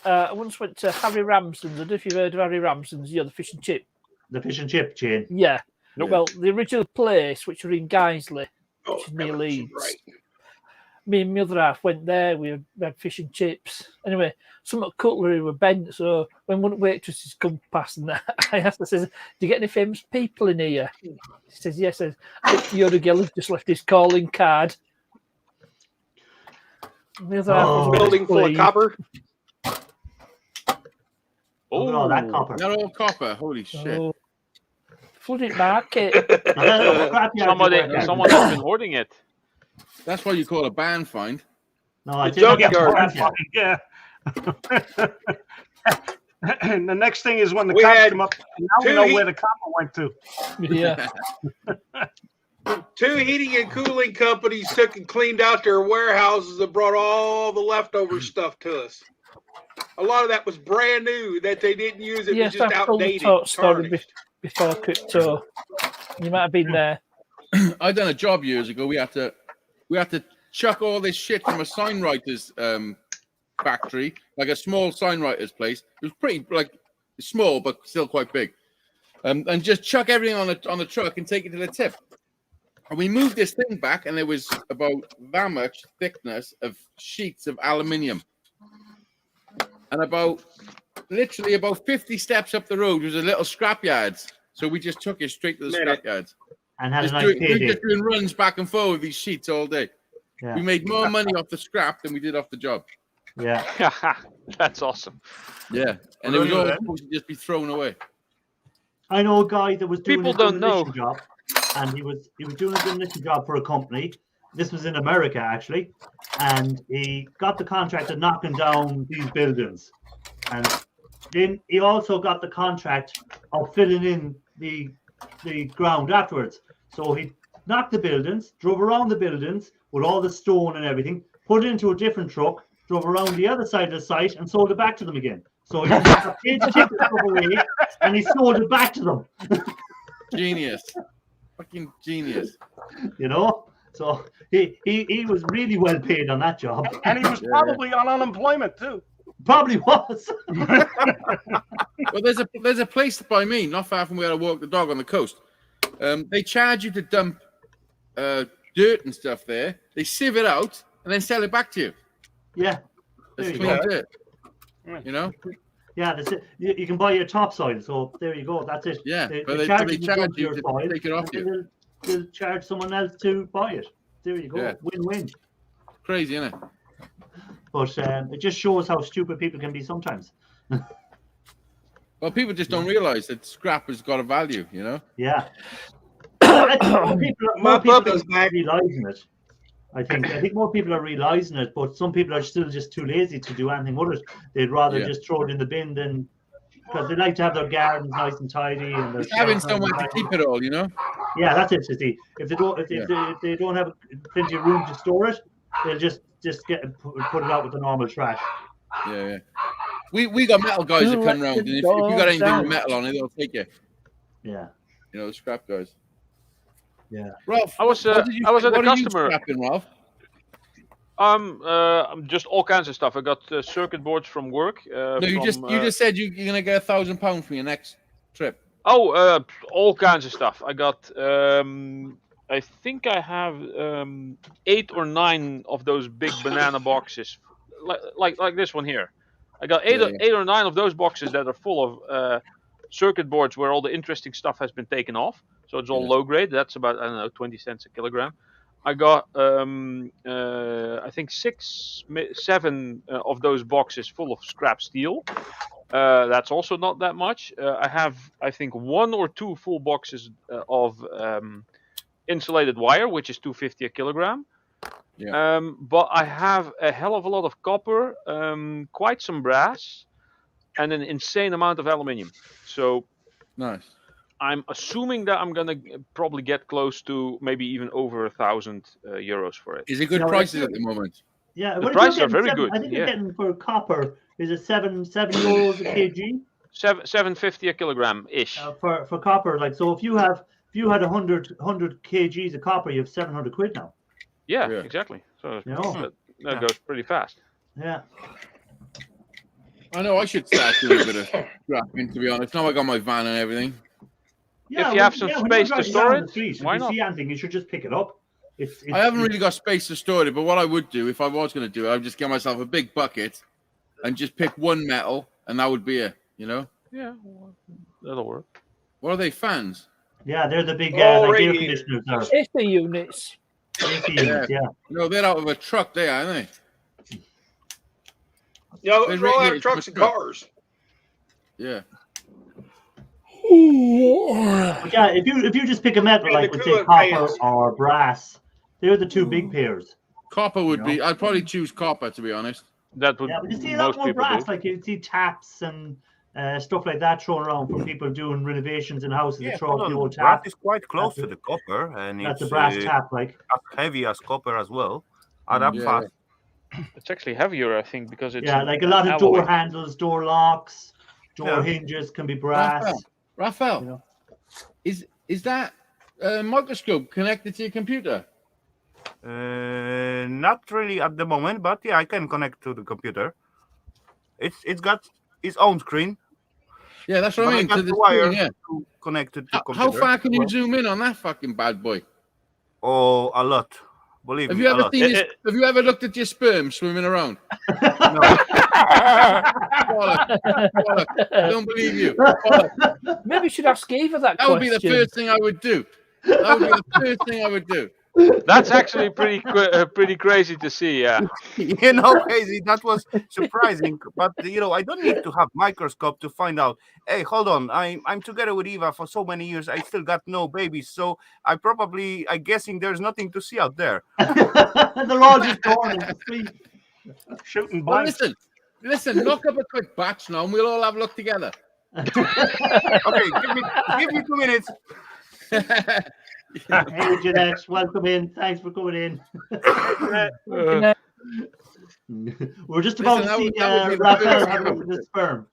I once went to Harry Ramsden's. I don't know if you've heard of Harry Ramsden's. The fish and chip. The fish and chip chain. Yeah. Nope. Well, the original place, which were in Guiseley, which is near Leeds. Right. Me and my other half went there. We had fish and chips. Anyway, some of the cutlery were bent. So when one waitresses come past, and I asked her, I says, "Do you get any famous people in here?" She says, "Yes." I says, Yoda Geller's just left his calling card. And the other half was Building full of pleased. copper. Look at all that copper. They're all copper. Holy shit. Oh, flooded market. Someone has been hoarding it. That's what you call a band find. No, I The think junkyard. Yeah. And the next thing is when the We cops had come up. Now we two know heat- where the copper went to. Yeah. 2 heating and cooling companies took and cleaned out their warehouses and brought all the leftover stuff to us. A lot of that was brand new that they didn't use. It Yes, was just I've told the outdated. story tarnished. before crypto. You might have been there. I done a job years ago. We had to chuck all this shit from a signwriter's factory, like a small signwriter's place. It was pretty like small, but still quite big. And just chuck everything on the truck and take it to the tip. And we moved this thing back, and there was about that much thickness of sheets of aluminium. And literally about 50 steps up the road was a little scrapyard. So we just took it straight to the scrapyard. And had a Just nice we were payday. just doing runs back and forth with these sheets all day. Yeah. We made more money off the scrap than we did off the job. Yeah. That's awesome. Yeah. And it was all supposed to just be thrown away. I know a guy that was doing People a don't know. demolition job, and he was doing a demolition job for a company. This was in America actually, and he got the contract of knocking down these buildings, and then he also got the contract of filling in the ground afterwards. So he knocked the buildings, drove around the buildings with all the stone and everything, put it into a different truck, drove around the other side of the site, and sold it back to them again. So he paid the ticket stuff away, and he sold it back to them. Genius. Fucking genius. You know? So he was really well paid on that job. And he was probably on unemployment too. Probably was. Well, there's a place by me, not far from where I walk the dog on the coast. They charge you to dump dirt and stuff there. They sieve it out and then sell it back to you. Yeah. That's There you clean go. dirt. You know? Yeah, that's it. You can buy your topsoil, so there you go. That's it. Yeah, but they charge charge dump you your to soil, take it off and you. They'll charge someone else to buy it. There you go. Yeah. Win-win. Crazy, isn't it? But it just shows how stupid people can be sometimes. Well, people just don't realize that scrap has got a value, you know? Yeah. I think more people puppy's are realizing it. I think more people are realizing it, but some people are still just too lazy to do anything with it. They'd rather just throw it in the bin than, because they like to have their gardens nice and tidy and their Just having sheds nice and somewhere to tidy. keep it all, you know? Yeah, that's it. You see, if they don't have plenty of room to store it, they'll just put it out with the normal trash. Yeah. We got metal guys that come round, and if you got anything with metal on it, they'll take it. Yeah. You know, the scrap guys. Yeah. Ralph, I was at a what are you customer. scrapping, Ralph? Just all kinds of stuff. I got circuit boards from work. No, you just said you're gonna get £1,000 for your next trip. Oh, all kinds of stuff. I got. I think I have 8 or 9 of those big banana boxes, like this one here. I got 8 or 9 of those boxes that are full of circuit boards where all the interesting stuff has been taken off. So it's all low grade. That's about 20 cents a kilogram. I got I think 7 of those boxes full of scrap steel. That's also not that much. I have, I think, 1 or 2 full boxes of insulated wire, which is 250 a kilogram. Yeah. But I have a hell of a lot of copper, quite some brass, and an insane amount of aluminium. So Nice. I'm assuming that I'm gonna probably get close to maybe even over 1,000 euros for it. Is it good No, prices at the moment? Yeah, The what if prices you're are very getting good, I think yeah. you're getting for copper. Is it seven euros a kg? 750 a kilogram ish. For copper, like, so if you had 100 kgs of copper, you have 700 quid now. Yeah, Yeah. exactly. So You know? that Yeah. goes pretty fast. Yeah. I know I should start doing a bit of scrapping, to be honest. Now I got my van and everything. Yeah, If you have some when you're space to driving store down the it, street, why if you not? see anything, you should just pick it up. I haven't really got space to store it, but what I would do if I was going to do it, I'd just get myself a big bucket and just pick one metal, and that would be it, you know? Yeah, well, that'll work. What are they, fans? Yeah, they're the big Oh, like air radiator. conditioners. Are. AC units. AC units, yeah. No, they're out of a truck, they are, aren't they? You know, They those roll out radiate of trucks from and a truck. cars. Yeah. But yeah, if you just pick a metal, And like the with say coolant copper fans. or brass, they're the two big pairs. Copper would You be, know? I'd probably choose copper, to be honest. That would Yeah, but you see a lot most more people brass, do. like you see taps and stuff like that thrown around for people doing renovations in houses. Yeah, They throw out the old brass tap. is quite close That's to the copper, and That's it's a brass tap, like. as heavy as copper as well. Add up Yeah. fast. It's actually heavier, I think, because it's Yeah, an like a lot of alloy. door handles, door locks, door Yeah. hinges can be brass. Raphael, You know? is that microscope connected to your computer? Not really at the moment, but yeah, I can connect to the computer. It's got its own screen. Yeah, that's what but I mean. got To the the wire screen, yeah. connected to How computer. far can you zoom in on that fucking bad boy? Oh, a lot. Believe Have me, you a ever lot. seen this, have you ever looked at your sperm swimming around? No. Bollock. I don't believe you. Bollock. Maybe you should ask Eva that That would be the question. first thing I would do. That would be the first thing I would do. That's actually pretty crazy to see. Yeah. You know, Casey, that was surprising. But you know, I don't need to have microscope to find out. Hey, hold on, I'm together with Eva for so many years. I still got no babies, so I'm guessing there's nothing to see out there. They're all just dormant. Shooting Well, blanks. listen, knock up a quick batch now, and we'll all have a look together. Okay, give me 2 minutes. Hey, Jeanette, welcome in. Thanks for coming in. We're just about Listen, to see that would be the Raphael first have a look at the sperm.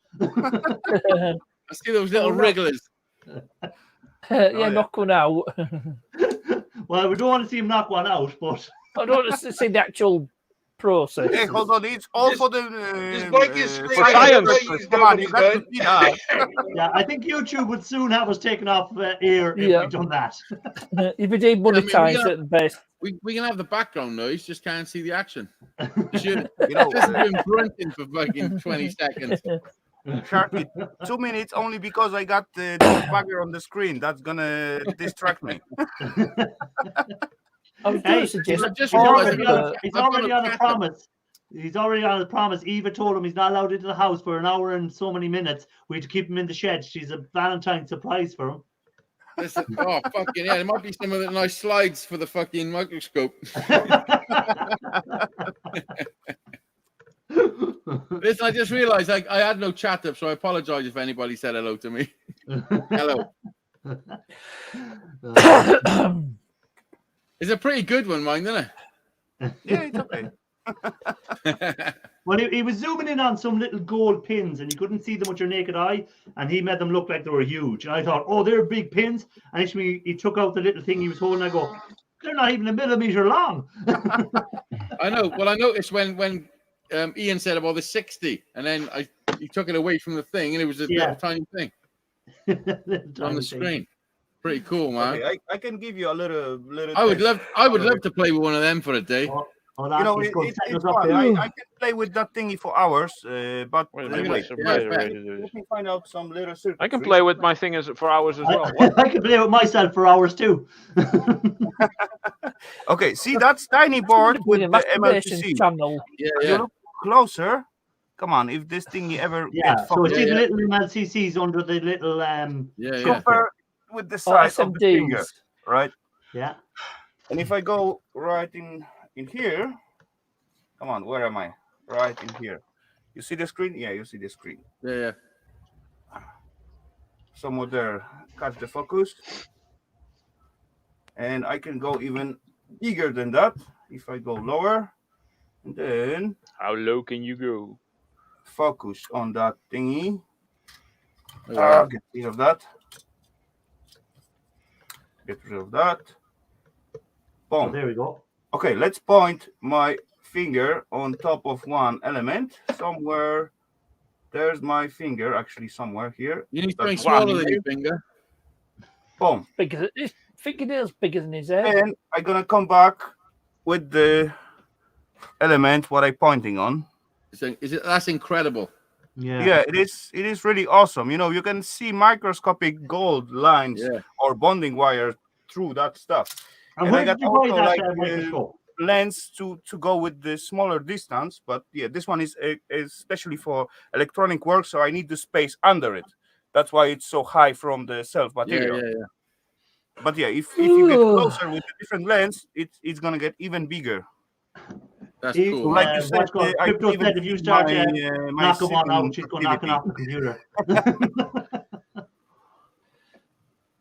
I see those little wrigglers. Yeah, knock one out. Well, we don't want to see him knock one out, but I don't want to see the actual process. Hey, hold on, it's all for the Just blank his screen. For science. Come on, you got to see that. yeah, I think YouTube would soon have us taken off air if Yeah. we've done that. If you did monetize we at the best. We can have the background noise, just can't see the action. You You know, just been grunting for fucking 20 seconds. Sharky, 2 minutes only because I got the bugger on the screen. That's gonna distract me. I was going Hey, to suggest I just he's realised already, I've got on, a- he's I've got already a on a pattern. promise. He's already on a promise. Eva told him he's not allowed into the house for an hour and so many minutes. We had to keep him in the shed. She's a Valentine's surprise for him. Listen, oh, fucking yeah, there might be some of the nice slides for the fucking microscope. Listen, I just realised I had no chat up, so I apologise if anybody said hello to me. Hello. It's a pretty good one, mine, isn't Yeah, it's okay. it? Well, he was zooming in on some little gold pins, and you couldn't see them with your naked eye, and he made them look like they were huge. And I thought, oh, they're big pins. And actually, he took out the little thing he was holding. I go, they're not even a millimeter long. I know. Well, I noticed when Ian said about the 60, and then he took it away from the thing, and it was a Yeah. little tiny thing on the screen. Pretty cool, man. Okay, I can give you a little. I would test. love to play with one of them for a day. Oh, You know, he's going to set it's us up fun. there. I can play with that thingy for hours, but Wait a minute, wait, there's a yeah, better yeah. way to do this. let me find out some little circuitry. I can play with my thing for hours as well. What? I can play with myself for hours too. Okay, see, that's tiny board with the masturbation MLCC. channel. Yeah, You yeah. look closer. Come on, if this thingy ever Yeah, gets so fucked, see Yeah, the yeah. little MLCCs under the little Yeah, compare with the Or size of the finger, SMDs. right? yeah. And if I go right in here, come on, where am I? Right in here. You see the screen? Yeah, you see the screen. yeah. Somewhere there, catch the focus. And I can go even bigger than that if I go lower. And then How low can you go? focus on that thingy. Yeah. Get rid of that. Get rid of that. So Boom. there we go. Okay, let's point my finger on top of one element. Somewhere, there's my finger, actually somewhere here. You need That's something smaller one. than your finger. Boom. Bigger, his fingernails bigger than his head. And I'm gonna come back with the element what I'm pointing on. That's incredible. Yeah, it is really awesome. You know, you can see microscopic gold lines Yeah. or bonding wires through that stuff. And I where got did you buy also that microscope? lens to go with the smaller distance, but yeah, this one is especially for electronic work, so I need the space under it. That's why it's so high from the self material. Yeah. But yeah, if you get closer with a different lens, it's gonna get even bigger. That's He- cool. Like you said, what's called- I Crypto even said if you see start my knocking one sitting out, she's going knocking off the computer.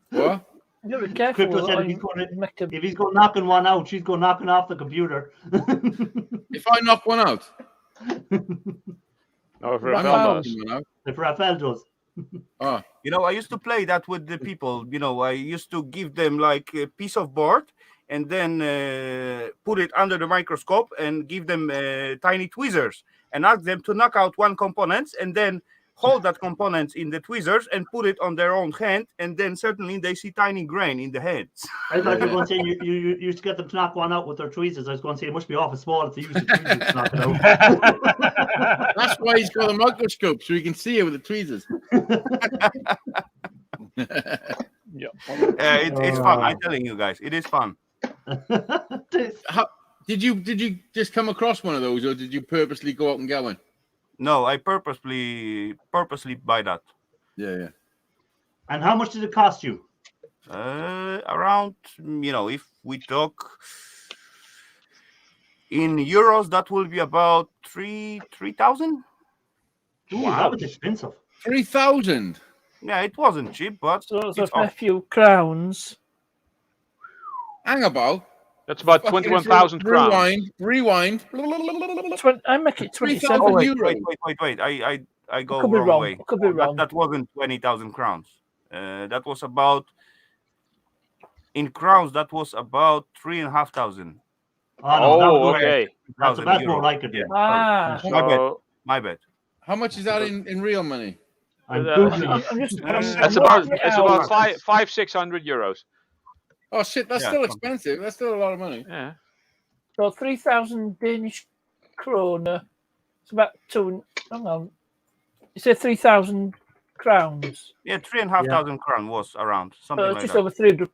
What? You gotta be careful. Crypto said or if he's you going make a- if he's going knocking one out, she's going knocking off the computer. If I knock one out, Oh, if Raphael. Raphael I'm does. knocking one out. If Raphael does. Oh, You know, I used to play that with the people. You know, I used to give them like a piece of board and then put it under the microscope and give them tiny tweezers and ask them to knock out one component and then hold that component in the tweezers and put it on their own hand, and then certainly they see tiny grain in the heads. I thought you were going to say you used to get them to knock one out with their tweezers. I was going to say it must be awful small if they use the tweezers to knock it out. that's why he's got a microscope so he can see it with the tweezers. Yeah. It's fun. I'm telling you guys, it is fun. Did you just come across one of those, or did you purposely go out and get one? No, I purposely buy that. Yeah. And how much did it cost you? Around, you know, if we talk in euros, that will be about 3,000. Wow, that was expensive. 3,000. Yeah, it wasn't cheap, but So it's for a few crowns. Hang about. That's about 21,000 crowns. Rewind. I make it 27 Oh, wait, euros. wait. I go Could be wrong wrong. way. Could be wrong. That wasn't 20,000 crowns. That was about, in crowns, that was about 3,500. Oh, okay. That's more like it. Yeah. Ah. Sorry. My bad. How much is that in real money? That's about 500-600 euros. Oh shit, that's still expensive. That's still a lot of money. Yeah. So 3,000 Danish kroner. It's about two. Hang on. You said 3,000 crowns. Yeah, 3,500 crown was around something like just that. over £300.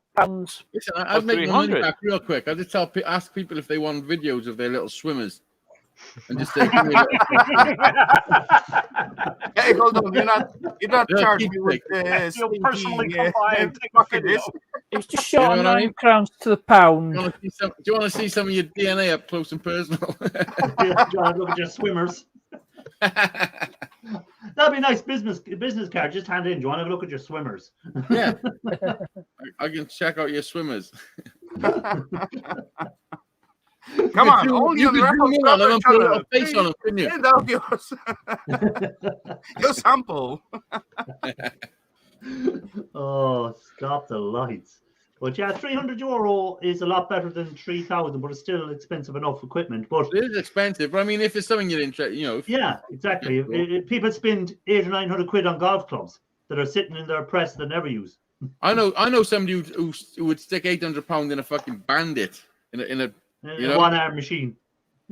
Listen, I'd make my money back real quick. I just ask people if they want videos of their little swimmers, and just say, "Give me a little." Hey, hold on! You're not charging me with You'll personally come by and take a bucket video. this. It's just short You know what I £9 mean? crowns to the pound. Do you want to see some of your DNA up close and personal? John, look at your swimmers. That'd be a nice business card. Just hand in. Do you want to have a look at your swimmers? Yeah. I can check out your swimmers. Come on, only on the Raffles put a little face on them, couldn't you? Send out your sample. Oh, stop the lights. But yeah, €300 is a lot better than 3,000, but it's still expensive enough equipment. But it is expensive. But I mean, if it's something you're interested, you know. Yeah, exactly. People spend 800 or 900 quid on golf clubs that are sitting in their press that never use. I know somebody who would stick £800 in a fucking Bandit in a 1-arm machine.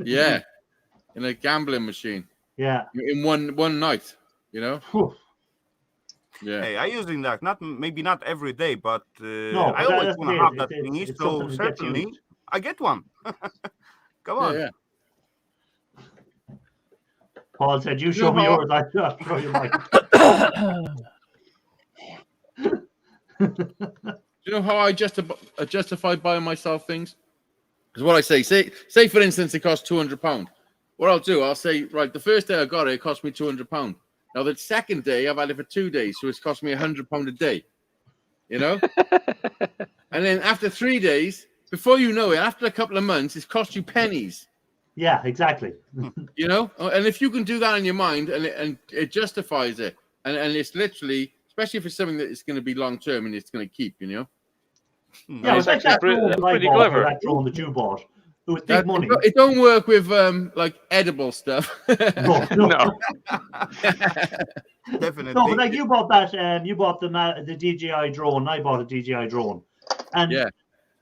Yeah, in a gambling machine. Yeah. In one night, you know. Whew. Yeah. Hey, I using that. Maybe not every day, but No, I but always that's want to the have thing. that It's thingy. So something that gets certainly, used. I get one. Come on. Yeah. Paul said, "You You show know me how- yours. I'll show you mine." Do you know how I justify buying myself things? Because what I say for instance, it costs £200. What I'll do, I'll say, right, the first day I got it, it cost me £200. Now the second day, I've had it for 2 days, so it's cost me £100 a day. You know? And then after 3 days, before you know it, after a couple of months, it's cost you pennies. Yeah, exactly. You know? And if you can do that in your mind and it justifies it, and it's literally, especially if it's something that is going to be long term and it's going to keep, you know? Yeah, it's like that drone that I pretty bought, clever. or that drone that you bought. It was big money. It don't work with like edible stuff. No. Definitely. No, but like you bought that. You bought the DJI drone. I bought a DJI drone, and Yeah.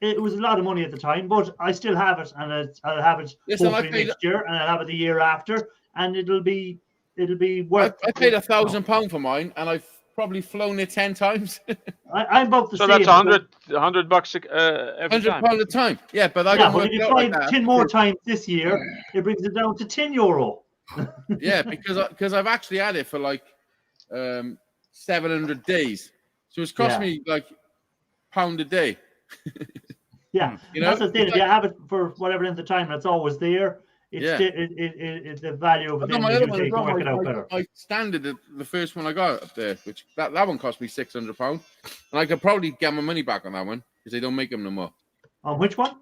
it was a lot of money at the time. But I still have it, and I'll have it Listen, hopefully next year, and I'll have it the year after, and it'll be worth. I paid £1,000 for mine, and I've probably flown it 10 times. I'm about the So same. that's $100 every time. £100 a time. Yeah, but I Yeah, can but work if you it out try like that. 10 more times this year, it brings it down to €10. Yeah, because I've actually had it for like 700 days, so it's cost me like £1 a day. Yeah, You know, that's the thing. If you have it for whatever length of time, that's always there. It's the value of it. Then my you other do one take as well, work it out better. my standard, the first one I got up there, which that one cost me £600, and I could probably get my money back on that one because they don't make them no more. On which one?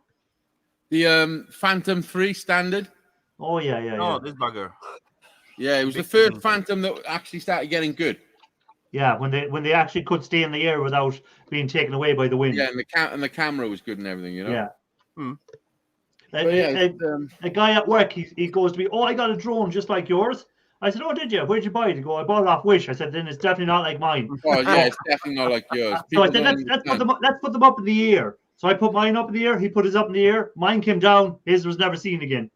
The Phantom 3 standard. Oh yeah. Oh, this bugger. Yeah, it was the first Phantom that actually started getting good. Yeah, when they actually could stay in the air without being taken away by the wind. Yeah, and the camera was good and everything, you know. Yeah. But yeah, a guy at work, he goes to me, "Oh, I got a drone just like yours." I said, "Oh, did you? Where'd you buy it?" He go, "I bought it off Wish." I said, "Then it's definitely not like mine." Oh yeah, it's definitely not like yours. So I People said, don't let's put them up in the air. So I put mine up in the air. He put his up in the air. Mine came down. His was never seen again.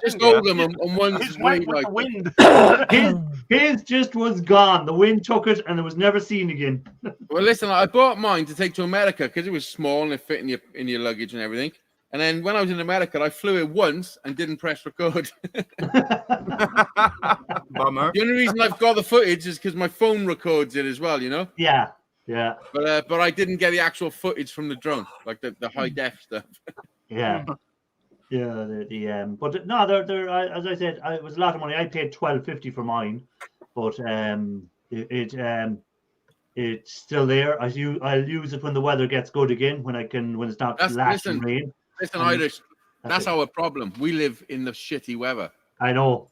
Just hold them on one's His way went with like the wind. His just was gone. The wind took it, and it was never seen again. Well, listen, I bought mine to take to America because it was small and it fit in your luggage and everything. And then when I was in America, I flew it once and didn't press record. Bummer. The only reason I've got the footage is because my phone records it as well, you know. Yeah. But I didn't get the actual footage from the drone, like the high def stuff. Yeah. Yeah, but no, there. As I said, it was a lot of money. I paid $12.50 for mine, but it's still there. I'll use it when the weather gets good again, when it's not lashing rain. Listen, Irish, that's our problem. We live in the shitty weather. I know.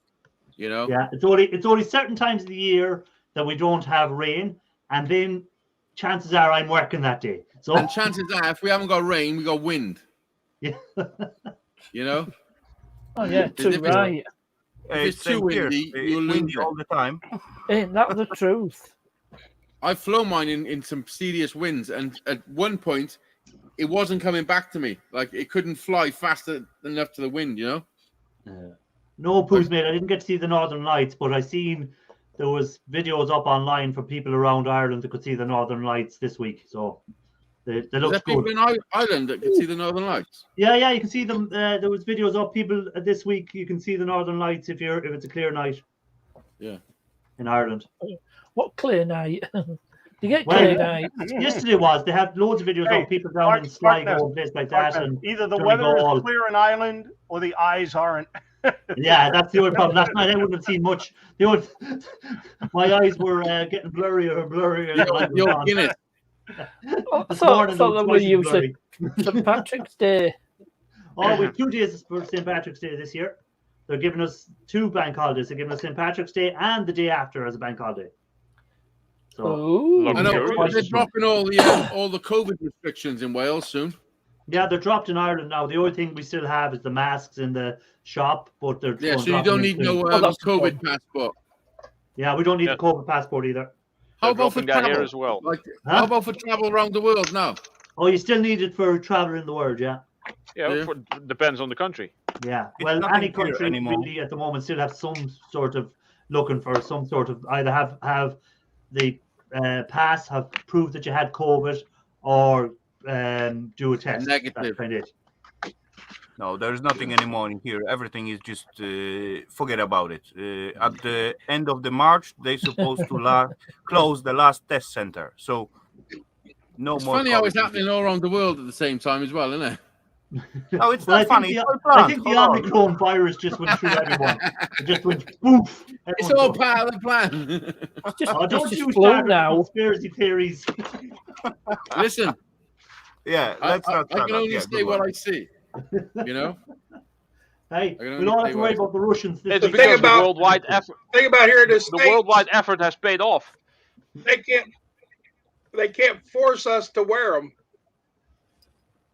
You know. Yeah, it's only certain times of the year that we don't have rain, and then chances are I'm working that day. So and chances are, if we haven't got rain, we got wind. Yeah. You know. Oh yeah, too right. If it's too windy, you'll lose all the time. Ain't that the truth? I've flown mine in some serious winds, and at one point, it wasn't coming back to me. Like it couldn't fly fast enough to the wind, you know. No, Poos, mate. I didn't get to see the Northern Lights, but I seen there was videos up online for people around Ireland that could see the Northern Lights this week. So they look good. People in Ireland that could see the Northern Lights. Yeah, you can see them. There was videos of people this week. You can see the Northern Lights if it's a clear night. Yeah. In Ireland. What clear night? You get clear night. Yesterday was. They have loads of videos of people down in Sligo and places like that. And either the weather is clear in Ireland or the eyes aren't. Yeah, that's the only problem. Last night I wouldn't have seen much. My eyes were getting blurrier and blurrier. You're Guinness. I thought that we used St. Patrick's Day. Oh, we have 2 days for St. Patrick's Day this year. They're giving us 2 bank holidays. They're giving us St. Patrick's Day and the day after as a bank holiday. So I know they're dropping all the COVID restrictions in Wales soon. Yeah, they're dropped in Ireland now. The only thing we still have is the masks in the shop, but they're so you don't need no COVID passport. Yeah, we don't need the COVID passport either. How about for travel here as well? How about for travel around the world now? Oh, you still need it for travel in the world, yeah. Yeah, depends on the country. Yeah. It's Well, nothing any here country anymore. really at the moment still have some sort of looking for some sort of either have the pass, have proved that you had COVID, or do a test. Negative. That's kind of it. No, there's nothing anymore in here. Everything is just forget about it. At the end of the March, they're supposed to close the last test center. So no It's more. funny how it's COVID. happening all around the world at the same time as well, isn't it? No, it's Well, not funny. I think the Omicron virus just went through everyone. It just went poof. It's all part of the plan. Don't you flow start now. conspiracy theories. Listen, Yeah, let's not. I can only yeah, say what I see. You know. Hey, I can we don't only have to say worry what- about the Russians. It's The thing because the about- worldwide effort. Think about here in the The States, worldwide effort has paid off. they can't force us to wear them.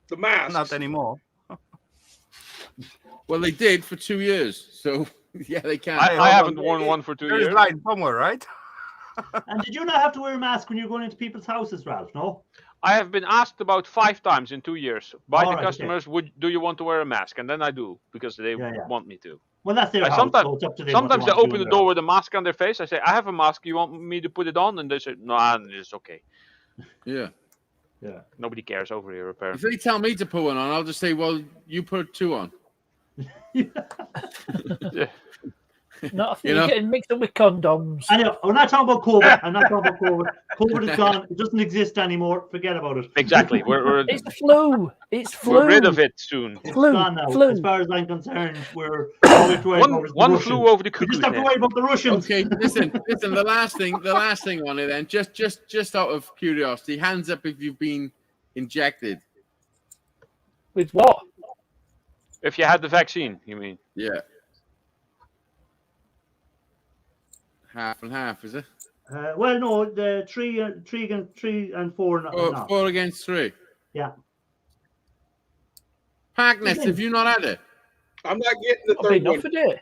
The masks. Not anymore. Well, they did for 2 years, so yeah, they can. I haven't worn one for 2 There's years. line somewhere, right? And did you not have to wear a mask when you're going into people's houses, Ralph? No. I have been asked about 5 times in 2 years by All the right, customers, do you want to wear a mask? And then I do, because they Yeah. want me to. Well, that's their I house. sometimes- So it's up to them what Sometimes they want to do open in the their door house. with a mask on their face. I say, I have a mask. You want me to put it on? And they say, no, it's okay. Yeah. Yeah. Nobody cares over here, If apparently. they tell me to put one on, I'll just say, well, you put 2 on. Yeah. Not if You you're know? getting mixed up with condoms. Anyway, we're not talking about COVID. I'm not talking about COVID. COVID is gone. It doesn't exist anymore. Forget about it. Exactly. We're It's the flu. It's flu. we're rid of it soon. It's Flu, gone now. flu. As far as I'm concerned, we're all we have to worry about is the One Russians. flew over the We cuckoo's just have to nest. worry about the Russians. Okay, listen. The last thing on it then, just out of curiosity, hands up if you've been injected. With what? If you had the vaccine, you mean? Yeah. Half and half, is it? Well, no, the three and four. No. 4 against 3. Yeah. Packness, have you not had it? I'm not getting the I've third been one. offered it.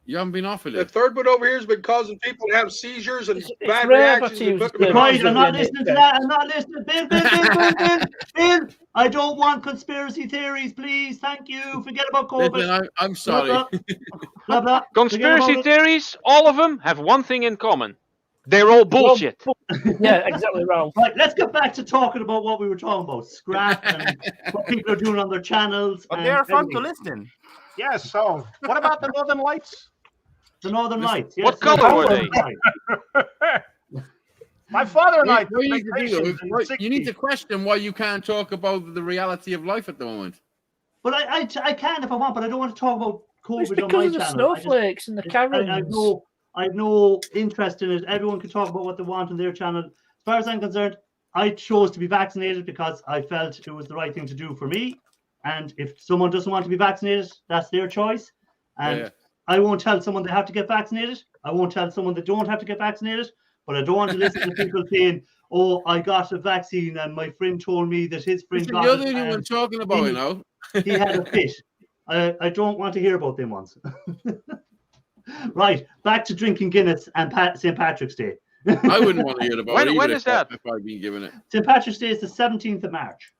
You haven't been offered The it. third one over here has been causing people to have seizures and It's bad rare reactions. that and you put them use in the- Right, I'm not Yeah, listening to yeah. that. I'm not listening. Bill. I don't want conspiracy theories, please. Thank you. Forget about COVID. Listen, I'm sorry. Blah, blah, blah. Conspiracy Forget about theories, all of them have one thing in common. They're all bullshit. Yeah, exactly, Ralph. Right, let's get back to talking about what we were talking about. Scrap and what people are doing on their channels. But and they are fun to everything. listen. Yes. So, what about the Northern Lights? The Northern Lights. Yes, What the colour were Northern they? Lights. My father and I. What you need to do, vacations in though, the you need to 60s. question why you can't talk about the reality of life at the moment. But I can if I want, but I don't want to talk about It's COVID on because my of the channel. I just- snowflakes and the Karens. I've no interest in it. Everyone can talk about what they want on their channel. As far as I'm concerned, I chose to be vaccinated because I felt it was the right thing to do for me. And if someone doesn't want to be vaccinated, that's their choice. And Yeah. I won't tell someone they have to get vaccinated. I won't tell someone they don't have to get vaccinated. But I don't want to listen to people saying, "Oh, I got a vaccine, and my friend told me that his friend Listen, got you're it, the only one and talking about it now. he had a fit." I don't want to hear about them ones. Right, back to drinking Guinness and St. Patrick's Day. I wouldn't want to hear about it. When either is that? If I'd been given it. St. Patrick's Day is the 17th of March.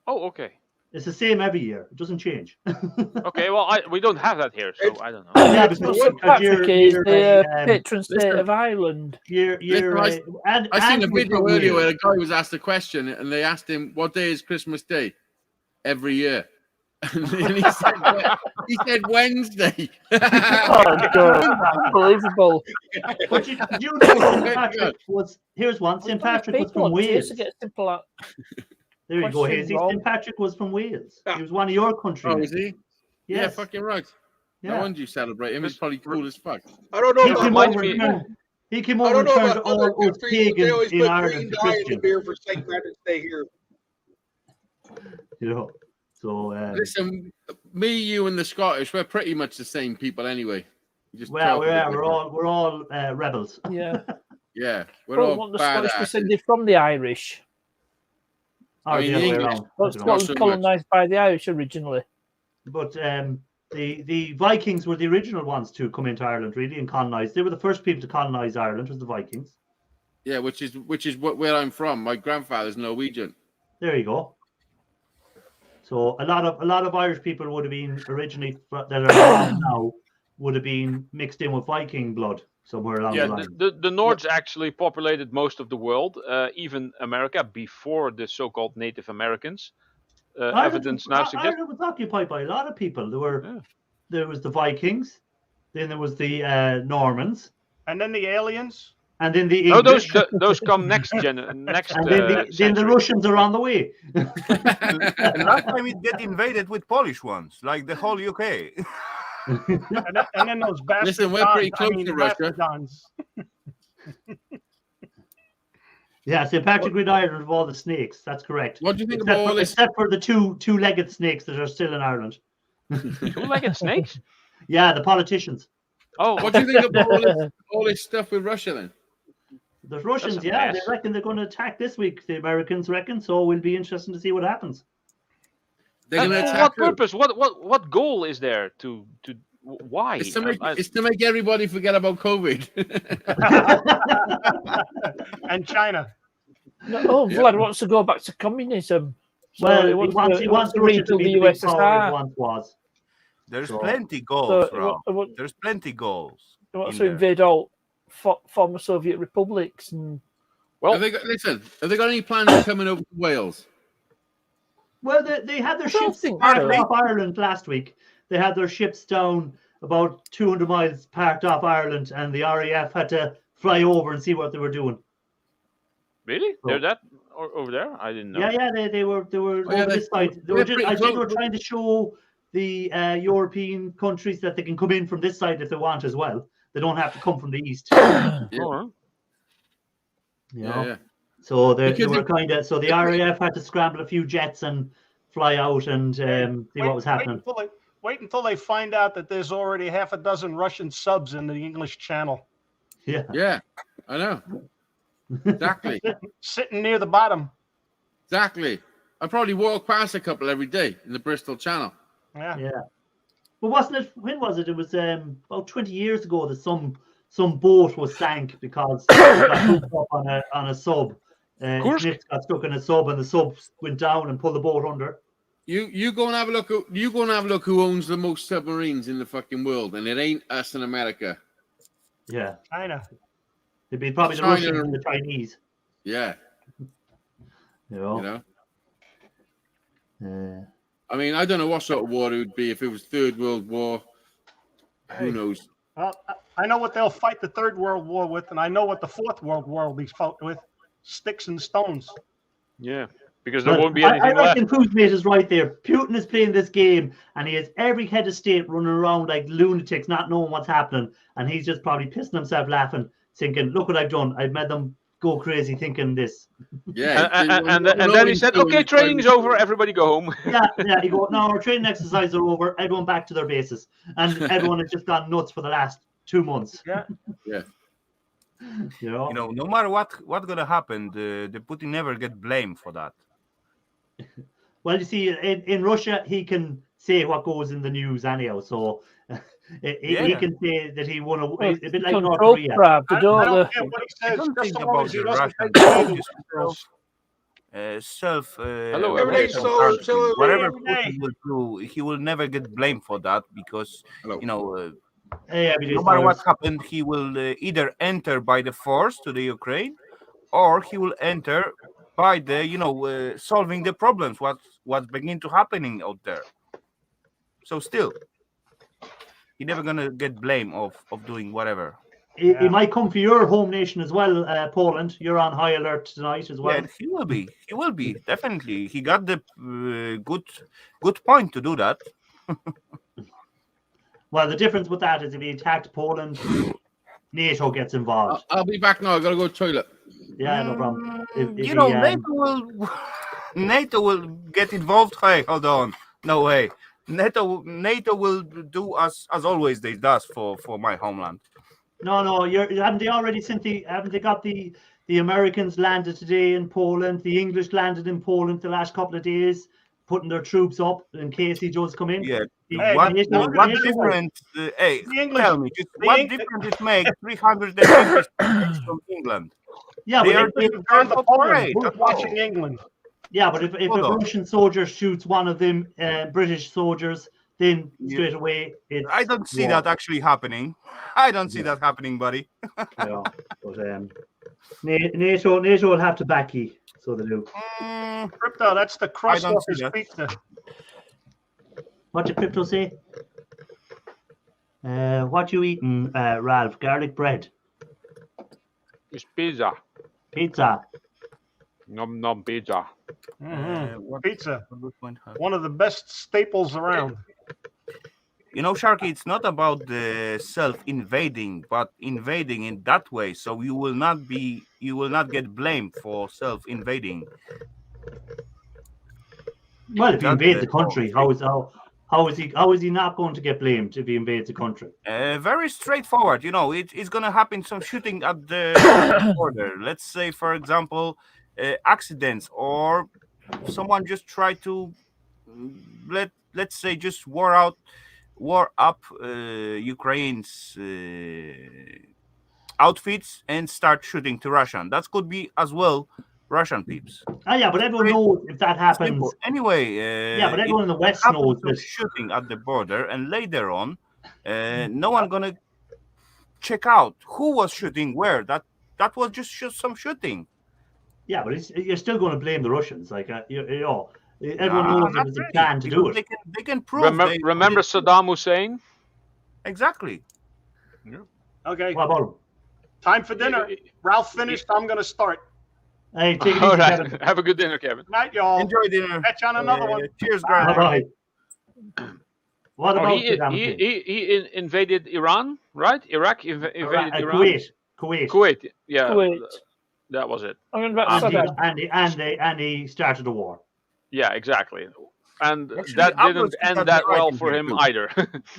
Oh, okay. It's the same every year. It doesn't change. Okay, well, we don't have that here, so I don't know. Yeah, Because because St. Patrick is the you're, patron saint listen. of Ireland. Listen, I seen a video earlier where a guy was asked a question and they asked him, what day is Christmas Day? Every year. And he said Wednesday. Oh, God. Unbelievable. But you know St. Patrick was, here's one, St. Patrick was People from on Twitter Wales. get simple out. There you go, question Hazy. wrong. St. Patrick was from Wales. Yeah. He was one of your countrymen. Oh, is he? Yeah, Yes. fucking right. No Yeah. wonder you celebrate him. He's probably cool as fuck. I don't know He about came reminds over me- and turned, he came I over don't and know turned about other all us countries, but they pagans always in put Ireland green to dye in the Christian. beer for St. Patrick's Day here. You know. So Listen, me, you, and the Scottish, we're pretty much the same people anyway. We just well, talk a bit we're all rebels. Yeah. Yeah, we're Don't all want the Scottish badass. descended from the Irish. Or I mean, the other way English- around. I Well, don't know. Not Scotland so much. colonised by the Irish originally. But the Vikings were the original ones to come into Ireland, really, and colonize. They were the first people to colonize Ireland. Was the Vikings? Yeah, which is where I'm from. My grandfather's Norwegian. There you go. So a lot of Irish people would have been originally that are around now would have been mixed in with Viking blood somewhere along the line. The Nords actually populated most of the world, even America, before the so-called Native Americans. Evidence now suggests Ireland was occupied by a lot of people. There was the Vikings, then there was the Normans, and then the aliens, and then the English. Those come next. And then the Russians are on the way. And last time it get invaded with Polish ones, like the whole UK. and then those bastards. Listen, we're pretty close to Russia. Yeah, St. Patrick Grid Island of all the snakes. That's correct. What do you think about all this? Except for the two-legged snakes that are still in Ireland. Two-legged snakes? Yeah, the politicians. Oh, what do you think about all this stuff with Russia then? The Russians, they reckon they're going to attack this week. The Americans reckon, so it'll be interesting to see what happens. They're going to attack. What purpose? What goal is there to why? It's to make everybody forget about COVID. And China. No, Vlad wants to go back to communism. Well, he wants Russia to be the USSR. It once was. There's plenty goals, Rob. There's plenty goals. He wants to invade all former Soviet republics. And well, have they got any plans of coming over to Wales? Well, they had their ships parked off Ireland last week. They had their ships down about 200 miles parked off Ireland, and the RAF had to fly over and see what they were doing. Really? They're that over there? I didn't know. Yeah, they were over this side. I think they were trying to show the European countries that they can come in from this side if they want as well. They don't have to come from the east. Yeah. So they were so the RAF had to scramble a few jets and fly out and see what was happening. Wait until they find out that there's already half a dozen Russian subs in the English Channel. Yeah, I know. Exactly. Sitting near the bottom. Exactly. I probably walk past a couple every day in the Bristol Channel. Yeah. Well, wasn't it? When was it? It was about 20 years ago that some boat was sank because it got hooked up on a sub. Ships got stuck in a sub, and the sub went down and pulled the boat under. You go and have a look. You go and have a look who owns the most submarines in the fucking world, and it ain't us in America. Yeah, China. It'd be probably the Russians and the Chinese. Yeah. You know. I mean, I don't know what sort of war it would be if it was Third World War. Who knows? Well, I know what they'll fight the Third World War with, and I know what the Fourth World War will be fought with: sticks and stones. Yeah. Because there won't be anything left. I reckon Putin's is right there. Putin is playing this game, and he has every head of state running around like lunatics, not knowing what's happening. And he's just probably pissing himself laughing, thinking, look what I've done. I've made them go crazy thinking this. Yeah. and then he said, okay, training's over. Everybody go home. Yeah. He go, no, our training exercises are over. Everyone back to their bases. And everyone has just gone nuts for the last 2 months. Yeah. You know, no matter what's gonna happen, the Putin never get blamed for that. Well, you see, in Russia, he can say what goes in the news anyhow. So he can say that he won a bit like North Korea. I don't care what he says. Just so long as he doesn't take whatever Putin will do, he will never get blamed for that because no matter what happened, he will either enter by the force to the Ukraine, or he will enter by the solving the problems what's beginning to happening out there. So still, he's never gonna get blame of doing whatever. He might come for your home nation as well, Poland. You're on high alert tonight as well. Yeah, he will be. He will be definitely. He got the good point to do that. Well, the difference with that is if he attacked Poland, NATO gets involved. I'll be back now. I gotta go to the toilet. Yeah, no problem. NATO will get involved. Hey, hold on. No way. NATO will do as always they does for my homeland. No. Haven't they already haven't they got the Americans landed today in Poland? The English landed in Poland the last couple of days, putting their troops up in case he does come in. Yeah. What difference? Tell me, what difference it makes 350 from England? Yeah, they are on the parade watching England. Yeah, but if a Hold on. Russian soldier shoots one of them British soldiers, then Yeah. straight away it's I don't see war. that actually happening. I don't see Yeah. that happening, buddy. Yeah, but NATO will have to back you, so they do. Crypto, that's the crust don't off see his that. pizza. What did Crypto say? What you eating, Ralph? Garlic bread? It's pizza. Pizza? Nom nom pizza. Pizza. One of the best staples around. You know, Sharky, it's not about the self-invading, but invading in that way. So you will not get blamed for self-invading. Well, if he That's invades the the country, how is he not going to get blamed if he invades the country? Very straightforward. You know, it's going to happen some shooting at the border. Let's say, for example, accidents, or someone just try to let's say just war up Ukraine's outfits and start shooting to Russian. That could be as well Russian peeps. Oh yeah, but everyone knows if that happens. Simple. Anyway, yeah, but everyone in the West knows that shooting at the border, and later on, no one gonna check out who was shooting where. That was just some shooting. Yeah, but you're still going to blame the Russians, like everyone knows it was a plan to do it. They can prove. Remember Saddam Hussein? Exactly. Yeah. Okay. What about him? Time for dinner. Ralph finished. I'm going to start. Hey, take it All easy, right. Kevin. Have a good dinner, Kevin. Night, y'all. Enjoy dinner. Catch you on another one. Cheers, guys. Bye. What about he invaded Iran, right? Iraq invaded Iran. Kuwait. Yeah. Kuwait. That was it. I mean, that's and he started a war. Yeah, exactly. And Actually, that I didn't was end not that right well in for here, him too. either.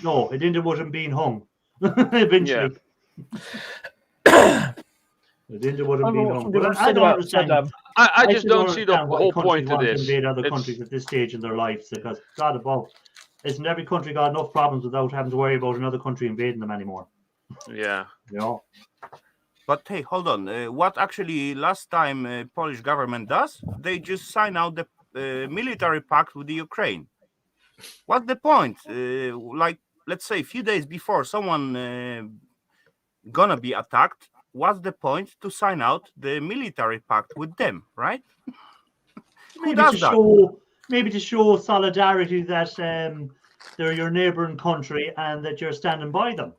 No, it ended with him being hung. Eventually. It ended with him being hung. But I don't understand. I just don't see the understand why whole countries point to want this. invade other countries at this stage in their lives, because God above, isn't every country got enough problems without having to worry about another country invading them anymore? Yeah. You know. But hey, hold on. What actually last time Polish government does? They just sign out the military pact with the Ukraine. What's the point? Like, let's say a few days before someone gonna be attacked, what's the point to sign out the military pact with them, right? Who does that? Maybe to show solidarity that they're your neighboring country and that you're standing by them.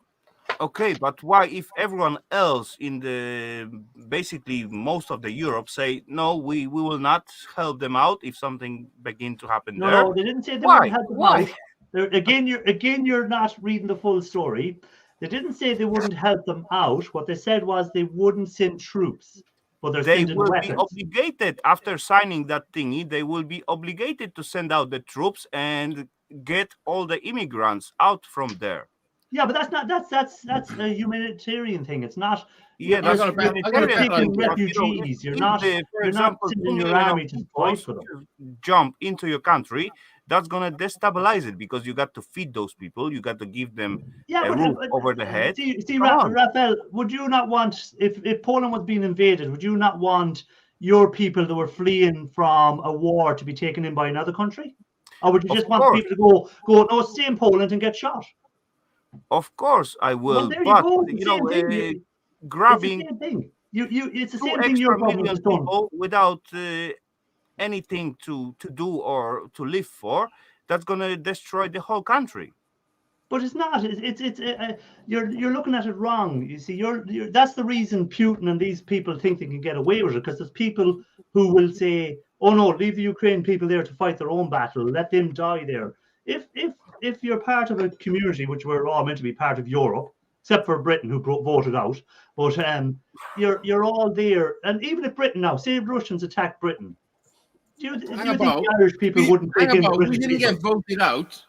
Okay, but why, if everyone else in the basically most of the Europe say no, we will not help them out if something begin to happen there? No, they didn't say they wouldn't help them out. Again, you're not reading the full story. They didn't say they wouldn't help them out. What they said was they wouldn't send troops, but they will weapons. be obligated after signing that thingy. They will be obligated to send out the troops and get all the immigrants out from there. Yeah, but that's a humanitarian thing. It's not. Yeah, that's you're taking refugees. You're not sending your army to fight for them. Jump into your country. That's gonna destabilize it, because you got to feed those people. You got to give them a roof over the head. See, Raphael, would you not want, if Poland was being invaded, would you not want your people that were fleeing from a war to be taken in by another country, or would you just want people to go no, stay in Poland and get shot? Of course, I will. Well, but grabbing it's the same thing. Your government has done without anything to do or to live for, that's going to destroy the whole country. But it's not. You're looking at it wrong. You see, that's the reason Putin and these people think they can get away with it, because there's people who will say, "Oh no, leave the Ukrainian people there to fight their own battle. Let them die there." If you're part of a community, which we're all meant to be part of Europe, except for Britain, who voted out, but you're all there. And even if Britain now, say Russians attack Britain, do you think the Irish people wouldn't take in British We didn't get voted out.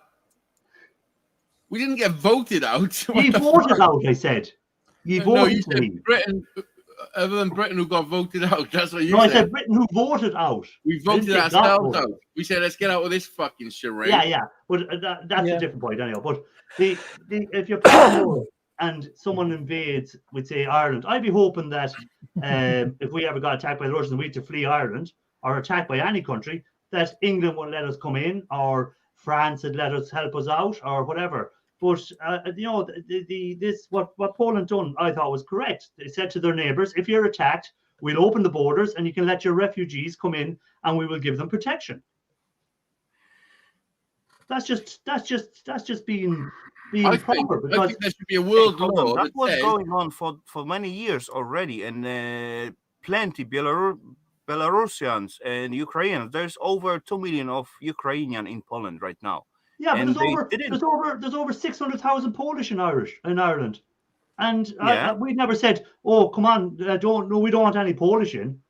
We didn't get voted out. You voted out, I said. You voted said Britain, other than Britain who got voted out. That's what you said. No, I said Britain who voted out. We voted ourselves out. We said, let's get out of this fucking charade. Yeah. But that's a different point anyway. But if you're part of Europe and someone invades, we'd say Ireland, I'd be hoping that if we ever got attacked by the Russians and we had to flee Ireland, or attacked by any country, that England won't let us come in, or France would let us help us out, or whatever. But what Poland done, I thought was correct. They said to their neighbours, if you're attacked, we'll open the borders and you can let your refugees come in, and we will give them protection. That's just being proper. Because I think there should be a world law that was says, going on for many years already, and plenty Belarusians and Ukrainians. There's over 2 million of Ukrainian in Poland right now. Yeah, but there's over 600,000 Polish in Ireland, and we never said, "Oh, come on, we don't want any Polish in."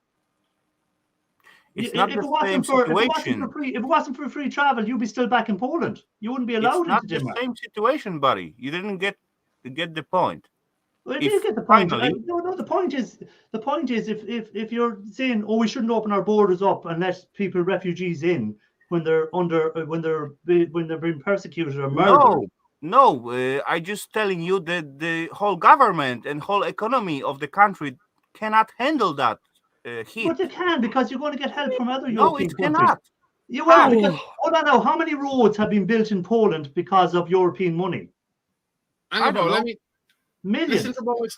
It's not the same situation. If it wasn't for free travel, you'd be still back in Poland. You wouldn't be allowed into Denmark. It's not the same situation, buddy. You didn't get the point. Well, I did get the point. No, the point is if you're saying, "Oh, we shouldn't open our borders up and let refugees in when they're being persecuted or murdered." No. I just telling you that the whole government and whole economy of the country cannot handle that. But they can, because you're going to get help from other European countries. No, it cannot. Yeah, well, because, hold on now, how many roads have been built in Poland because of European money? I don't know. Millions.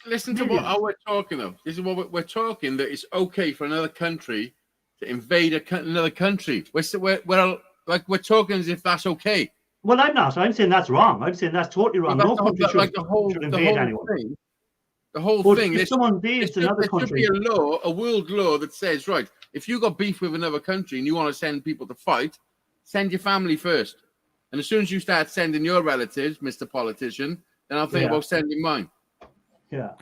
Listen to what we're talking of. This is what we're talking, that it's okay for another country to invade another country. We're talking as if that's okay. Well, I'm not. I'm saying that's wrong. I'm saying that's totally wrong. No country should invade anyone. The whole thing. If someone invades another country, there should be a world law that says, right, if you got beef with another country and you want to send people to fight, send your family first. And as soon as you start sending your relatives, Mr. Politician, then I'll think about sending mine. Yeah.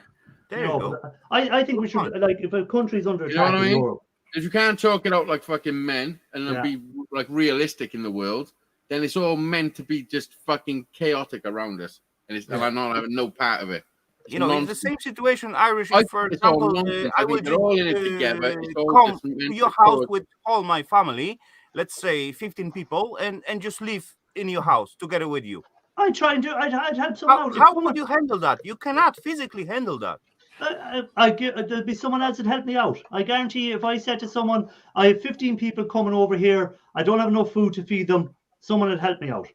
There you go. I think we should, like, if a country's under attack, you know what I mean? If you can't talk it out like fucking men and then be like realistic in the world, then it's all meant to be just fucking chaotic around us. And I'm not having no part of it. It's in the same situation, Irish. For example, I will all in it together. Come to your house with all my family, let's say 15 people, and just live in your house together with you. I'd help someone out. How would you handle that? You cannot physically handle that. There'd be someone else that help me out. I guarantee you, if I said to someone, I have 15 people coming over here, I don't have enough food to feed them, someone would help me out.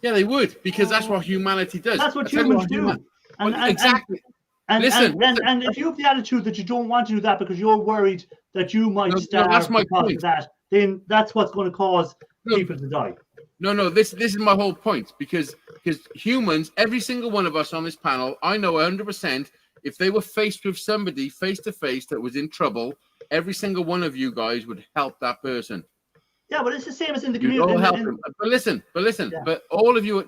Yeah, they would, because that's what humanity does. That's what humans do. Exactly. And if you have the attitude that you don't want to do that because you're worried that you might starve because of that, then that's what's going to cause people to die. No, this is my whole point, because humans, every single one of us on this panel, I know 100%, if they were faced with somebody face to face that was in trouble, every single one of you guys would help that person. Yeah, but it's the same as in the community. All help them. But listen, but all of you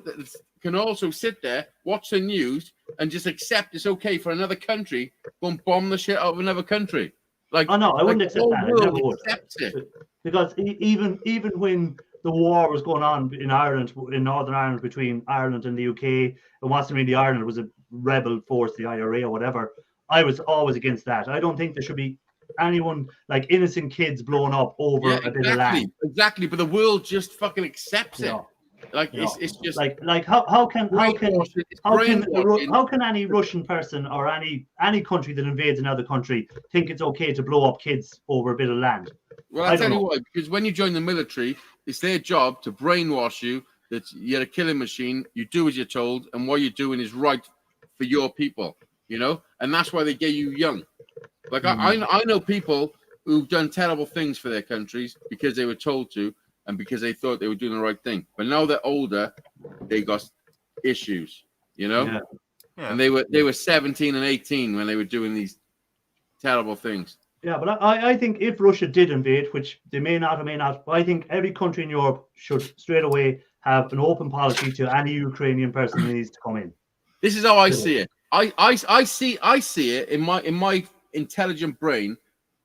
can also sit there, watch the news, and just accept it's okay for another country to go and bomb the shit out of another country. Like, oh no, I wouldn't accept that. I never would. It. Because even when the war was going on in Ireland, in Northern Ireland, between Ireland and the UK, it wasn't really Ireland, it was a rebel force, the IRA or whatever. I was always against that. I don't think there should be anyone, like innocent kids, blown up over a bit of land. Exactly, but the world just fucking accepts it. Like it's just like how can any Russian person or any country that invades another country think it's okay to blow up kids over a bit of land? Well, I'll tell you why. Because when you join the military, it's their job to brainwash you that you're a killing machine. You do as you're told, and what you're doing is right for your people. You know, and that's why they get you young. Like I know people who've done terrible things for their countries because they were told to and because they thought they were doing the right thing. But now they're older, they got issues, you know? Yeah. And they were 17 and 18 when they were doing these terrible things. Yeah, but I think if Russia did invade, which they may not or may not, I think every country in Europe should straight away have an open policy to any Ukrainian person who needs to come in. This is how I see it. I see it in my intelligent brain.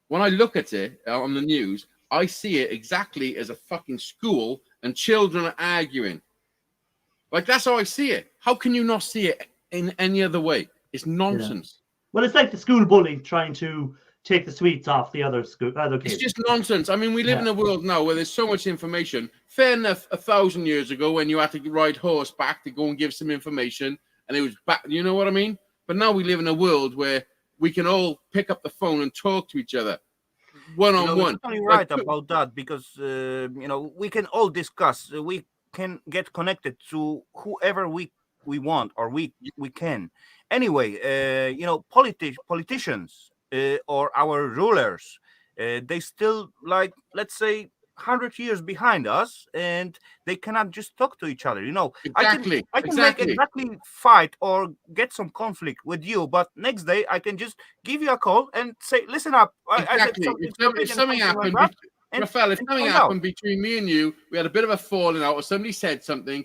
When I look at it on the news, I see it exactly as a fucking school and children are arguing. Like, that's how I see it. How can you not see it in any other way? It's nonsense. Yeah. Well, it's like the school bully trying to take the sweets off the other kids. It's just nonsense. I mean, we live in a world now where there's so much information. Fair enough, 1,000 years ago when you had to ride horseback to go and give some information, and it was back, you know what I mean? But now we live in a world where we can all pick up the phone and talk to each other. one-on-one. You're totally right about that, because we can all discuss. We can get connected to whoever we want, or we can. Anyway, politicians or our rulers, they still, like, let's say, 100 years behind us, and they cannot just talk to each other. Exactly. I can make exactly fight or get some conflict with you, but next day I can just give you a call and say, listen up. Exactly. If something happened, Raphael, if something happened between me and you, we had a bit of a falling out, or somebody said something,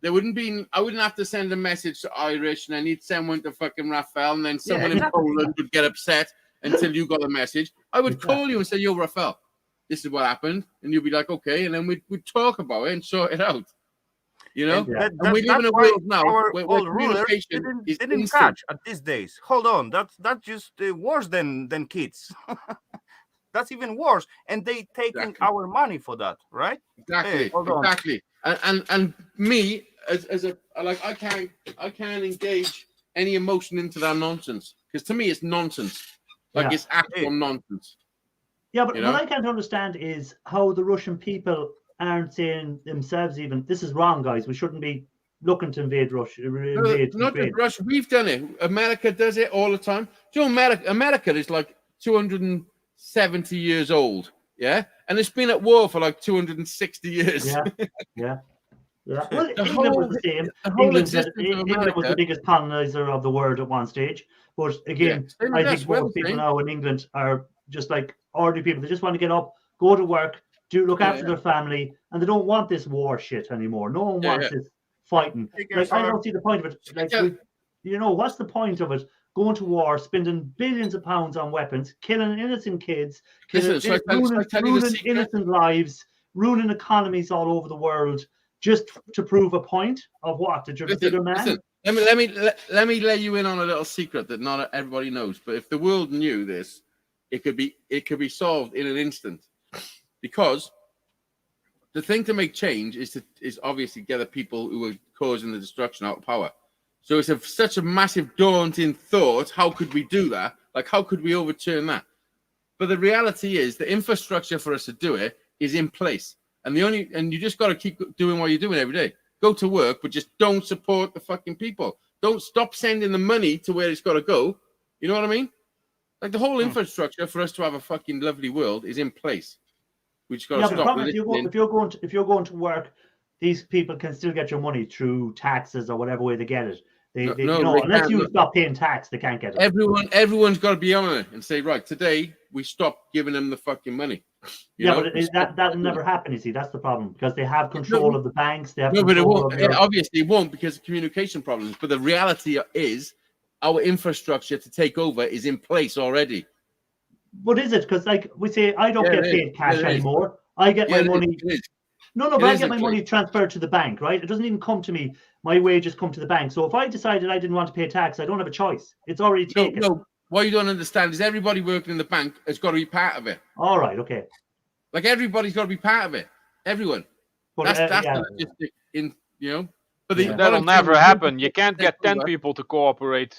I wouldn't have to send a message to Irish, and I need someone to fucking Raphael, and then someone in Poland would get upset until you got the message. I would call you and say, yo, Raphael, this is what happened, and you'd be like, okay, and then we'd talk about it and sort it out. And we live in a world now where communication didn't catch at these days. Hold on, that's just worse than kids. That's even worse, and they taking our money for that, right? Exactly, exactly. And me as a I can't engage any emotion into that nonsense, because to me it's nonsense. It's actual nonsense. Yeah, but what I can't understand is how the Russian people aren't saying themselves, even, this is wrong, guys. We shouldn't be looking to invade Russia. Not just Russia. We've done it. America does it all the time. Do you know America is like 270 years old, and it's been at war for like 260 years. Yeah. Well, England was the same. England was the biggest colonizer of the world at one stage. But again, I think most people now in England are just like ordinary people. They just want to get up, go to work, look after their family, and they don't want this war shit anymore. No one wants this fighting. Like, I don't see the point of it. Like, what's the point of it? Going to war, spending billions of pounds on weapons, killing innocent kids, ruining innocent lives, ruining economies all over the world, just to prove a point of what? That you're a bigger man? Let me let you in on a little secret that not everybody knows. But if the world knew this, it could be solved in an instant. Because the thing to make change is obviously get the people who are causing the destruction out of power. So it's such a massive, daunting thought. How could we do that? Like, how could we overturn that? But the reality is the infrastructure for us to do it is in place. And you just got to keep doing what you're doing every day. Go to work, but just don't support the fucking people. Don't stop sending the money to where it's got to go. You know what I mean? Like, the whole infrastructure for us to have a fucking lovely world is in place. We just got to stop. If you're going to work, these people can still get your money through taxes or whatever way they get it. Unless you stop paying tax, they can't get it. Everyone's got to be on it and say, right, today we stop giving them the fucking money. But that'll never happen. You see, that's the problem, because they have control of the banks. They have but it won't. Obviously, it won't, because of communication problems. But the reality is, our infrastructure to take over is in place already. But is it? Because, like we say, I don't get paid cash anymore. I get my money. But I get my money transferred to the bank, right? It doesn't even come to me. My wages come to the bank. So if I decided I didn't want to pay tax, I don't have a choice. It's already taken. No. What you don't understand is everybody working in the bank has got to be part of it. All right, okay. Like, everybody's got to be part of it. Everyone. That's the logistic But that'll never happen. You can't get 10 people to cooperate.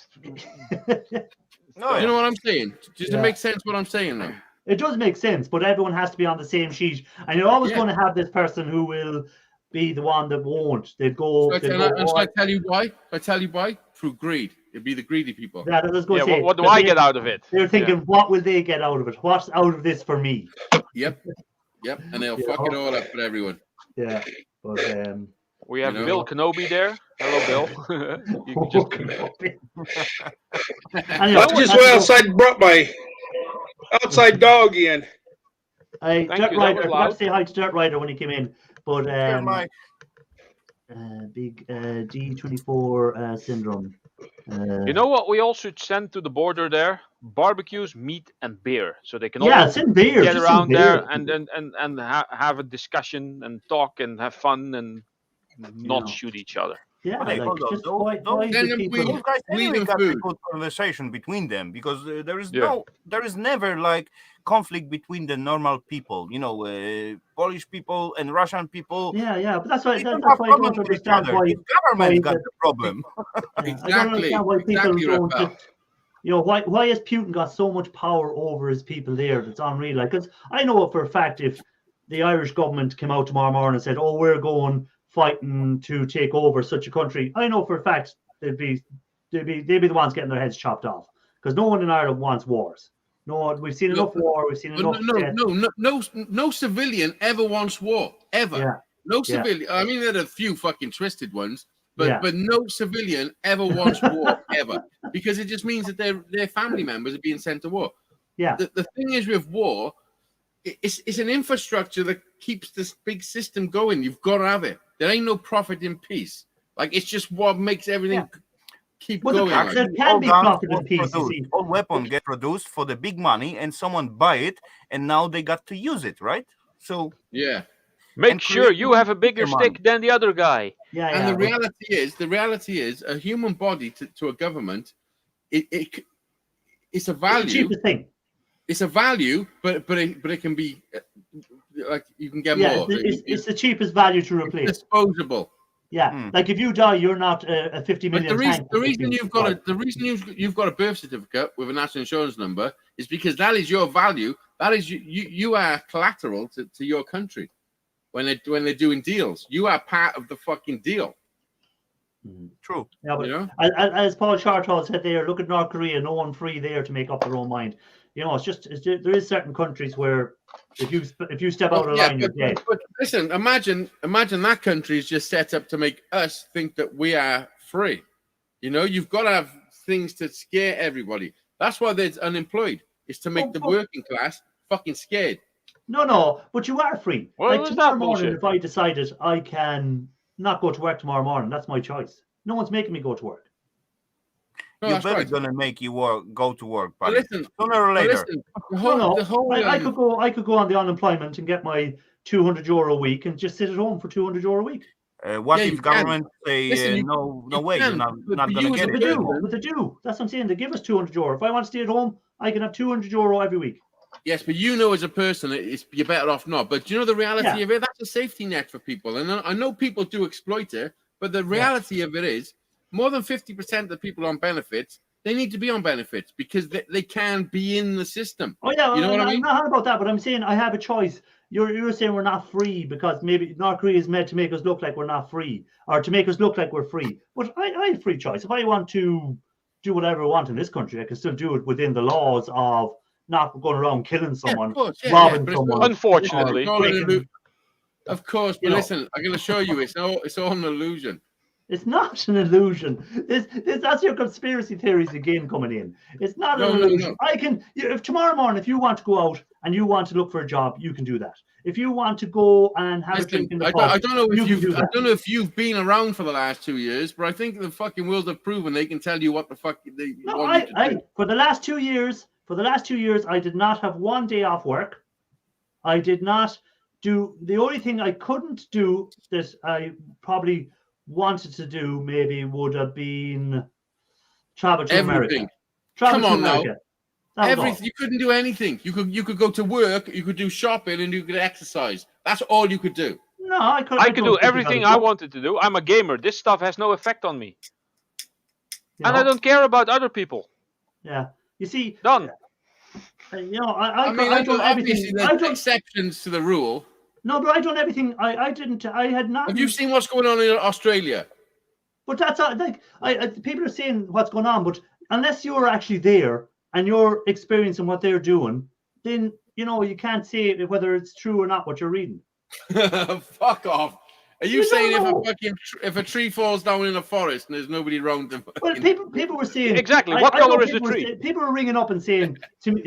No, you know what I'm saying? Does it make sense what I'm saying now? It does make sense, but everyone has to be on the same sheet. And you're always going to have this person who will be the one that won't. They'd go. Shall I tell you why? Through greed. It'd be the greedy people. Yeah, I was going to say. What do I get out of it? They're thinking, what will they get out of it? What's out of this for me? Yep. And they'll fuck it all up for everyone. Yeah. But we have Bill Kenobi there. Hello, Bill. You can just... I just went outside and brought my outside dog in. Dirt Rider. I want to say hi to Dirt Rider when he came in. But big D24 syndrome. You know what we all should send to the border there? Barbecues, meat, and beer, so they can all send beer. Get around there and have a discussion and talk and have fun and not shoot each other. Yeah, those guys anyway got a good conversation between them, because there is never like conflict between the normal people, Polish people and Russian people. Yeah, but that's why I don't understand why the government got the problem. I don't understand why people don't You know, why has Putin got so much power over his people there? That's unreal. Like, because I know for a fact if the Irish government came out tomorrow morning and said, "Oh, we're going fighting to take over such a country," I know for a fact they'd be the ones getting their heads chopped off, because no one in Ireland wants wars. No, we've seen enough war. We've seen enough. No civilian ever wants war, ever. Yeah. No civilian. I mean, there are a few fucking twisted ones, but no civilian ever wants war ever, because it just means that their family members are being sent to war. Yeah. The thing is with war, it's an infrastructure that keeps this big system going. You've got to have it. There ain't no profit in peace. Like, it's just what makes everything keep going. There can be profit in peace. All weapons get produced for the big money, and someone buy it, and now they got to use it, right? So yeah. Make sure you have a bigger stick than the other guy. And the reality is, a human body to a government, it's a value. It's the cheapest thing. It's a value, but it can be like you can get more. It's the cheapest value to replace. Disposable. Yeah, like if you die, you're not a 50 million. The reason you've got a birth certificate with a national insurance number is because that is your value. That is you are collateral to your country. When they're doing deals, you are part of the fucking deal. True. Yeah, but as Paul Chartall said there, look at North Korea. No one free there to make up their own mind. You know, there is certain countries where if you step out of line, you're dead. But listen, imagine that country is just set up to make us think that we are free. You know, you've got to have things to scare everybody. That's why there's unemployed. Is to make the working class fucking scared. No, but you are free. Well, like tomorrow morning, if I decided I can not go to work tomorrow morning, that's my choice. No one's making me go to work. No, you're better gonna make you go to work, but listen, sooner or later. I could go on the unemployment and get my €200 a week and just sit at home for €200 a week. What if government say no way, you're not gonna get it? But they do. That's what I'm saying. They give us €200. If I want to stay at home, I can have €200 every week. Yes, but you know, as a person, you're better off not. But do you know the reality of it? That's a safety net for people. And I know people do exploit it, but the reality of it is more than 50% of the people on benefits, they need to be on benefits because they can be in the system. Oh, yeah. You know what I mean? I'm not about that, but I'm saying I have a choice. You're saying we're not free because maybe North Korea is meant to make us look like we're not free or to make us look like we're free. But I have free choice. If I want to do whatever I want in this country, I can still do it within the laws of not going around killing someone, robbing someone. Unfortunately. Of course, but listen, I'm going to show you. It's all an illusion. It's not an illusion. That's your conspiracy theories again coming in. It's not an illusion. No. If tomorrow morning, if you want to go out and you want to look for a job, you can do that. If you want to go and have a drink in the pub, I don't know if you've been around for the last 2 years, but I think the fucking world have proven they can tell you what the fuck they want you to do. For the last 2 years, I did not have one day off work. I did not do. The only thing I couldn't do that I probably wanted to do maybe would have been travel to America. Come on now. Everything. You couldn't do anything. You could go to work, you could do shopping, and you could exercise. That's all you could do. No, I could do everything I wanted to do. I'm a gamer. This stuff has no effect on me. And I don't care about other people. Yeah. You see, done. I done everything. There's exceptions to the rule. No, but I done everything. I had not. Have you seen what's going on in Australia? But that's like people are saying what's going on, but unless you're actually there and you're experiencing what they're doing, then you can't say whether it's true or not what you're reading. Fuck off. Are you saying if a tree falls down in a forest and there's nobody around them? Well, people were saying exactly what color is the tree? People were ringing up and saying to me,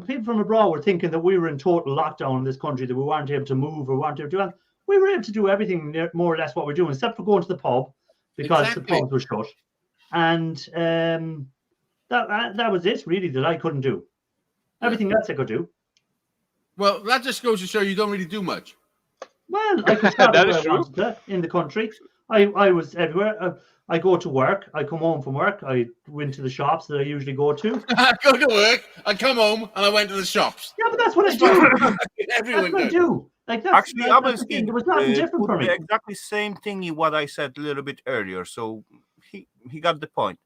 people from abroad were thinking that we were in total lockdown in this country, that we weren't able to move or weren't able to do anything. We were able to do everything more or less what we're doing, except for going to the pub because the pubs were shut, and that was it really that I couldn't do. Everything else I could do. Well, that just goes to show you don't really do much. Well, I could travel where I wanted to in the country. I was everywhere. I go to work. I come home from work. I went to the shops that I usually go to. I go to work. I come home and I went to the shops. Yeah, but that's what I do. Everyone that's what I do. Like actually, obviously, there was nothing different for me. Exactly same thing what I said a little bit earlier. So he got the point.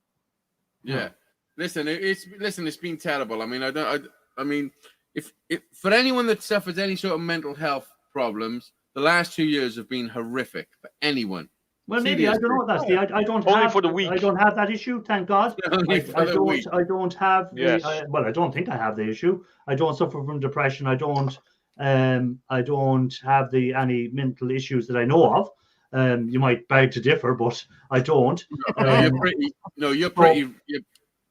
Yeah. Listen, it's been terrible. I mean, I mean, if for anyone that suffers any sort of mental health problems, the last 2 years have been horrific for anyone. Well, maybe I don't know what that's. I don't Only have for the week. I don't have that issue. Thank God. Only for the week. I don't have the. Yes. Well, I don't think I have the issue. I don't suffer from depression. I don't have any mental issues that I know of. You might beg to differ, but I don't.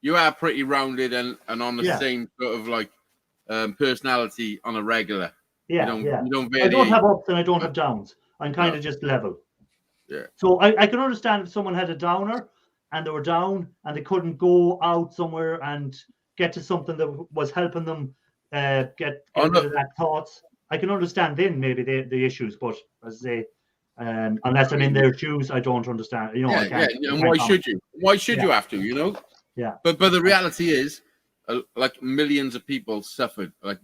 You are pretty rounded and on the Yeah. same sort of like personality on a regular. Yeah, You don't I don't vary. have ups and I don't have downs. I'm kind of just level. Yeah. So I can understand if someone had a downer and they were down and they couldn't go out somewhere and get to something that was helping them get rid of that thoughts. I can understand then maybe the issues, but as I say, unless I'm in their shoes, I don't understand. You know, I can't. And why should you? Why should you have to? You know. Yeah. But the reality is, like millions of people suffered. Like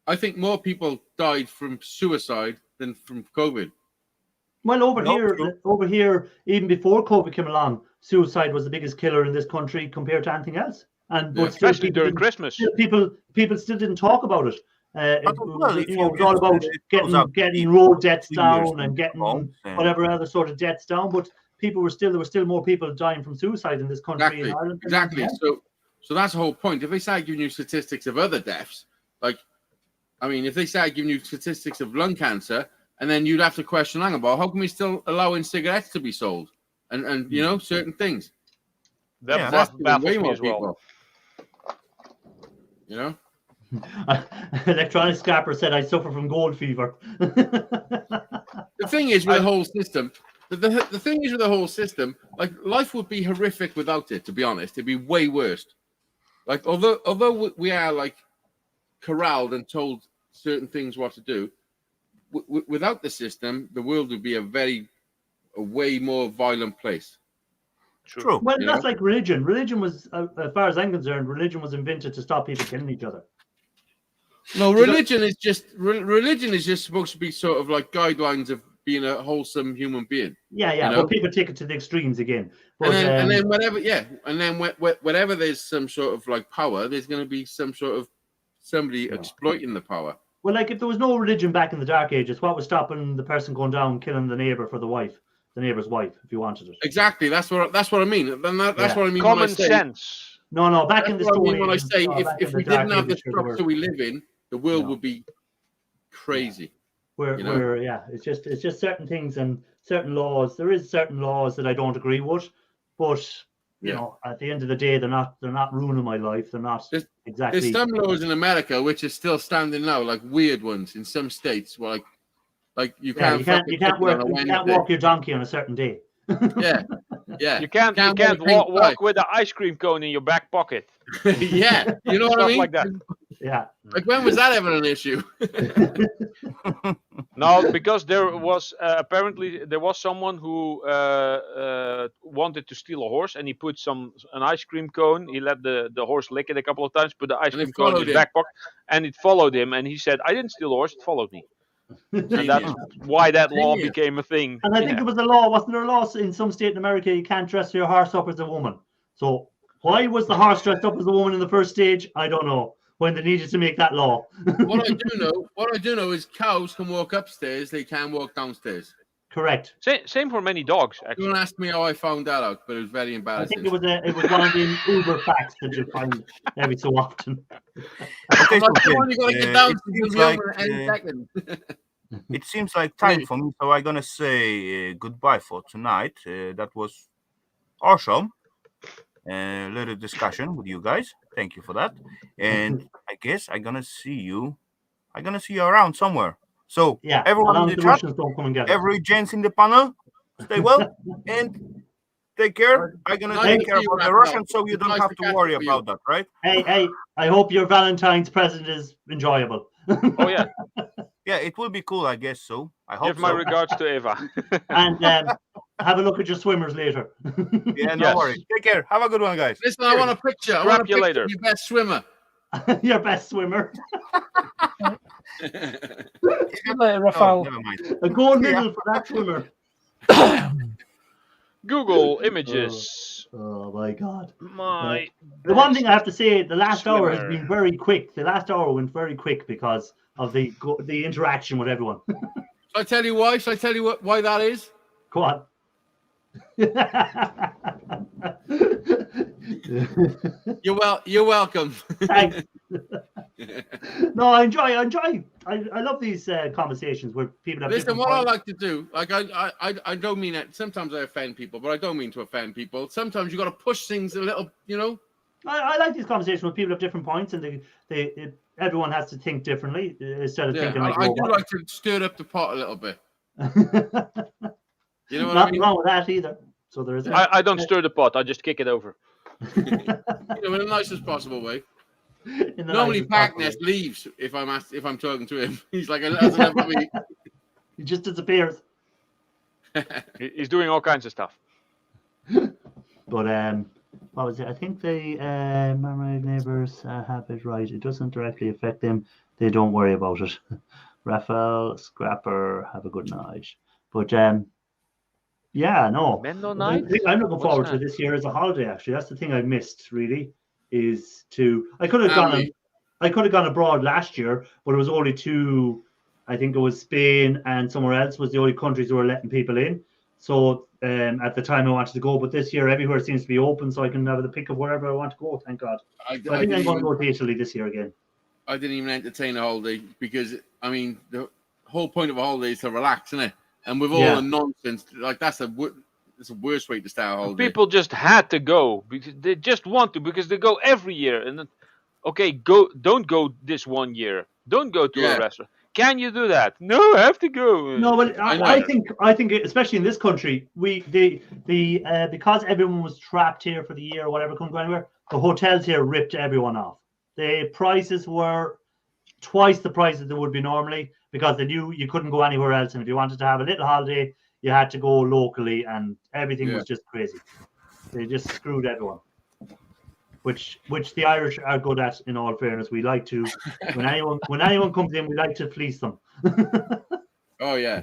I think more people died from suicide than from COVID. Well, over here, even before COVID came along, suicide was the biggest killer in this country compared to anything else. And but still especially during Christmas. People still didn't talk about it. It was all about getting road debts down and getting whatever other sort of debts down. But there were still more people dying from suicide in this country. Exactly. In Ireland. Exactly. So that's the whole point. If they start giving you statistics of other deaths, like, I mean, if they start giving you statistics of lung cancer, and then you'd have to question, hang about, how can we still allowing cigarettes to be sold? And you know, certain things. That baffles me as well. You know? Electronic Scrapper said I suffer from gold fever. The thing is with the whole system, the thing is with the whole system, like life would be horrific without it, to be honest. It'd be way worse. Like although we are like corralled and told certain things what to do, without the system, the world would be a way more violent place. True. Well, that's like religion. Religion was, as far as I'm concerned, religion was invented to stop people killing each other. No, religion is just supposed to be sort of like guidelines of being a wholesome human being. Yeah. You know? But people take it to the extremes again. But, and then whenever there's some sort of like power, there's going to be some sort of somebody exploiting the power. Well, like if there was no religion back in the Dark Ages, what was stopping the person going down killing the neighbor for the neighbor's wife, if you wanted it? Exactly. That's what I mean. That's what I mean. Common sense. No. Back in the Stone Age. When I say if we didn't have the structure we live in, the world would be crazy. It's just certain things and certain laws. There is certain laws that I don't agree with, but you know, at the end of the day, they're not ruining my life. They're not exactly. There's some laws in America which are still standing now, like weird ones in some states, where like you can't walk your donkey on a certain day. Yeah. You can't walk with an ice cream cone in your back pocket. Yeah, you know what I mean? Like that. Yeah. Like when was that ever an issue? No, because there was apparently someone who wanted to steal a horse, and he put an ice cream cone. He let the horse lick it a couple of times, put the ice cream cone in his back pocket, and it followed him. And he said, "I didn't steal the horse; it followed me." And that's why that law became a thing. And I think it was a law. Wasn't there a law in some state in America you can't dress your horse up as a woman? So why was the horse dressed up as a woman in the first stage? I don't know. When they needed to make that law. What I do know is cows can walk upstairs, they can't walk downstairs. Correct. Same for many dogs, actually. Don't ask me how I found that out, but it was very embarrassing. I think it was one of the Uber facts that you find every so often. Okay, it seems like time for me, so I'm gonna say goodbye for tonight. That was awesome. Little discussion with you guys. Thank you for that. And I guess I'm gonna see you around somewhere. So everyone in the chat, every gents in the panel, stay well and take care. I'm gonna take care about the Russians, so you don't have to worry about that, right? Hey, I hope your Valentine's present is enjoyable. Oh yeah. Yeah, it will be cool, I guess so. I hope Give my regards to Eva. And have a look at your swimmers later. Yeah, no worries. Take care. Have a good one, guys. Listen, I want a picture. I want a picture later. Of your best swimmer. Your best swimmer. Later, Rafael. A gold medal for that swimmer. Google images. Oh my God. My The one thing I have to say, the last hour has swimmer. been very quick. The last hour went very quick because of the interaction with everyone. Shall I tell you why? Shall I tell you why that is? Go on. You're welcome. Thanks. No, I love these conversations where people have Listen, different what I points. like to do, like I don't mean that. Sometimes I offend people, but I don't mean to offend people. Sometimes you got to push things a little, you know. I like these conversations where people have different points and everyone has to think differently instead of thinking like I do robots. like to stir up the pot a little bit. You know what I Nothing mean? wrong with that either. So there is. I don't stir the pot. I just kick it over. You know, in the nicest possible way. In the Normally, nicest possible Packness way. leaves if I'm talking to him. He's like, that's enough of me. He just disappears. He's doing all kinds of stuff. But what was it? I think the married neighbours have it right. It doesn't directly affect them. They don't worry about it. Raphael, Scrapper, have a good night. But yeah, no. Mendo The night? thing I'm looking What's forward to that? this year is a holiday. Actually, that's the thing I missed. Really, is to I could have gone abroad last year, but it was only to, I think it was Spain and somewhere else was the only countries who were letting people in. So at the time I wanted to go, but this year everywhere seems to be open, so I can have the pick of wherever I want to go. Thank God. I So I think I'm going to go to Italy this year again. I didn't even entertain a holiday because I mean the whole point of a holiday is to relax, isn't it? And with all Yeah. the nonsense, like that's the worst way to start a holiday. People just had to go because they just want to because they go every year. And then, okay, don't go this one year. Don't go to a restaurant. Can you do that? No, I have to go. No, but I think especially in this country, because everyone was trapped here for the year or whatever, couldn't go anywhere. The hotels here ripped everyone off. The prices were twice the prices they would be normally because they knew you couldn't go anywhere else, and if you wanted to have a little holiday, you had to go locally, and everything was just crazy. They just screwed everyone. Which the Irish are good at. In all fairness, we like to when anyone comes in, we like to fleece them. Oh yeah.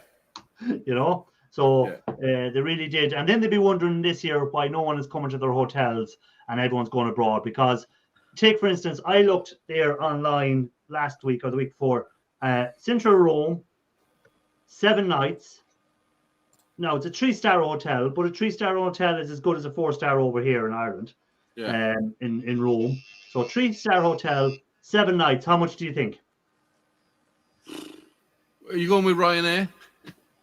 You know, so they really did, and then they'd be wondering this year why no one is coming to their hotels and everyone's going abroad. Because take for instance, I looked there online last week or the week before. Central Rome, 7 nights. Now it's a 3-star hotel, but a 3-star hotel is as good as a 4-star over here in Ireland. Yeah. In Rome. So 3-star hotel, 7 nights. How much do you think? Are you going with Ryanair?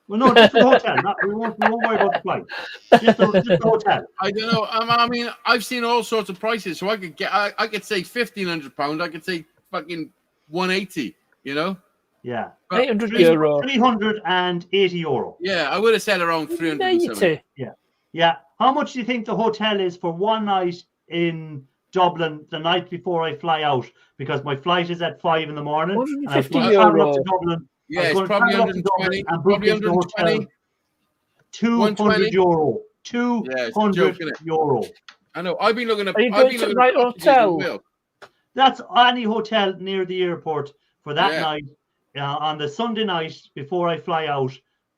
Well, no, just the hotel. We won't worry about the flight. Just the hotel. I don't know. I mean, I've seen all sorts of prices, so I could say £1,500. I could say fucking 180. You know? Yeah. 800 euro. 380 euro. Yeah, I would have said around 370. Yeah. Yeah. How much do you think the hotel is for one night in Dublin the night before I fly out? Because my flight is at 5 in the morning. 150 and I'm euro. up to Dublin. Yeah, it's probably 120. And Probably book into the hotel. 120. 200 euro. 200 euro. I know. I've been looking at. Are you going to the right hotel? That's any hotel near the airport for that night. On the Sunday night before I fly out,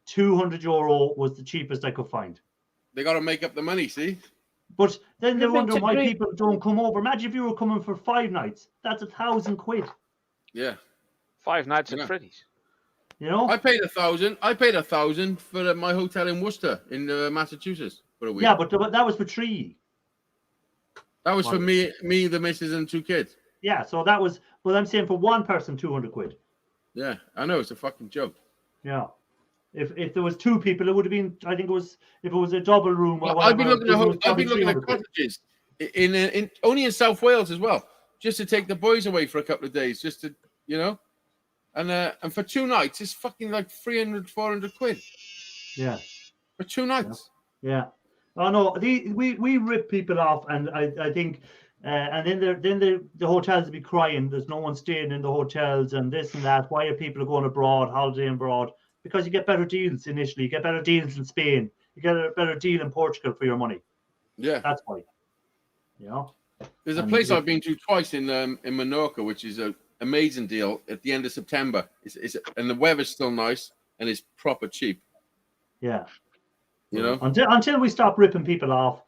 200 euro was the cheapest I could find. They got to make up the money, see? But then they wonder why people don't come over. Imagine if you were coming for 5 nights. That's £1,000. Yeah. 5 nights at Freddy's. You know? I paid 1,000. I paid 1,000 for my hotel in Worcester, in Massachusetts, for a week. Yeah, but that was for 3. That was for me, the missus, and 2 kids. Yeah, so that was. Well, I'm saying for one person, 200 quid. Yeah, I know, it's a fucking joke. Yeah. If there was 2 people, it would have been. I think it was if it was a double room. Or I've been whatever, looking at cottages in only in South Wales as well, just to take the boys away for a couple of days, just to and for 2 nights it's fucking like 300-400 quid. Yeah. For 2 nights. Yeah. Oh no, we rip people off, and I think. And then the hotels will be crying. There's no one staying in the hotels and this and that. Why are people going abroad, holidaying abroad? Because you get better deals initially. You get better deals in Spain. You get a better deal in Portugal for your money. Yeah, that's why. You know, there's a place I've been to twice in Menorca, which is an amazing deal at the end of September. And the weather's still nice and it's proper cheap. Yeah. You know, until we stop ripping people off,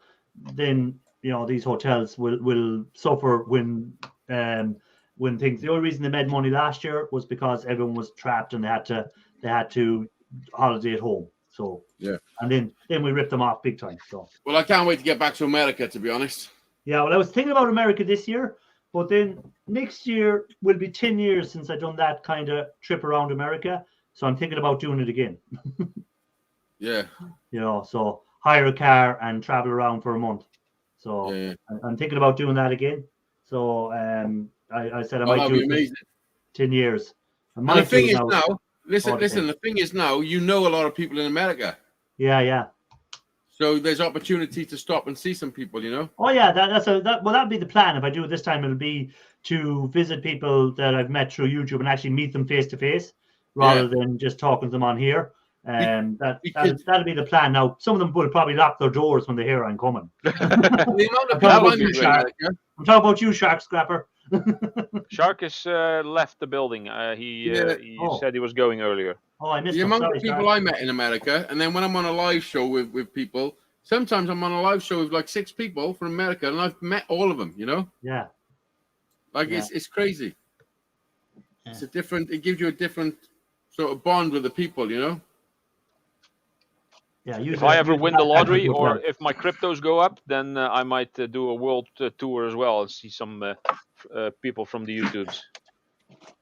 then these hotels will suffer when things. The only reason they made money last year was because everyone was trapped and they had to holiday at home. So yeah, and then we ripped them off big time. So well, I can't wait to get back to America, to be honest. yeah, well, I was thinking about America this year, but then next year will be 10 years since I've done that kind of trip around America. So I'm thinking about doing it again. Yeah. So hire a car and travel around for a month. So yeah. I'm thinking about doing that again. So I said I might do it 10 years. And the thing is now, listen, the thing is now, a lot of people in America. Yeah. So there's opportunity to stop and see some people, Oh yeah, that'd be the plan. If I do it this time, it'll be to visit people that I've met through YouTube and actually meet them face to face, rather than just talking to them on here. And that'll be the plan. Now, some of them will probably lock their doors when they hear I'm coming. I'm talking about you, Shark Scrapper. Shark has left the building. He said he was going earlier. Oh, I missed the amount of people I met in America, and then when I'm on a live show with people, sometimes I'm on a live show with like 6 people from America, and I've met all of them. Yeah. Like it's crazy. Yeah. It gives you a different sort of bond with the people. Yeah. If I ever win the lottery or if my cryptos go up, then I might do a world tour as well and see some people from the YouTubes.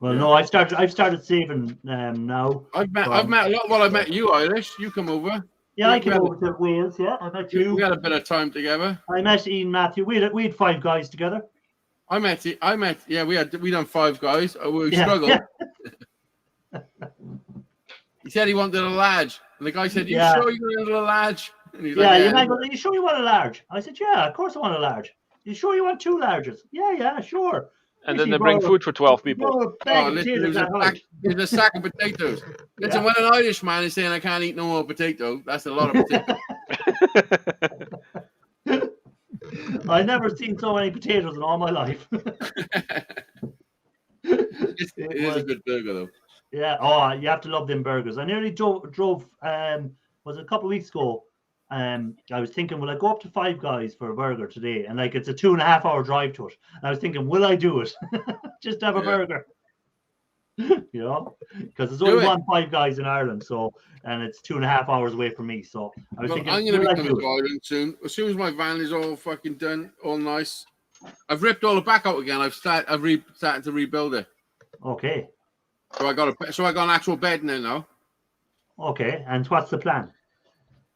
Well, no, I've started saving now. I've met a lot. Well, I met you, Irish. You come over. Yeah, I came over to Wales. Yeah, I met you. We had a bit of time together. I met Ian, Matthew. We had 5 guys together. I met. Yeah, we done 5 guys. We struggled. Yeah. He said he wanted a large, and the guy said, "You sure you wanted a large?" And he's like, you sure you want a large? I said, "Yeah, of course I want a large." You sure you want 2 larges? Yeah, sure. And then they bring food for 12 people. There's a sack of potatoes. Listen, when an Irish man is saying I can't eat no more potato, that's a lot of potato. I've never seen so many potatoes in all my life. It is a good burger, though. Yeah. You have to love them burgers. I nearly drove. Was it a couple of weeks ago? I was thinking, will I go up to 5 Guys for a burger today? And it's a 2.5-hour drive to it. And I was thinking, will I do it? Just to have a burger. Because there's only one 5 Guys in Ireland, and it's 2.5 hours away from me. So I was thinking, I'm going to be coming to Ireland soon. As soon as my van is all fucking done, all nice, I've ripped all the back out again. I've started to rebuild it. Okay. So I got an actual bed in there now. Okay, and what's the plan?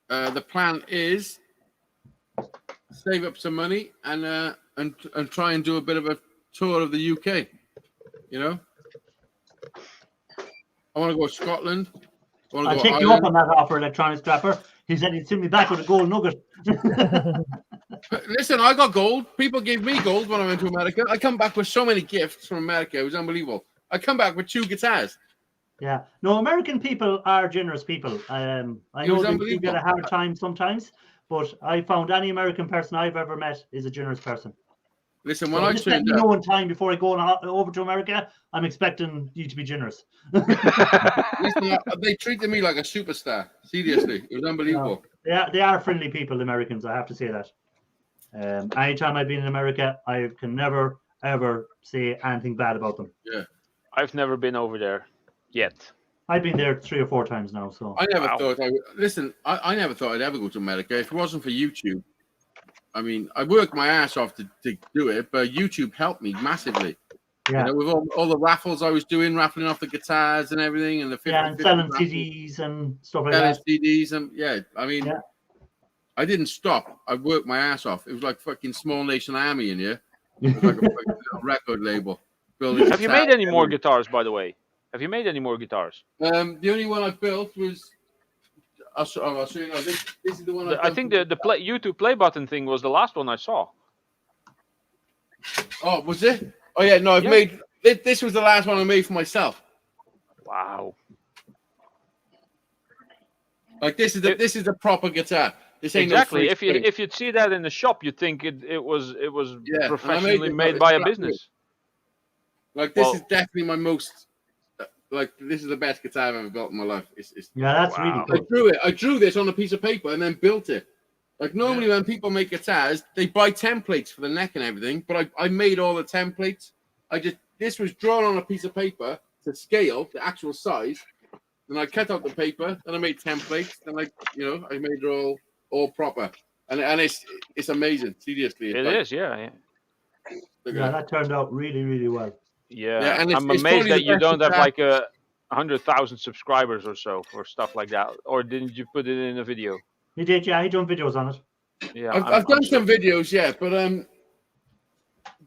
The plan is save up some money and try and do a bit of a tour of the UK. I want to go to Scotland. I'll take you up on that offer, Electronic Scrapper. He said he'd send me back with a gold nugget. Listen, I got gold. People gave me gold when I went to America. I come back with so many gifts from America. It was unbelievable. I come back with 2 guitars. Yeah. No, American people are generous people. I know they get a hard time sometimes, but I found any American person I've ever met is a generous person. Listen, when I turned up, in time before I go over to America, I'm expecting you to be generous. Listen, they treated me like a superstar. Seriously, it was unbelievable. Yeah, they are friendly people, Americans. I have to say that. Anytime I've been in America, I can never ever say anything bad about them. Yeah, I've never been over there yet. I've been there 3 or 4 times now. So I never thought I would. Listen, I never thought I'd ever go to America if it wasn't for YouTube. I mean, I worked my ass off to do it, but YouTube helped me massively. Yeah. With all the raffles I was doing, raffling off the guitars and everything, and the 50, and selling CDs and stuff like that. CDs and I didn't stop. I worked my ass off. It was like fucking Small Nation Army in here. It was like a fucking record label. Have you made any more guitars, by the way? Have you made any more guitars? The only one I built was. I'll show you now. This is the one. I think the YouTube play button thing was the last one I saw. Oh, was it? Oh yeah, no, I've made. This was the last one I made for myself. Wow. Like this is the proper guitar. This ain't exactly. If you'd see that in the shop, you'd think it was professionally made by a business. Like this is definitely my most. Like this is the best guitar I've ever built in my life. That's really cool. I drew this on a piece of paper and then built it. Like normally when people make guitars, they buy templates for the neck and everything, but I made all the templates. This was drawn on a piece of paper to scale the actual size. Then I cut out the paper, then I made templates, then I made it all proper. And it's amazing, seriously. It is, yeah. Yeah, that turned out really, really well. Yeah, and I'm amazed that you don't have like 100,000 subscribers or so for stuff like that. Or didn't you put it in a video? He did, yeah. He done videos on it. Yeah, I've done some videos, yeah, but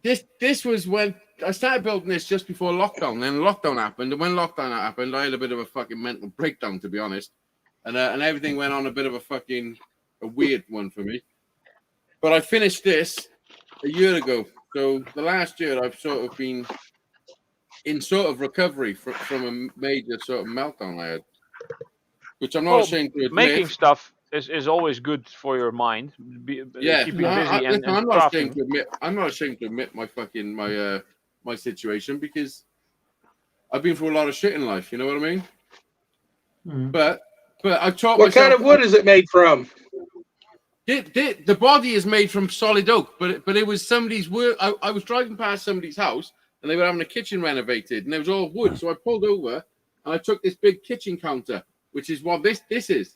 this was when I started building this just before lockdown. Then lockdown happened, and when lockdown happened, I had a bit of a fucking mental breakdown, to be honest, and everything went on a bit of a weird one for me. But I finished this a year ago, so the last year I've sort of been in sort of recovery from a major sort of meltdown I had, which I'm not ashamed to admit. Making stuff is always good for your mind. Keep you busy and I'm not ashamed crafting. to admit. I'm not ashamed to admit my situation, because I've been through a lot of shit in life. You know what I mean? Mm. But I taught What myself. kind of wood is it made from? The body is made from solid oak, but it was somebody's work. I was driving past somebody's house, and they were having a kitchen renovated, and it was all wood. So I pulled over, and I took this big kitchen counter, which is what this is.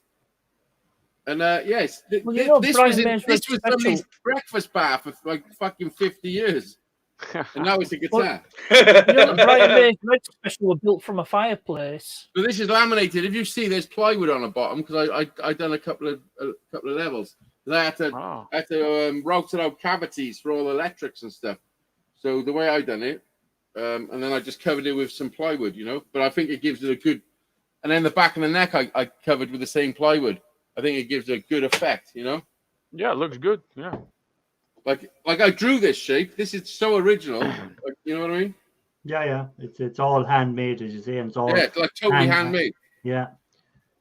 And yes, this was somebody's breakfast bar for like fucking 50 years, and now it's a guitar. Brian May's red special were built from a fireplace. So this is laminated. If you see, there's plywood on the bottom, because I done a couple of levels. I had to route out cavities for all the electrics and stuff. So the way I done it, and then I just covered it with some plywood, But I think it gives it a good. And then the back and the neck I covered with the same plywood. I think it gives a good effect, Yeah, it looks good. Yeah. Like I drew this shape. This is so original. You know what I mean? Yeah. It's all handmade, as you say, and it's all it's like totally handmade. Yeah.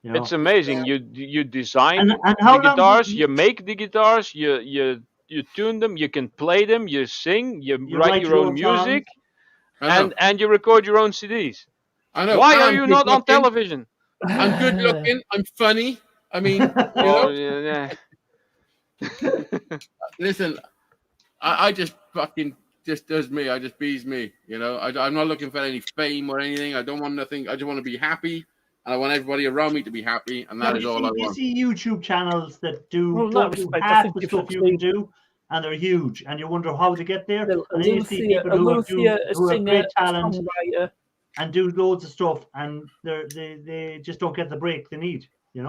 It's amazing. You design and the guitars, you make the guitars, you tune them, you can play them, you sing, you write your own music, and you record your own CDs. I know. Why are you not on television? I'm good looking. I'm funny. I mean, yeah. Listen, I just fucking just does me. I just bees me. I'm not looking for any fame or anything. I don't want nothing. I just want to be happy, and I want everybody around me to be happy, and that is all I want. You see YouTube channels that do half the stuff you can do, and they're huge, and you wonder how to get there. And then you see people who have great talent and do loads of stuff, and they just don't get the break they need. I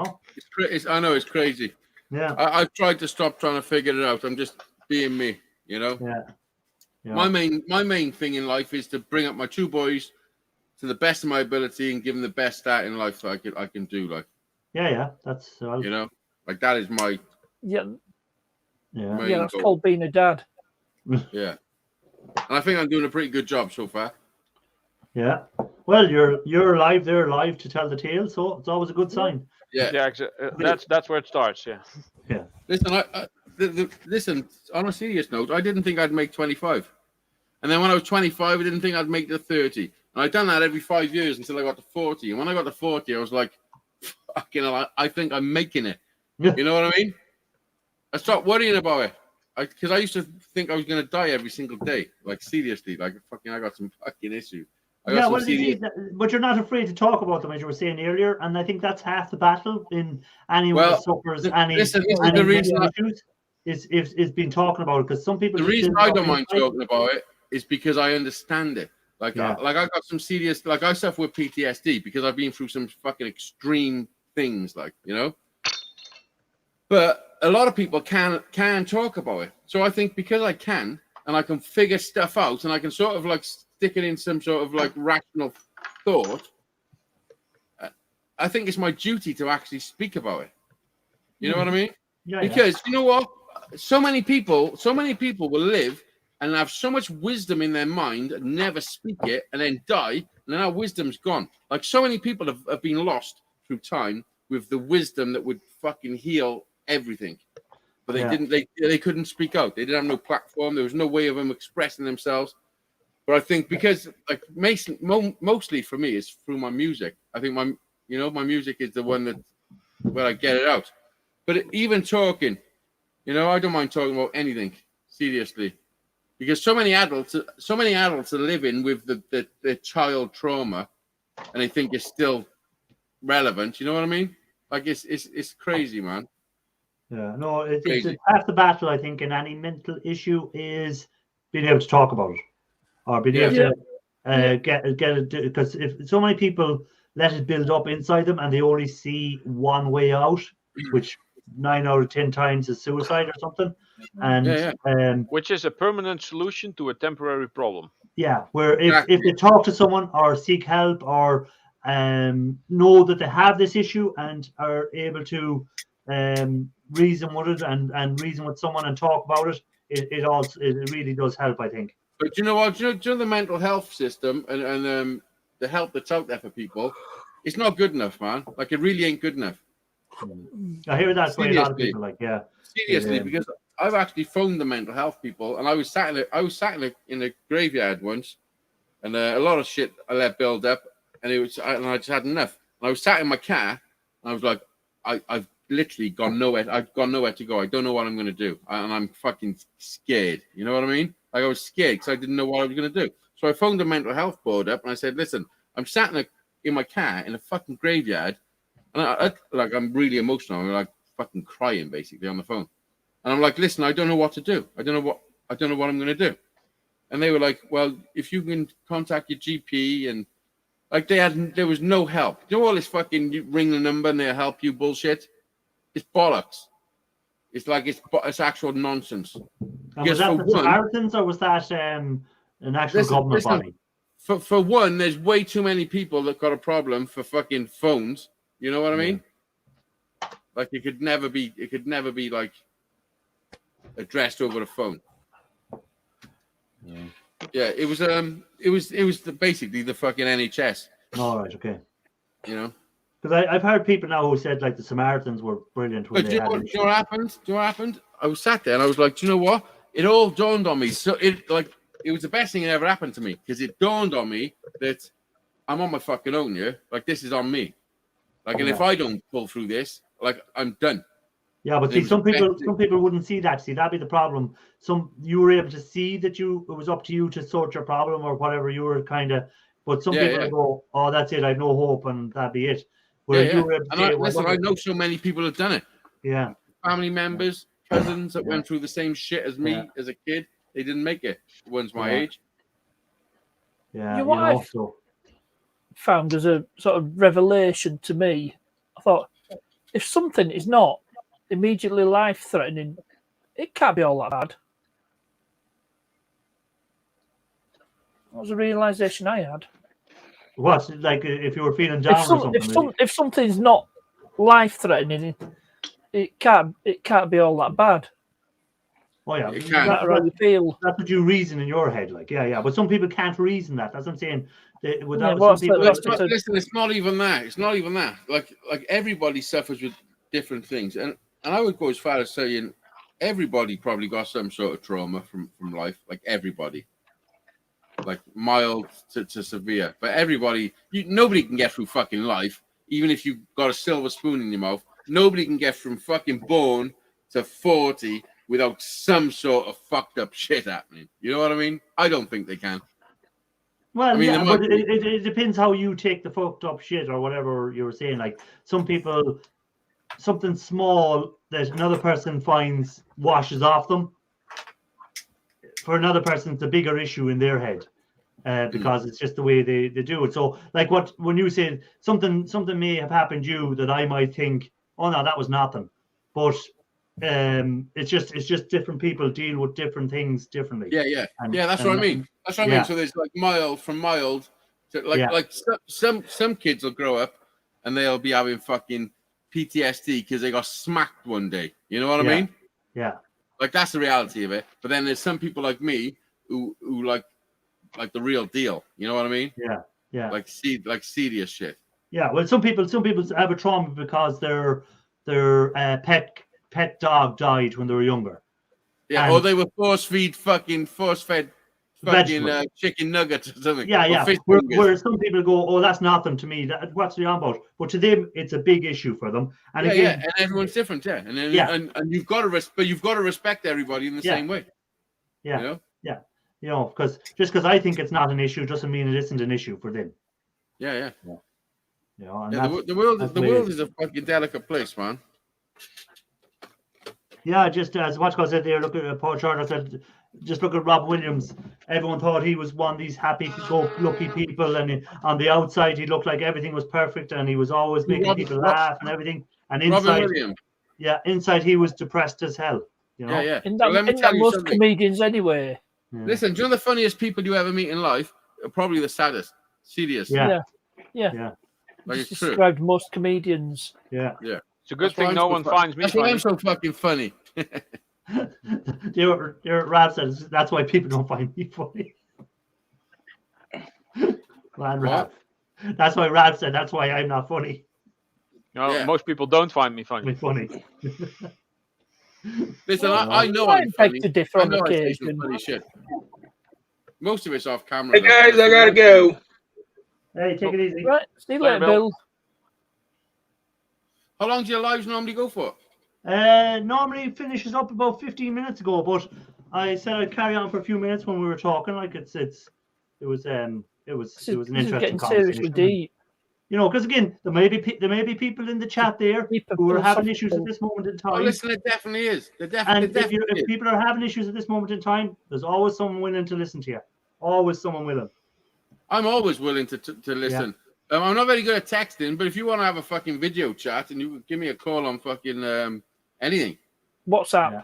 know it's crazy. Yeah, I've tried to stop trying to figure it out. I'm just being me. Yeah. My main thing in life is to bring up my two boys to the best of my ability and give them the best start in life that I can do. Like. Yeah. That's like that is my. Yeah. That's called being a dad. Yeah, and I think I'm doing a pretty good job so far. Yeah. Well, you're alive. They're alive to tell the tale, so it's always a good sign. Yeah. That's where it starts. Yeah. Yeah. Listen, listen. On a serious note, I didn't think I'd make 25, and then when I was 25, I didn't think I'd make the 30. And I'd done that every 5 years until I got to 40. And when I got to 40, I was like, "Fucking hell, I think I'm making it." You know what I mean? I stopped worrying about it, because I used to think I was going to die every single day. Like seriously, I got some fucking issues. But you're not afraid to talk about them, as you were saying earlier, and I think that's half the battle in anyone that suffers any issues is been talking about it, because some people. The reason I don't mind talking about it is because I understand it. I got some serious, I suffer with PTSD because I've been through some fucking extreme things, But a lot of people can talk about it. So I think because I can, and I can figure stuff out, and I can sort of stick it in some sort of rational thought, I think it's my duty to actually speak about it. You know what I mean? Yeah. Because you know what? So many people will live and have so much wisdom in their mind and never speak it, and then die, and then our wisdom's gone. Like so many people have been lost through time with the wisdom that would fucking heal everything. But they didn't. They couldn't speak out. They didn't have no platform. There was no way of them expressing themselves. But I think because mostly for me, it's through my music. I think my music is the one where I get it out. But even talking, You know, I don't mind talking about anything seriously, because so many adults are living with the child trauma, and they think it's still relevant. You know what I mean? Like it's crazy, man. Yeah, no, it's Crazy. half the battle, I think, in any mental issue is being able to talk about it, or being able to get it, because if so many people let it build up inside them and they only see one way out, which 9 out of 10 times is suicide or something, and which is a permanent solution to a temporary problem. Yeah, where if they talk to someone or seek help or know that they have this issue and are able to reason with it and reason with someone and talk about it, it really does help, I think. But you know what? Do you know the mental health system and the help that's out there for people? It's not good enough, man. Like, it really ain't good enough. I hear that by a lot of people. Like, seriously, because I've actually phoned the mental health people, and I was sat in a graveyard once, and a lot of shit I let build up, and I just had enough. And I was sat in my car, and I was like, I've literally gone nowhere. I've got nowhere to go. I don't know what I'm going to do, and I'm fucking scared. You know what I mean? Like, I was scared because I didn't know what I was going to do. So I phoned the mental health board up, and I said, listen, I'm sat in my car in a fucking graveyard, and I'm really emotional. I'm like fucking crying basically on the phone, and I'm like, listen, I don't know what to do. I don't know what I'm going to do. And they were like, well, if you can contact your GP, and like there was no help. You know all this fucking you ring the number and they'll help you bullshit? It's bollocks. It's like it's actual nonsense. And was that the Samaritans or was that an actual government body? For one, there's way too many people that got a problem for fucking phones. You know what I mean? Like it could never be like addressed over the phone. Yeah, it was basically the fucking NHS. All right, okay. You know, because I've heard people now who said like the Samaritans were brilliant when do you know what happened? Do you know what happened? I was sat there and I was like, do you know what? It all dawned on me. So it was the best thing that ever happened to me, because it dawned on me that I'm on my fucking own here. Like, this is on me. Like, and if I don't pull through this, like, I'm done. Yeah, but see, some people wouldn't see that. See, that'd be the problem. You were able to see that it was up to you to sort your problem or whatever you were kind of. But some people go, "Oh, that's it. I have no hope, and that'd be it." Whereas you were able to say, listen, I know so many people have done it. Yeah, family members, cousins that went through the same shit as me as a kid. They didn't make it. One's my age. Yeah, you know what I found as a sort of revelation to me. I thought, if something is not immediately life-threatening, it can't be all that bad. That was a realization I had. What, like if you were feeling down or something? If something's not life-threatening, it can't be all that bad. Oh yeah, it can. That's what you feel. That's what you reason in your head, like But some people can't reason that. That's what I'm saying. Listen, it's not even that. It's not even that. Like everybody suffers with different things, and I would go as far as saying everybody probably got some sort of trauma from life. Like everybody, like mild to severe. But everybody, nobody can get through fucking life, even if you got a silver spoon in your mouth. Nobody can get from fucking born to 40 without some sort of fucked up shit happening. You know what I mean? I don't think they can. Well, but it depends how you take the fucked up shit or whatever you were saying. Like some people, something small that another person finds washes off them. For another person, it's a bigger issue in their head because it's just the way they do it. So, like when you said something may have happened to you that I might think, oh no, that was nothing, but it's just different people deal with different things differently. Yeah. That's what I mean. That's what I mean. So there's like mild to like some kids will grow up and they'll be having fucking PTSD because they got smacked one day. You know what I mean? Yeah. Like that's the reality of it. But then there's some people like me who like the real deal. You know what I mean? Yeah. Like serious shit. Yeah. Well, some people have a trauma because their pet dog died when they were younger. Yeah, or they were force fed fucking Vegetables. chicken nuggets or something. Yeah, or yeah. fish Where fingers. some people go, oh, that's nothing to me. What's the on about? But to them, it's a big issue for them. And Yeah, again, and everyone's different, yeah. And then, Yeah. and you've got to but you've got to respect everybody in the Yeah. same way. yeah, You know? yeah. You know, because just because I think it's not an issue doesn't mean it isn't an issue for them. Yeah. You know, and Yeah, that's, the world that's the way it is a fucking delicate place, man. Yeah, just as Watchko said there, look at Paul Charter said, just look at Rob Williams. Everyone thought he was one of these happy-go-lucky people, and on the outside he looked like everything was perfect, and he was always making people laugh and everything. And Robin inside, Williams. inside he was depressed as hell. You know? Yeah. In So that, let me in tell that you most something. comedians anyway. Yeah. Listen, do you know the funniest people you ever meet in life are probably the saddest. Serious. Yeah. Like Just it's true. described most comedians. Yeah. It's a good That's why thing I'm no so one fu- finds me That's why funny. I'm so fucking funny. Rab says that's why people don't find me funny. Rab. That's why Rab said that's why I'm not funny. No, Yeah. most people don't find me funny. I'm funny. Listen, Well, I know I I'm beg funny. to differ I on know I say some occasion. funny shit. Most of it's off camera. Hey guys, I gotta go. Hey, take it easy. Right, see you Later, later, Bill. Bill. How long do your lives normally go for? Normally it finishes up about 15 minutes ago, but I said I'd carry on for a few minutes when we were talking. Like it was an This interesting is getting conversation. seriously deep. You know, because again, there may be people in the chat there Deep and who are having issues at philosophical. this moment in Oh, time. listen, it definitely is. And Definitely if is. people are having issues at this moment in time, there's always someone willing to listen to you. Always someone willing. I'm always willing to listen. I'm not very good at texting, but if you want to have a fucking video chat and you can give me a call on fucking anything, WhatsApp. Yeah.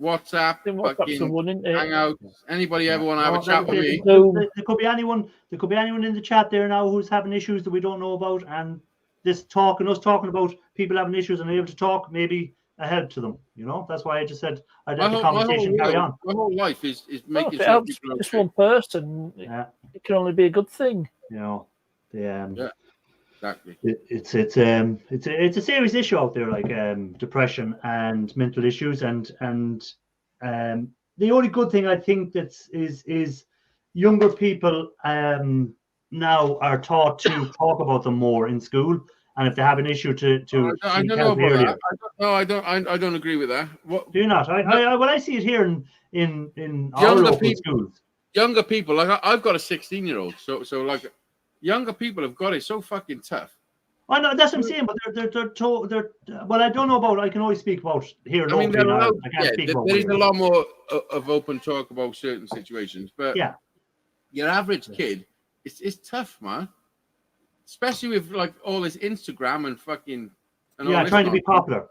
WhatsApp, I think WhatsApp's the fucking one, isn't it? Hangouts, anybody ever want to have Oh, a chat with me? There could be anyone. There could be anyone in the chat there now who's having issues that we don't know about, and this talk and us talking about people having issues and able to talk maybe a help to them. You know, that's why I just said I'd let the conversation carry on. My whole life is Well, making if it sure helps people are just okay. one person, Yeah, it can only be a good thing. you know, Yeah. Exactly. it's a serious issue out there, like depression and mental issues, and the only good thing I think is younger people now are taught to talk about them more in school, and if they have an issue to I seek don't know help about earlier. that. I don't agree with that. What Do you not? I see it here in our Younger local people- schools. younger people, like I've got a 16-year-old, so like younger people have got it so fucking tough. I know that's what I'm saying, but they're well, I don't know about. I can only speak about here I mean, locally. they're Now. allowed, I can't speak about there is a Wales. lot more of open talk about certain situations, but Yeah. your average kid, it's tough, man. Especially with like all this Instagram and fucking and all Yeah, this trying to be nonsense. popular.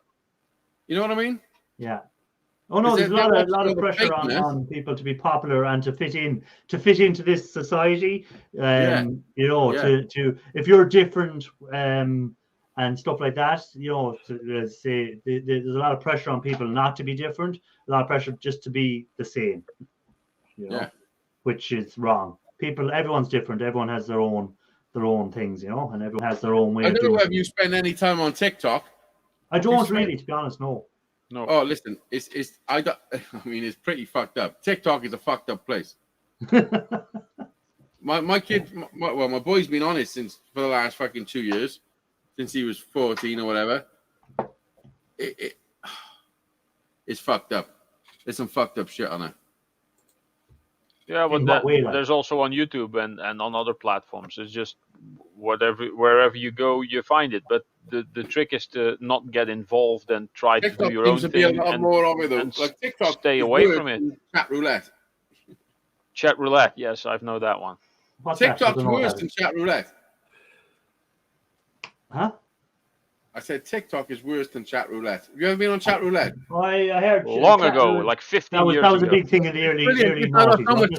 You know what I mean? Yeah. Oh no, Is there's a there- lot there of was pressure fakeness? on people to be popular and to fit into this society. Yeah. You know, Yeah. to if you're different and stuff like that, you know, say there's a lot of pressure on people not to be different, a lot of pressure just to be the same. You know, Yeah. which is wrong. Everyone's different. Everyone has their own things, you know, and everyone has their own way I of don't know doing whether things. you spend any time on TikTok. I don't It's really, to be honest, no. No. Oh, listen, I mean, it's pretty fucked up. TikTok is a fucked up place. My kid, my boy's been on it for the last fucking 2 years, since he was 14 or whatever. It's fucked up. There's some fucked up shit on it. Yeah, but In what way, like? there's also on YouTube and on other platforms. It's just wherever you go, you find it. But the trick is to not get involved and try to TikTok do your own seems to be a thing lot and, more of it though. and Like TikTok, stay is away worse from it. than Chat roulette. Chat roulette, yes, I know that one. What's that? I TikTok's don't know what worse that than is. chat roulette. Huh? I said TikTok is worse than chat roulette. Have you ever been on chat roulette? I heard Long chat ago, roulette. like 15 that was years a ago. big thing in the early Brilliant. noughties.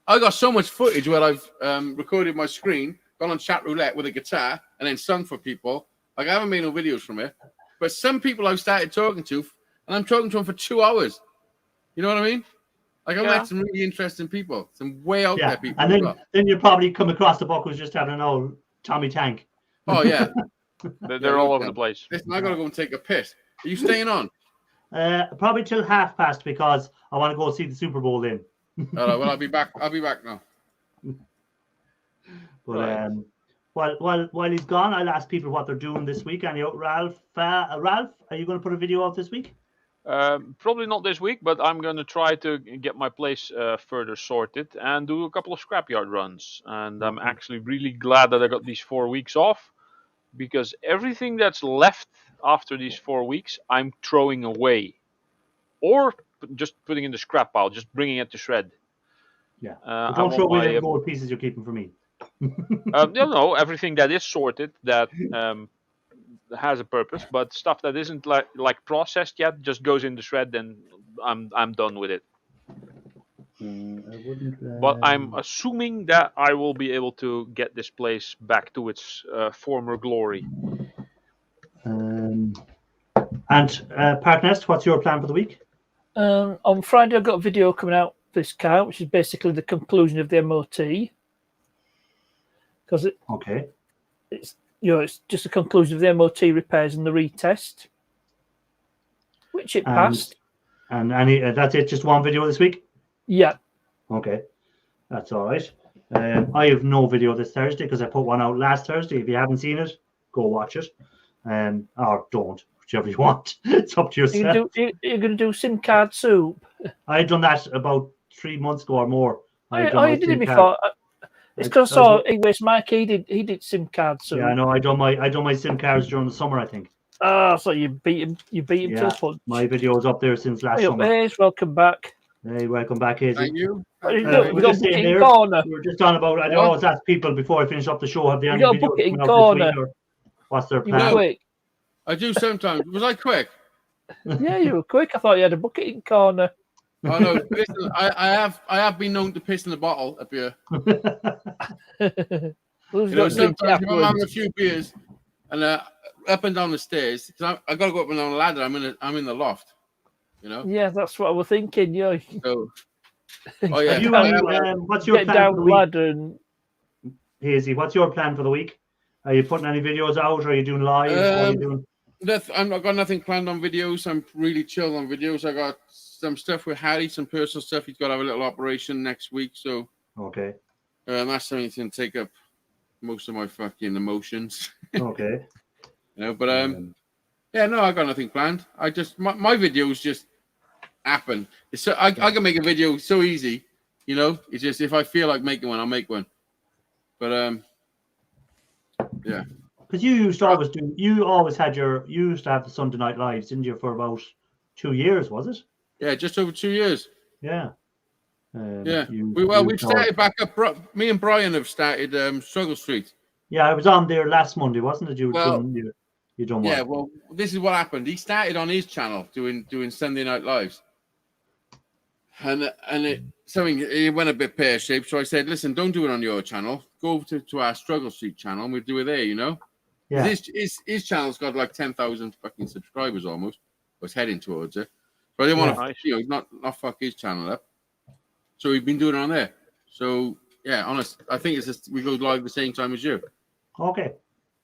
I got so much footage where I've recorded my screen, gone on chat roulette with a guitar, and then sung for people. Like I haven't made no videos from it, but some people I've started talking to, and I'm talking to them for 2 hours. You know what I mean? Like I met some really interesting people, some way out there people. And as well. then you probably come across the book who's just having an old Tommy Tank. Oh yeah, They're all over the place. Listen, I gotta go and take a piss. Are you staying on? Probably till past because I want to go see the Super Bowl then. All right, well, I'll be back. I'll be back now. But Right. while he's gone, I'll ask people what they're doing this week. And Ralph, Ralph, are you going to put a video out this week? Probably not this week, but I'm going to try to get my place further sorted and do a couple of scrapyard runs. And I'm actually really glad that I got these 4 weeks off, because everything that's left after these 4 weeks, I'm throwing away, or just putting in the scrap pile, just bringing it to shred. Yeah. I But don't want throw away my, the gold pieces you're keeping for me. no, everything that is sorted that has a purpose, but stuff that isn't like processed yet just goes in the shred, and I'm done with it. I wouldn't. But I'm assuming that I will be able to get this place back to its former glory. And Park Nest, what's your plan for the week? On Friday, I've got a video coming out for this car, which is basically the conclusion of the MOT. Because it's it's just a conclusion of the MOT repairs and the retest, which it passed. And that's it. Just one video this week. Yeah. Okay, that's all right. I have no video this Thursday because I put one out last Thursday. If you haven't seen it, go watch it. Or don't, whichever you want. It's up to yourself. You're going to do SIM card soup. I done that about 3 months ago or more. You did it before. It's because I saw Mike. He did SIM card soup. Yeah, I know. I done my SIM cards during the summer, I think. Oh, so you beat him. You beat him to a punch. My video is up there since last summer. Hayes, welcome back. Hey, welcome back, Hayes. Thank you. We're just saying there. We were just on about. I always ask people before I finish up the show, have they any videos coming out this week, or what's their plan? Quick. I do sometimes. Was I quick? Yeah, you were quick. I thought you had a bucket in corner. Oh no! Listen, I have been known to piss in the bottle up here. Sometimes I'm having a few beers and up and down the stairs, because I got to go up and down the ladder. I'm in the loft. You know. Yeah, that's what I was thinking. Yeah. So, yeah. What's your plan down for the week? ladder and... Hazy, what's your plan for the week? Are you putting any videos out? Or are you doing live? What are you doing? I've got nothing planned on videos. I'm really chill on videos. I got some stuff with Harry, some personal stuff. He's got to have a little operation next week, so okay. That's something that's going to take up most of my fucking emotions. Okay. But yeah, no, I got nothing planned. I just my videos just happen. It's so I can make a video so easy, It's just if I feel like making one, I'll make one. But yeah. Because you used to always do. You always had you used to have the Sunday Night Lives, didn't you, for about 2 years? Was it? Yeah, just over 2 years. Yeah. Yeah. We've started back up. Me and Brian have started Struggle Street. Yeah, I was on there last Monday, wasn't it? You done yeah. what? Well, this is what happened. He started on his channel doing Sunday Night Lives, and it went a bit pear shaped. So I said, listen, don't do it on your channel. Go over to our Struggle Street channel, and we'll do it there. Yeah. His channel's got like 10,000 fucking subscribers almost. Was heading towards it, but I didn't want to, not fuck his channel up. So we've been doing it on there. So yeah, honest, I think it's just we go live the same time as you. Okay.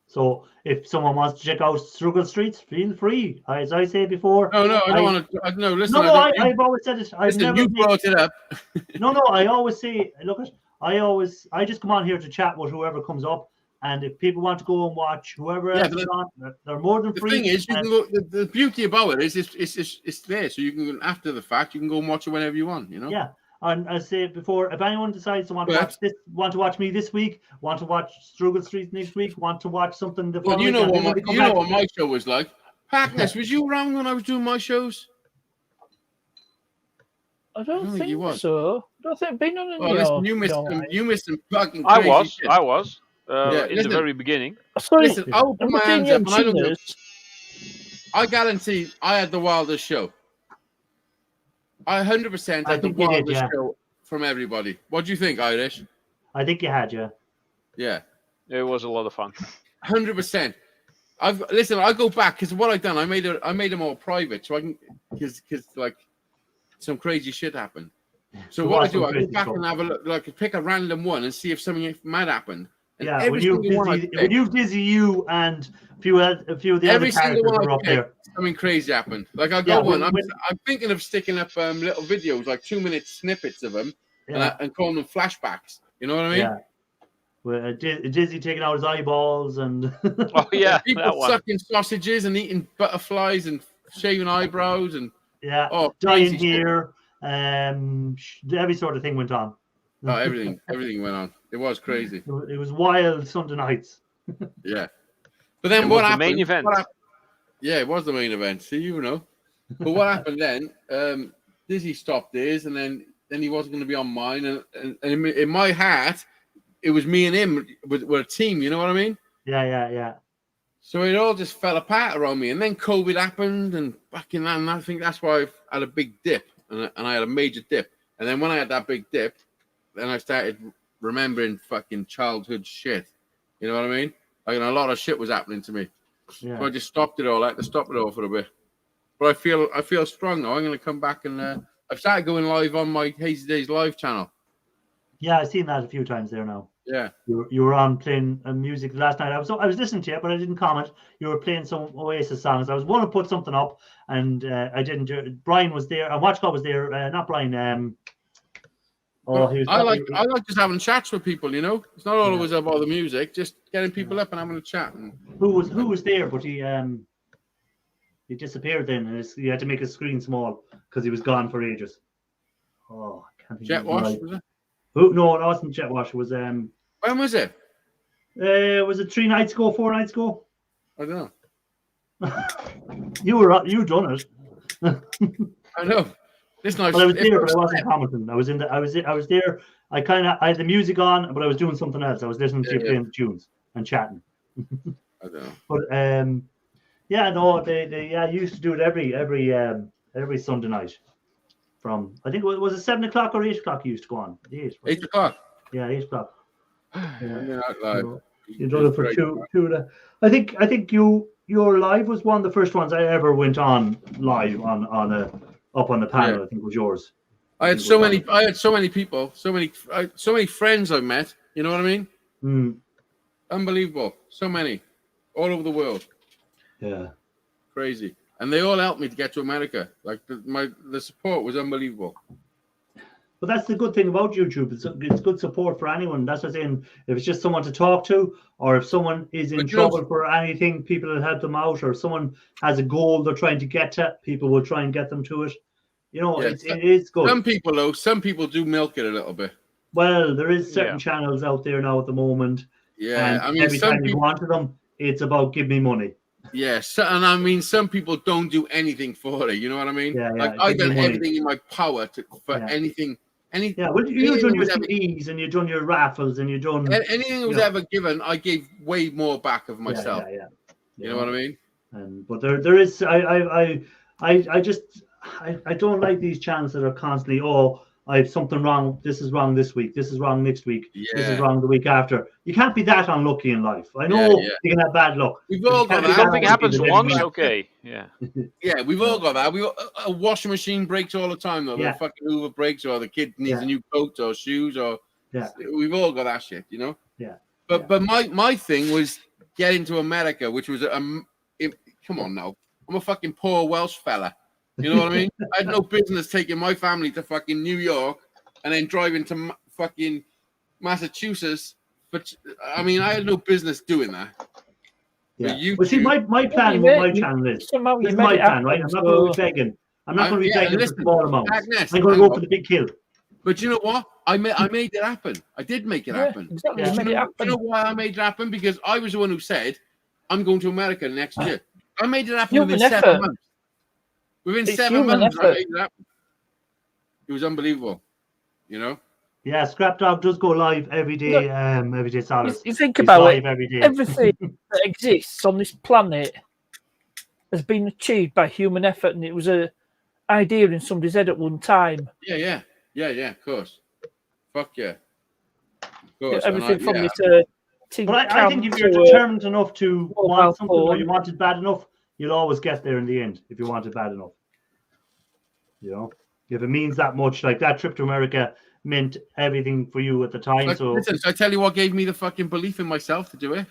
So if someone wants to check out Struggle Streets, feel free. As I said before. No, I don't want to. No, listen. I've always said it. You brought it up. No, I always say, look, I just come on here to chat with whoever comes up. And if people want to go and watch whoever else is on, they're more than free. The thing is, you can go, the beauty about it is it's there, so you can after the fact you can go and watch it whenever you want. Yeah, and as I said before, if anyone decides to want to watch me this week, want to watch Struggle Street next week, want to watch something the following, you know what my show was like. Packness, was you around when I was doing my shows? I don't think so. I don't think I've been on any. Listen, you missed some fucking. I crazy was. In the very beginning. Sorry, listen, I'll put my hands up and I guarantee I had the wildest show. I 100% had the wildest show from everybody. What do you think, Irish? I think you had, yeah. Yeah. It was a lot of fun. 100%. I go back because what I've done, I made them all private, so I can because like some crazy shit happened. So what I do, I go back and have a look, like pick a random one and see if something mad happened. And Yeah, every single one I when you've Dizzy, you and a few of the every other single characters one were I up there. picked, something crazy happened. Like I Yeah, got one. I'm thinking of sticking up little videos, like 2-minute snippets of them, and calling them flashbacks. You know what I mean? Yeah. With Dizzy taking out his eyeballs and Oh yeah, people that one. sucking sausages and eating butterflies and shaving eyebrows and dying here. Every sort of thing went on. Oh, everything went on. It was crazy. It was wild Sunday nights. Yeah, but then it what was happened? The main event. Yeah, it was the main event. See, you know. But what happened then? Dizzy stopped his, and then he wasn't going to be on mine, and in my heart, it was me and him with a team. You know what I mean? Yeah. So it all just fell apart around me, and then COVID happened, and back in that, and I think that's why I had a big dip, and I had a major dip, and then when I had that big dip, then I started remembering fucking childhood shit. You know what I mean? Like, a lot of shit was happening to me. Yeah. So I just stopped it all. I had to stop it all for a bit. But I feel strong now. I'm going to come back and I've started going live on my Hazy Days live channel. Yeah, I've seen that a few times there now. Yeah. You were on playing music last night. I was listening to you, but I didn't comment. You were playing some Oasis songs. I was going to put something up, and I didn't do it. Brian was there. And Watchclaw was there. Not Brian. I like just having chats with people. You know, it's not always about the music. Just getting people up and having a chat. And who was there? But he disappeared then, and he had to make his screen small because he was gone for ages. Oh, I can't think. Jet Wash, was it? Who? No, it wasn't Jet Wash. It was When was it? Was it 3 nights ago? 4 nights ago? I don't know. You done it. I know. This night. Well, I was there, but I wasn't commenting. I was there. I had the music on, but I was doing something else. I was listening to you playing the tunes and chatting. I don't know. But yeah, no, they used to do it every Sunday night. From I think was it 7 o'clock or 8 o'clock you used to go on? 8 o'clock. Yeah, 8 o'clock. Yeah, you done it for two. I think your live was one of the first ones I ever went on live up on the panel. I think was yours. I had so many people, so many friends I met. You know what I mean? Unbelievable. So many, all over the world. Yeah. Crazy. And they all helped me to get to America. Like the support was unbelievable. But that's the good thing about YouTube. It's good support for anyone. That's what I'm saying. If it's just someone to talk to, or if someone is in trouble for anything, people will help them out. Or if someone has a goal they're trying to get to, people will try and get them to it. You know, it is good. Some people do milk it a little bit. Well, there is certain channels out there now at the moment. Yeah, and I mean, every time you go onto them, it's about give me money. Yes, and I mean, some people don't do anything for it. You know what I mean? Yeah, like I've done everything in my power for anything. Yeah, well, you've done your CDs and you've done your raffles and you've done anything that was ever given. I gave way more back of myself. Yeah. You know what I mean? But there is I don't like these channels that are constantly I have something wrong. This is wrong this week. This is wrong next week. Yeah. This is wrong the week after. You can't be that unlucky in life. I know you can have bad luck. We've all got that. Something happens once, okay. Yeah. Yeah, we've all got that. A washing machine breaks all the time, though. Yeah. The fucking Hoover breaks, or the kid needs a new coat or shoes, or we've all got that shit, you know. Yeah. But my thing was getting to America, which was come on now, I'm a fucking poor Welsh fella. You know what I mean? I had no business taking my family to fucking New York and then driving to fucking Massachusetts. But I mean, I had no business doing that. Yeah. Well, see, my plan with my channel is this is my plan, right? I'm not going to be begging. I'm not going to be begging for small amounts. I'm going to go for the big kill. But you know what? I made it happen. I did make it happen. Exactly. You know why I made it happen? Because I was the one who said, I'm going to America next year. I made it happen within 7 months. Within 7 months, I made it happen. It was unbelievable, you know? Yeah, Scrap Dog does go live every day, every day Saturday. You think about it, every day. Everything that exists on this planet has been achieved by human effort, and it was an idea in somebody's head at one time. Yeah, of course. Fuck yeah. Of course. Everything from this But I think if you're determined enough to want something, or you want it bad enough, you'll always get there in the end if you want it bad enough. You know, if it means that much, like that trip to America meant everything for you at the time. Like, So listen, so I tell you what gave me the fucking belief in myself to do it.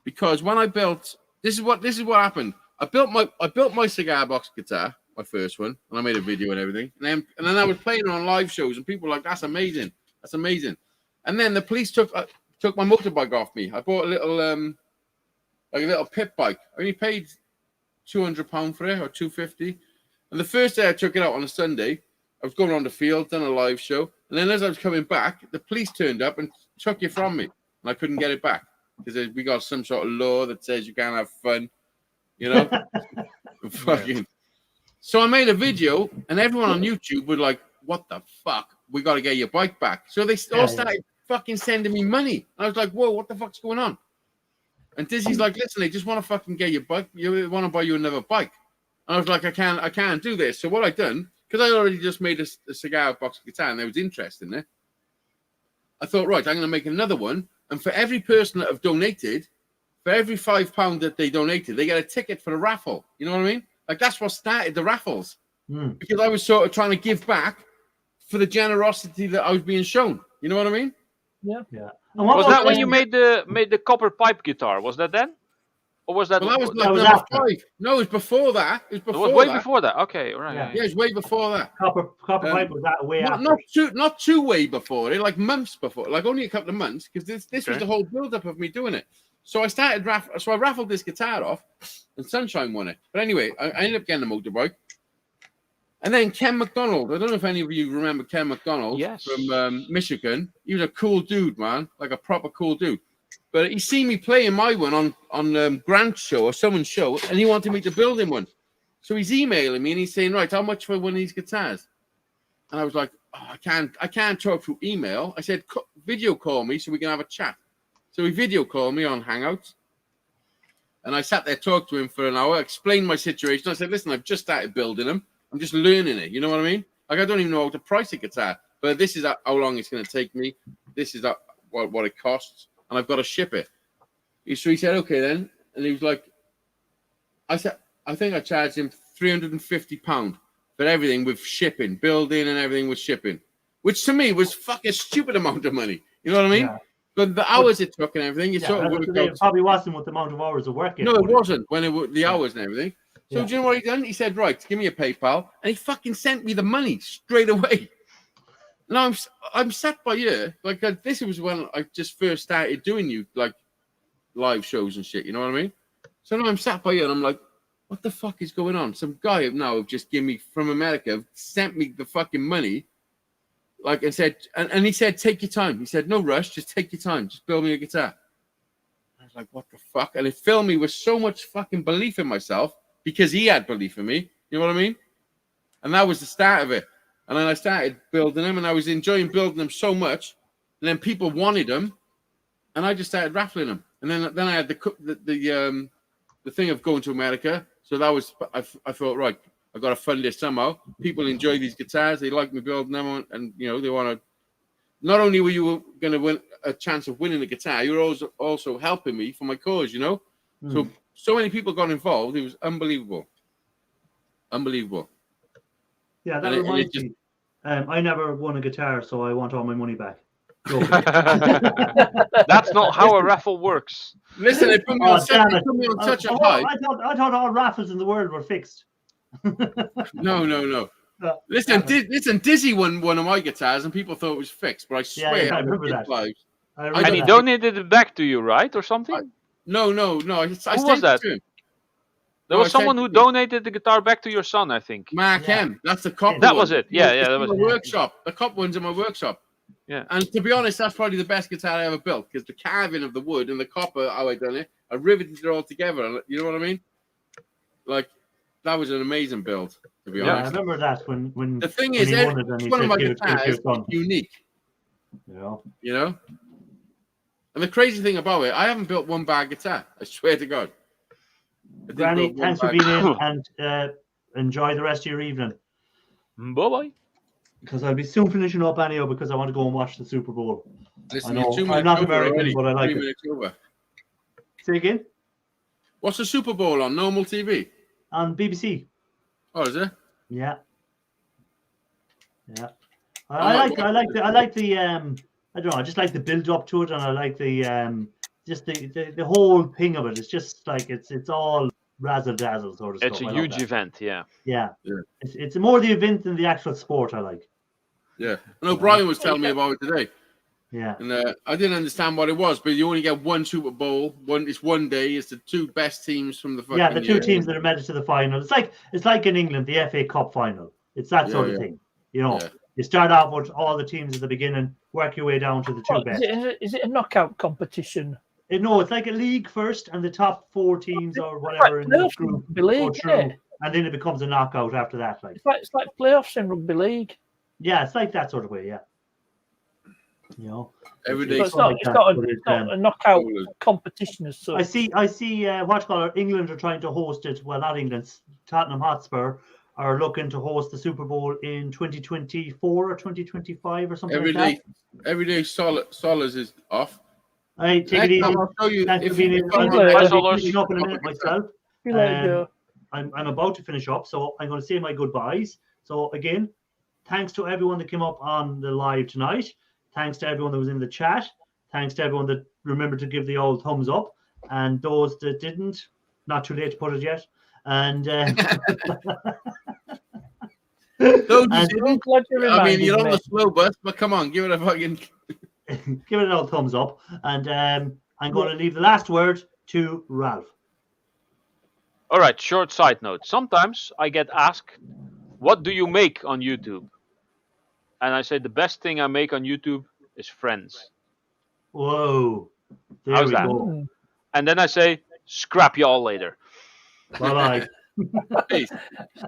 Because when I built, this is what happened. I built my cigar box guitar, my first one, and I made a video and everything. And then I was playing it on live shows, and people were like, "That's amazing, that's amazing." And then the police took my motorbike off me. I bought a little like a little pit bike. I only paid £200 for it, or £250. And the first day I took it out on a Sunday, I was going around the field, done a live show, and then as I was coming back, the police turned up and took it from me, and I couldn't get it back because we got some sort of law that says you can't have fun, you know. Fucking. So I made a video, and everyone on YouTube was like, "What the fuck? We got to get your bike back." So they all started fucking sending me money. I was like, "Whoa, what the fuck's going on?" And Dizzy's like, "Listen, they just want to fucking get your bike. You want to buy you another bike." And I was like, I can't do this. So what I done, because I already just made a cigar box guitar, and there was interest in it, I thought, right, I'm going to make another one, and for every person that have donated, for every £5 that they donated, they get a ticket for the raffle. You know what I mean? Like, that's what started the raffles. Because I was sort of trying to give back for the generosity that I was being shown. You know what I mean? Yeah. Yeah. Was that when you made the copper pipe guitar? Was that then? Or was that? Well, that was like that was number after. 5. No, it was before that. It was way before that. Okay, right. Yeah. Yeah, it was way before that. Copper pipe was that way after. Not too way before it, like months before, like only a couple of months, because this was the whole build-up of me doing it. So I started I raffled this guitar off, and Sunshine won it. But anyway, I ended up getting a motorbike. And then Ken McDonald, I don't know if any of you remember Ken McDonald from Michigan. He was a cool dude, man, like a proper cool dude. But he seen me playing my one on Grant's show or someone's show, and he wanted me to build him one. So he's emailing me and he's saying, "Right, how much for one of these guitars?" And I was like, "Oh, I can't talk through email." I said, "Video call me so we can have a chat." So he video called me on Hangouts, and I sat there, talked to him for an hour, explained my situation. I said, "Listen, I've just started building them. I'm just learning it. You know what I mean? Like, I don't even know how to price a guitar, but this is how long it's going to take me. This is what it costs, and I've got to ship it." So he said, "Okay then," and he was like, I think I charged him £350 for everything with shipping, building, and everything with shipping, which to me was fucking stupid amount of money. You know what I mean? Yeah. But the hours it took and everything, it sort of worked out. It probably wasn't with the amount of hours of work. No, it wasn't when it was the hours and everything. So do you know what he done? He said, "Right, give me a PayPal," and he fucking sent me the money straight away. Now I'm sat by here, like this was when I just first started doing like live shows and shit. You know what I mean? So now I'm sat by here and I'm like, what the fuck is going on? Some guy now just give me from America sent me the fucking money, like, and said, and he said, "Take your time." He said, "No rush, just take your time, just build me a guitar." I was like, what the fuck? And it filled me with so much fucking belief in myself because he had belief in me. You know what I mean? And that was the start of it. And then I started building them, and I was enjoying building them so much. And then people wanted them, and I just started raffling them. And then I had the thing of going to America. So that was I thought, right, I've got to fund this somehow. People enjoy these guitars; they like me building them, and you know they want to. Not only were you going to win a chance of winning the guitar, you were also helping me for my cause. You know, so many people got involved. It was unbelievable. Yeah, that reminds me. I never won a guitar, so I want all my money back. That's not how a raffle works. Listen, it put me on such a high. I thought all raffles in the world were fixed. No. Listen, Dizzy won one of my guitars, and people thought it was fixed, but I swear, yeah, I remember that. And he donated it back to you, right, or something? No. Who was that? There was someone who donated the guitar back to your son, I think. Mark M. That's the copper. That was it. Yeah, that was my workshop. The copper one's in my workshop. Yeah. And to be honest, that's probably the best guitar I ever built because the carving of the wood and the copper, how I done it, I riveted it all together. You know what I mean? Like, that was an amazing build, to be honest. I remember that when the thing is, each one of my guitars is unique. Yeah. You know? And the crazy thing about it, I haven't built one bad guitar. I swear to God. Granny, thanks for being in, and enjoy the rest of your evening. Bye-bye. Because I'll be soon finishing up anyhow because I want to go and watch the Super Bowl. Listen, I'm not American, but I like it. Over. Say again? What's the Super Bowl on normal TV? On BBC. Oh, is it? Yeah. I like the I don't know, I just like the build up to it, and I like the just the whole thing of it. It's just like it's all razzle dazzle sort of It's stuff. a I love huge that. event, yeah. Yeah. Yeah. It's more the event than the actual sport I like. Yeah. I know Brian was telling me about it today. Yeah. And I didn't understand what it was, but you only get one Super Bowl. It's one day. It's the two best teams from the fucking Yeah, the two year. teams that are made it to the final. It's like in England, the FA Cup final. It's that sort of thing. You know, you start off with all the teams at the beginning, work your way down to the two best. Is it a knockout competition? No, it's like a league first, and the top 4 teams or whatever in the group go through, and then it becomes a knockout after that. Like it's like playoffs in rugby league. Yeah, it's like that sort of way. Yeah. You know, every day. It's not a knockout competition as such. I see. England are trying to host it. Well, not England. Tottenham Hotspur are looking to host the Super Bowl in 2024 or 2025 or something like that. Every day, Solas is off. I take it easy. I'll show you. I'm finishing up in a minute myself. I'm about to finish up, so I'm going to say my goodbyes. So again, thanks to everyone that came up on the live tonight. Thanks to everyone that was in the chat. Thanks to everyone that remembered to give the old thumbs up. And those that didn't, not too late to put it yet. And I mean, you're on the slow bus, but come on, give it a fucking give it an old thumbs up. And I'm going to leave the last word to Ralph. All right, short side note. Sometimes I get asked, what do you make on YouTube? And I say the best thing I make on YouTube is friends. Whoa. How's that? Go. And then I say, scrap y'all later. Bye-bye. Peace.